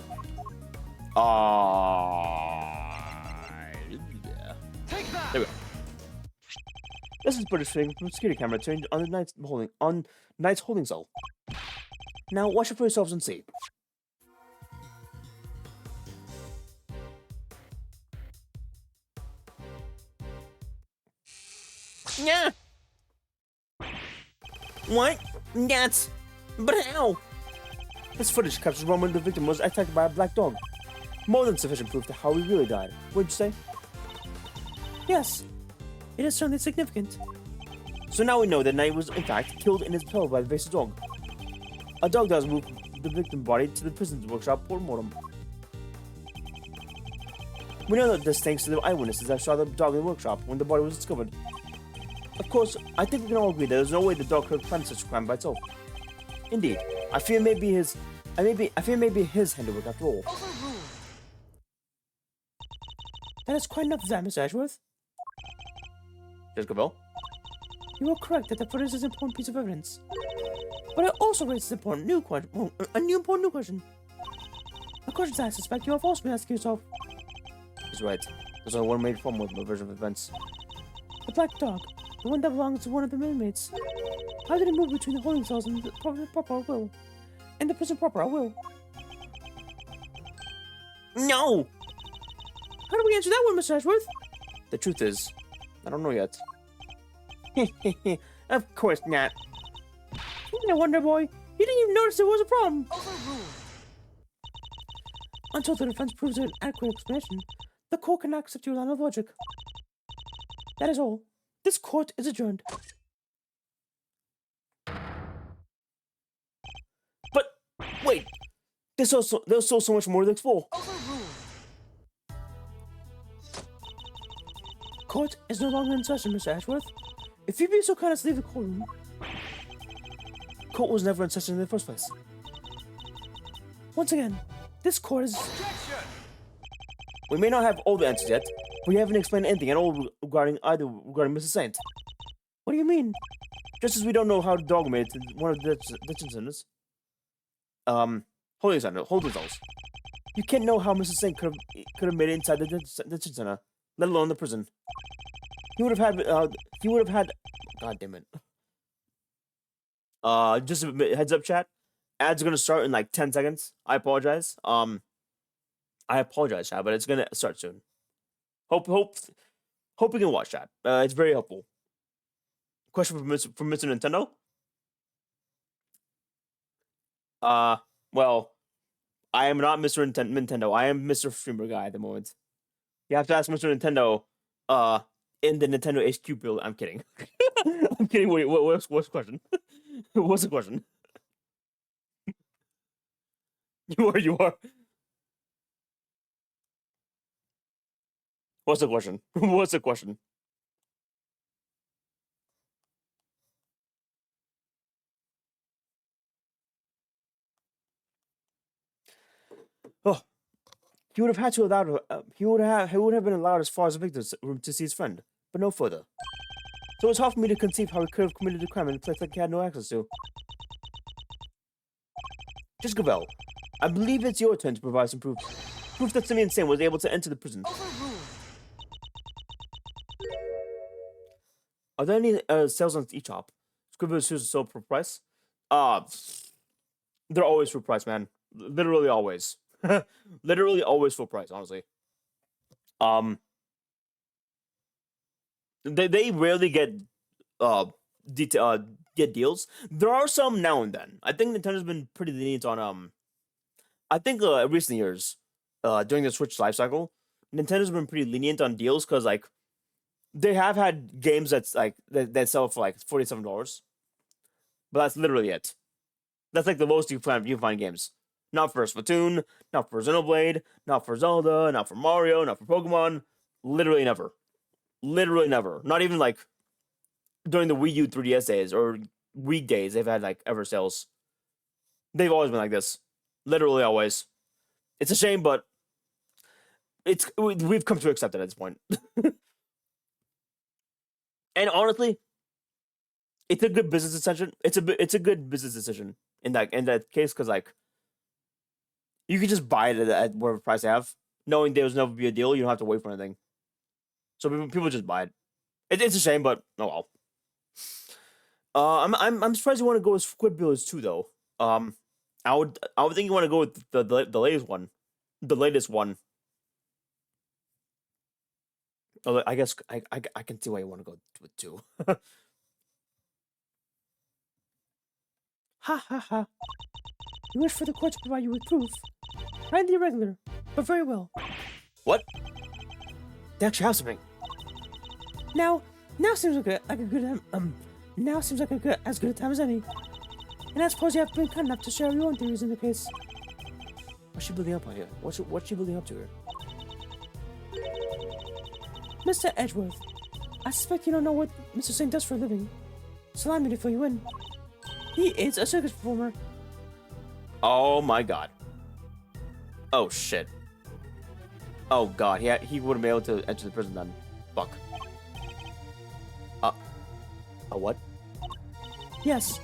Take that! There we go. This is footage from the security camera turned on the Knight's holding cell. Now watch it for yourselves and see. Yeah. What? That's... But how? This footage captures one when the victim was attacked by a black dog. More than sufficient proof to how he really died. Wouldn't you say? Yes, it is certainly significant. So now we know that Knight was in fact killed in his pillow by the vicious dog. A dog does move the victim's body to the prison's workshop for mortem. We know that this thanks to the eyewitnesses that saw the dog in the workshop when the body was discovered. Of course, I think we can all agree that there's no way the dog could have planned such a crime by itself. Indeed, I fear maybe his handiwork after all. Overruled! That is quite enough of that, Miss Edgeworth. Judge Gabel? You are correct that the footage is an important piece of evidence. But it also raises an important new question. A question that I suspect you have also been asking yourself. He's right. There's only one made form with a version of events. The black dog, the one that belongs to one of the inmates. How did it move between the holding cells and the proper will? And the prison proper will? No! How do we answer that one, Mr. Edgeworth? The truth is, I don't know yet. Of course not. No wonder, boy. You didn't even notice there was a problem. Overruled! Until the defense proves an adequate explanation, the court cannot accept your line of logic. That is all. This court is adjourned. But wait, there's still so much more to explore. Overruled. Court is no longer in session, Mr. Ashworth. If you'd be so kind as to leave the courtroom. Court was never in session in the first place. Once again, this court is... Objection. We may not have all the answers yet, but we haven't explained anything at all regarding Mrs. Saint. What do you mean? Just as we don't know how the dog made it to one of the detention centers. Holding cells. You can't know how Mrs. Saint could have made it inside the detention center, let alone the prison. He would have had. God damn it. Just a heads up, chat. Ads are gonna start in like 10 seconds. I apologize. I apologize, chat, but it's gonna start soon. Hope you can watch that. It's very helpful. Question from Mr. Nintendo. Well, I am not Mr. Nintendo. I am Mr. Streamer Guy at the moment. You have to ask Mr. Nintendo. In the Nintendo HQ build. I'm kidding. I'm kidding. Wait, what's the question? What's the question? You are. What's the question? What's the question? Oh, he would have had to allow. He would have been allowed as far as the victim's room to see his friend, but no further. So it's hard for me to conceive how he could have committed a crime in a place that he had no access to. Just Gavel, I believe it's your turn to provide some proof. Proof that Simeon Saint was able to enter the prison. Overruled. Are there any sales on eShop? Scribble shoes are sold for price? They're always full price, man. Literally always. Literally always full price, honestly. They rarely get get deals. There are some now and then. I think Nintendo's been pretty lenient on I think recent years, during the Switch life cycle, Nintendo's been pretty lenient on deals because like they have had games that's like that sell for like $47, but that's literally it. That's like the lowest you can find games. Not for Splatoon, not for Xenoblade, not for Zelda, not for Mario, not for Pokemon. Literally never. Literally never. Not even like during the Wii U 3DS days or weekdays they've had like ever sales. They've always been like this. Literally always. It's a shame, but we've come to accept it at this point. And honestly, it's a good business decision. It's a good business decision in that case because like you can just buy it at whatever price they have, knowing there's never be a deal. You don't have to wait for anything. So people just buy it. It's a shame, but oh well. I'm surprised you want to go with Squidbillies too, though. I would think you want to go with the latest one, the latest one. Oh, I guess I can see why you want to go with two. Ha ha ha. You wish for the court to provide you with proof. Highly irregular, but very well. What? They actually have something. Now seems like a good now seems like as good a time as any. And I suppose you have been kind enough to share your own theories in the case. What's she building up on here? What's she building up to here? Mr. Edgeworth, I suspect you don't know what Mr. Singh does for a living. So allow me to fill you in. He is a circus performer. Oh my god. Oh shit. Oh god, he wouldn't be able to enter the prison then. Fuck. A what? Yes.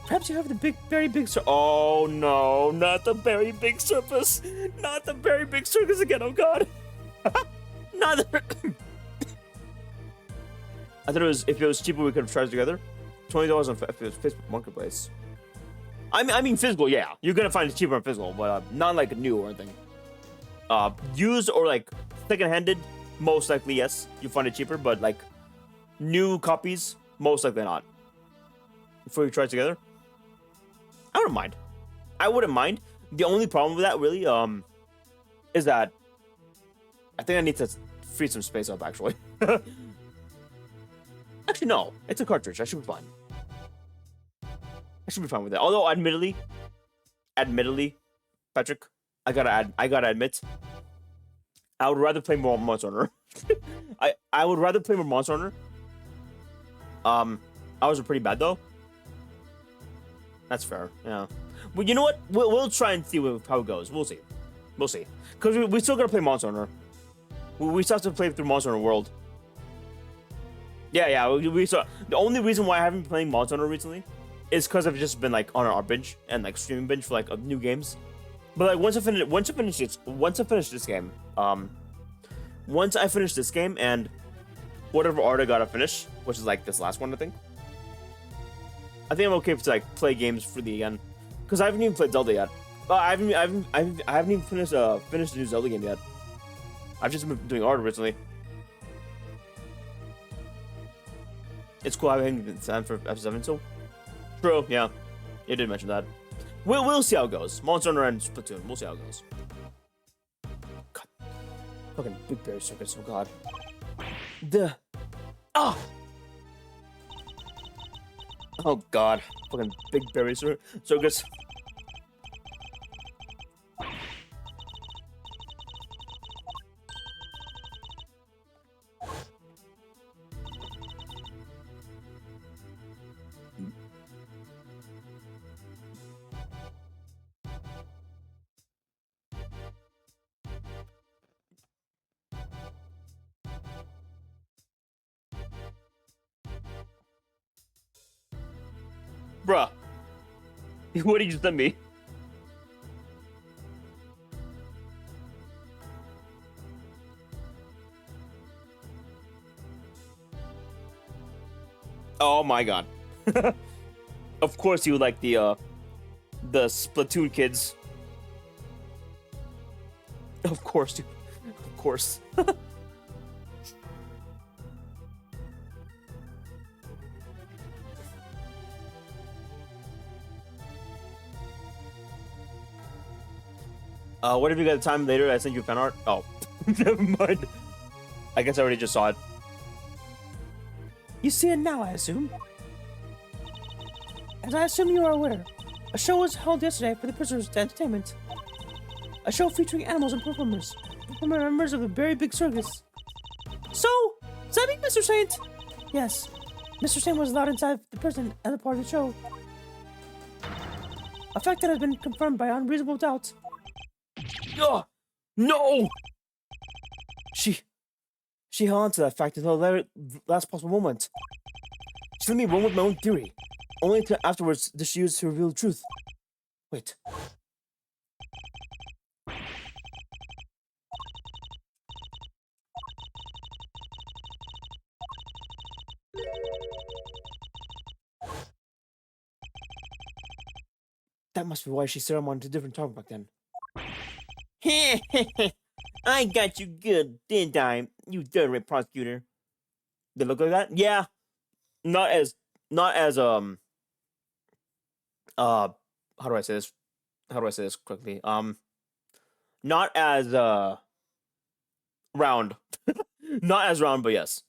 Perhaps you have the very big Oh no, not the very big circus. Not the very big circus again, oh god. Not the I thought if it was cheaper we could have tried it together. $20 on Facebook Marketplace. I mean physical, yeah. You're gonna find it cheaper on physical, but not like new or anything. Used or like second-handed, most likely yes, you find it cheaper, but like new copies, most likely not. Before you try it together, I wouldn't mind. I wouldn't mind. The only problem with that really, is that I think I need to free some space up, actually. Actually, no. It's a cartridge. I should be fine. I should be fine with that. Although, admittedly, Patrick, I gotta admit, I would rather play more Monster Hunter. I would rather play more Monster Hunter. Ours are pretty bad, though. That's fair, yeah. But you know what? We'll try and see how it goes. We'll see. We'll see. Because we still gotta play Monster Hunter. We still have to play through Monster Hunter World. Yeah, we saw. The only reason why I haven't been playing Monster Hunter recently is because I've just been like on our binge and like streaming binge for like new games. But like once I finish this game, once I finish this game and whatever art I gotta finish, which is like this last one, I think I'm okay to like play games freely again. Because I haven't even played Zelda yet. I haven't even finished the new Zelda game yet. I've just been doing art recently. It's cool having been signed for F7, so true. Yeah, you did mention that. We'll see how it goes. Monster Hunter and Splatoon. We'll see how it goes. God, fucking Big Berry Circus. Oh God. Oh God, fucking Big Berry Circus. Bruh. What did you send me? Oh my God. Of course you like the Splatoon kids. Of course, dude. Of course. What if you got the time later? I send you fan art. Oh, never mind. I guess I already just saw it. You see it now, I assume. As I assume you are aware, a show was held yesterday for the prisoners' entertainment. A show featuring animals and performers. Former members of a very big circus. So, does that mean Mr. Saint? Yes. Mr. Saint was allowed inside the prison as a part of the show. A fact that has been confirmed by unreasonable doubt. Oh, no! She held on to that fact until the last possible moment. She let me run with my own theory, only to afterwards did she use to reveal the truth. Wait. That must be why she set him on to a different topic back then. I got you good, didn't I, you dirty prosecutor? Did it look like that? Yeah. Not as how do I say this quickly? Not as round. Not as round, but yes.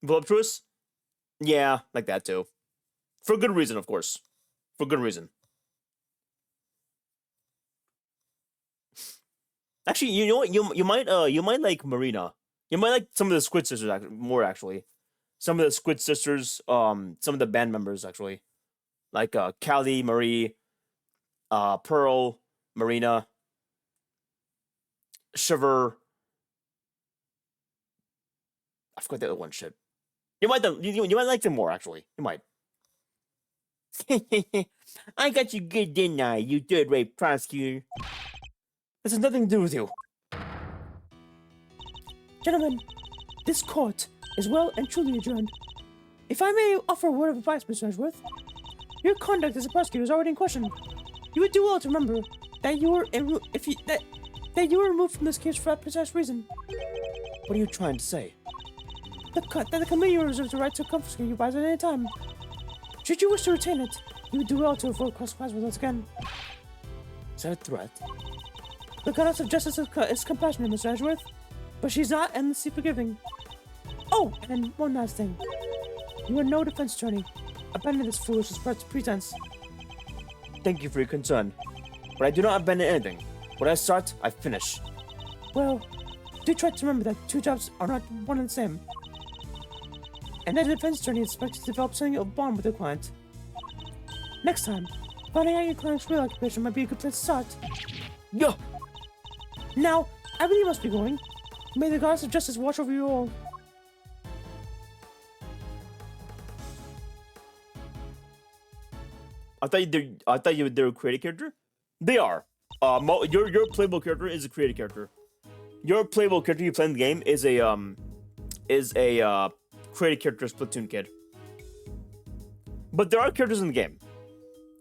Voluptuous? Yeah, like that too. For good reason, of course. For good reason. Actually, you know what? You might like Marina. You might like some of the Squid Sisters more actually. Some of the Squid Sisters, some of the band members actually. Like Callie, Marie, Pearl, Marina, Shiver. I forgot the other one shit. You might like them more actually. You might. I got you good, didn't I, you third-rate prosecutor? This has nothing to do with you. Gentlemen, this court is well and truly adjourned. If I may offer a word of advice, Mr. Edgeworth, your conduct as a prosecutor is already in question. You would do well to remember that you were that you were removed from this case for that precise reason. What are you trying to say? That the committee reserves the right to confiscate you by at any time. Should you wish to retain it, you would do well to avoid cross-paths with us again. Is that a threat? The goddess of justice is compassionate, Mr. Edgeworth, but she's not endlessly forgiving. Oh, and one last thing. You are no defense attorney. Abandon this foolish pretense. Thank you for your concern, but I do not abandon anything. When I start, I finish. Well, do try to remember that two jobs are not one and the same. And as a defense attorney is expected to develop something of a bond with their client. Next time, finding out your client's real occupation might be a good place to start. Yo! Now, I really must be going. May the goddess of justice watch over you all. I thought they were a created character. They are. Your playable character is a created character. Your playable character you play in the game is a created character Splatoon kid. But there are characters in the game.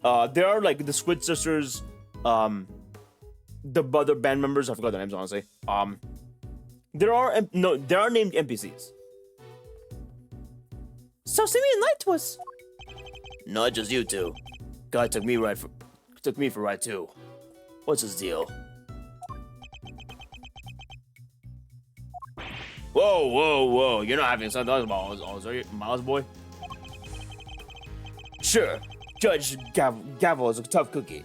There are like the Squid Sisters, the other band members. I forgot their names honestly. There are named NPCs. So Simeon lied to us. Not just you two. God took me for ride too. What's his deal? Whoa! You're not having something else, are you, Miles boy? Sure, Judge Gavel is a tough cookie,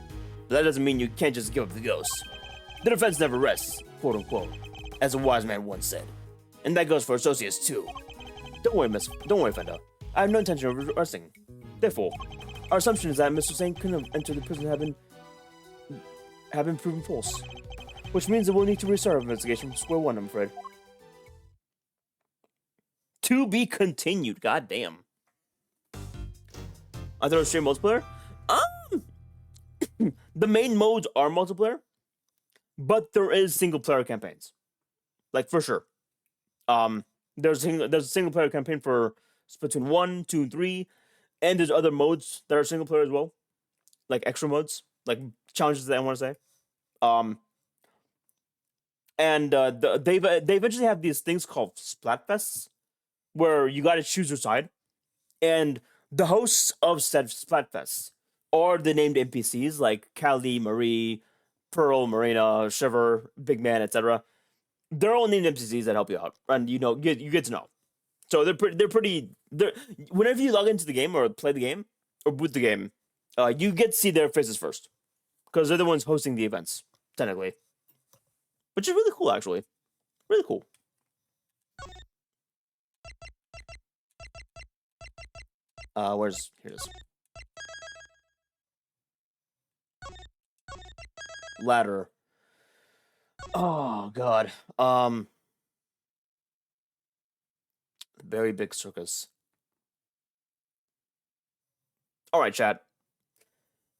but that doesn't mean you can't just give up the ghost. The defense never rests, quote unquote, as a wise man once said, and that goes for associates too. Don't worry, Fenda. I have no intention of resting. Therefore, our assumption is that Mr. Singh couldn't have entered the prison have been proven false, which means that we'll need to restart our investigation from square one, I'm afraid. To be continued. God damn. I thought it was straight multiplayer. The main modes are multiplayer, but there is single player campaigns, like for sure. There's a single player campaign for Splatoon 1, 2, and 3, and there's other modes that are single player as well, like extra modes, like challenges that I want to say. They eventually have these things called Splatfests, where you got to choose your side, and the hosts of said Splatfests are the named NPCs like Callie, Marie, Pearl, Marina, Shiver, Big Man, etc. They're all named NPCs that help you out, and you get to know. So they're pretty. Whenever you log into the game or play the game or boot the game, you get to see their faces first, because they're the ones hosting the events technically, which is really cool actually, really cool. Here it is. Ladder. Oh god. Very big circus. All right, chat.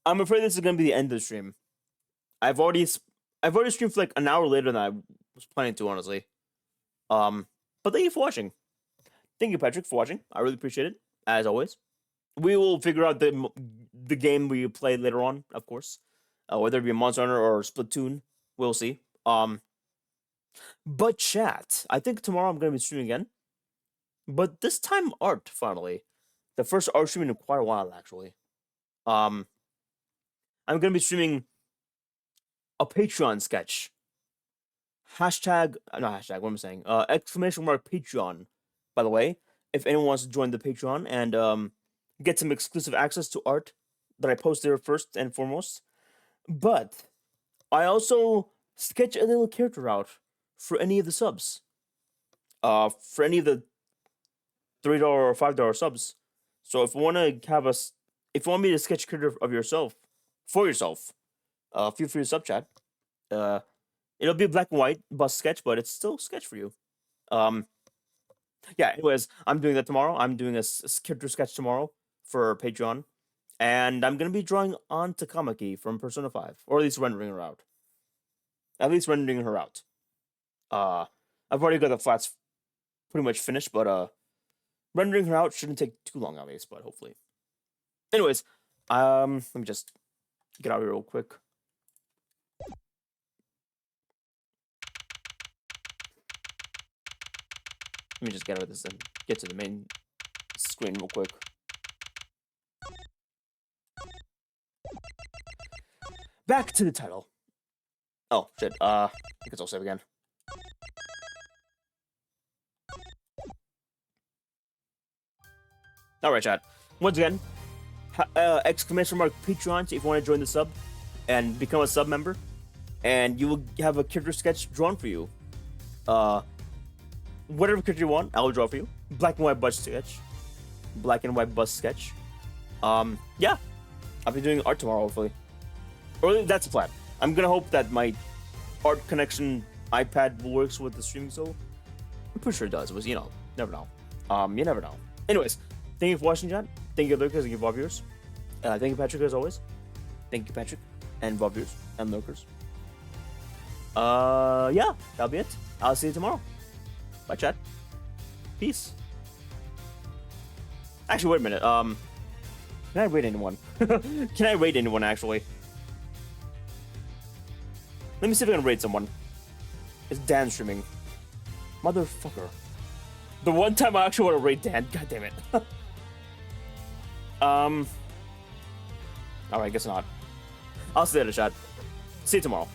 I'm afraid this is gonna be the end of the stream. I've already streamed for like an hour later than I was planning to, honestly. But thank you for watching. Thank you, Patrick, for watching. I really appreciate it, as always. We will figure out the game we play later on, of course. Whether it be Monster Hunter or Splatoon, we'll see. But chat, I think tomorrow I'm gonna be streaming again. But this time art, finally. The first art stream in quite a while, actually. I'm gonna be streaming a Patreon sketch. Hashtag, not hashtag, what am I saying? Exclamation mark Patreon, by the way. If anyone wants to join the Patreon and get some exclusive access to art that I post there first and foremost. But I also sketch a little character out for any of the subs. For any of the $3 or $5 subs. So if you want me to sketch a character of yourself, for yourself, feel free to sub chat. It'll be a black and white bust sketch, but it's still a sketch for you. Yeah, anyways, I'm doing that tomorrow. I'm doing a character sketch tomorrow for Patreon. And I'm going to be drawing on Takamaki from Persona 5. Or at least rendering her out. I've already got the flats pretty much finished, but rendering her out shouldn't take too long, at least, but hopefully. Anyways, let me just get out of here real quick. Let me just get out of this and get to the main screen real quick. back to the title. Oh, shit. I guess I'll save again. Alright, chat. Once again, exclamation mark Patreon if you want to join the sub and become a sub member. And you will have a character sketch drawn for you. Whatever character you want, I will draw for you. Black and white bus sketch. Black and white bus sketch. Yeah. I'll be doing art tomorrow, hopefully. Or that's the plan. I'm gonna hope that my art connection iPad works with the streaming, so I'm pretty sure it does. It was, you know, never know. You never know. Anyways, thank you for watching, chat. Thank you, Lurkers, thank you, VOD viewers. Thank you, Patrick, as always. Thank you, Patrick, and VOD viewers, and Lurkers. Yeah, that'll be it. I'll see you tomorrow. Bye, chat. Peace. Actually, wait a minute. Can I rate anyone? Can I rate anyone, actually? Let me see if I can rate someone. It's Dan streaming. Motherfucker. The one time I actually want to rate Dan. God damn it. Alright, guess not. I'll see you later, chat. See you tomorrow.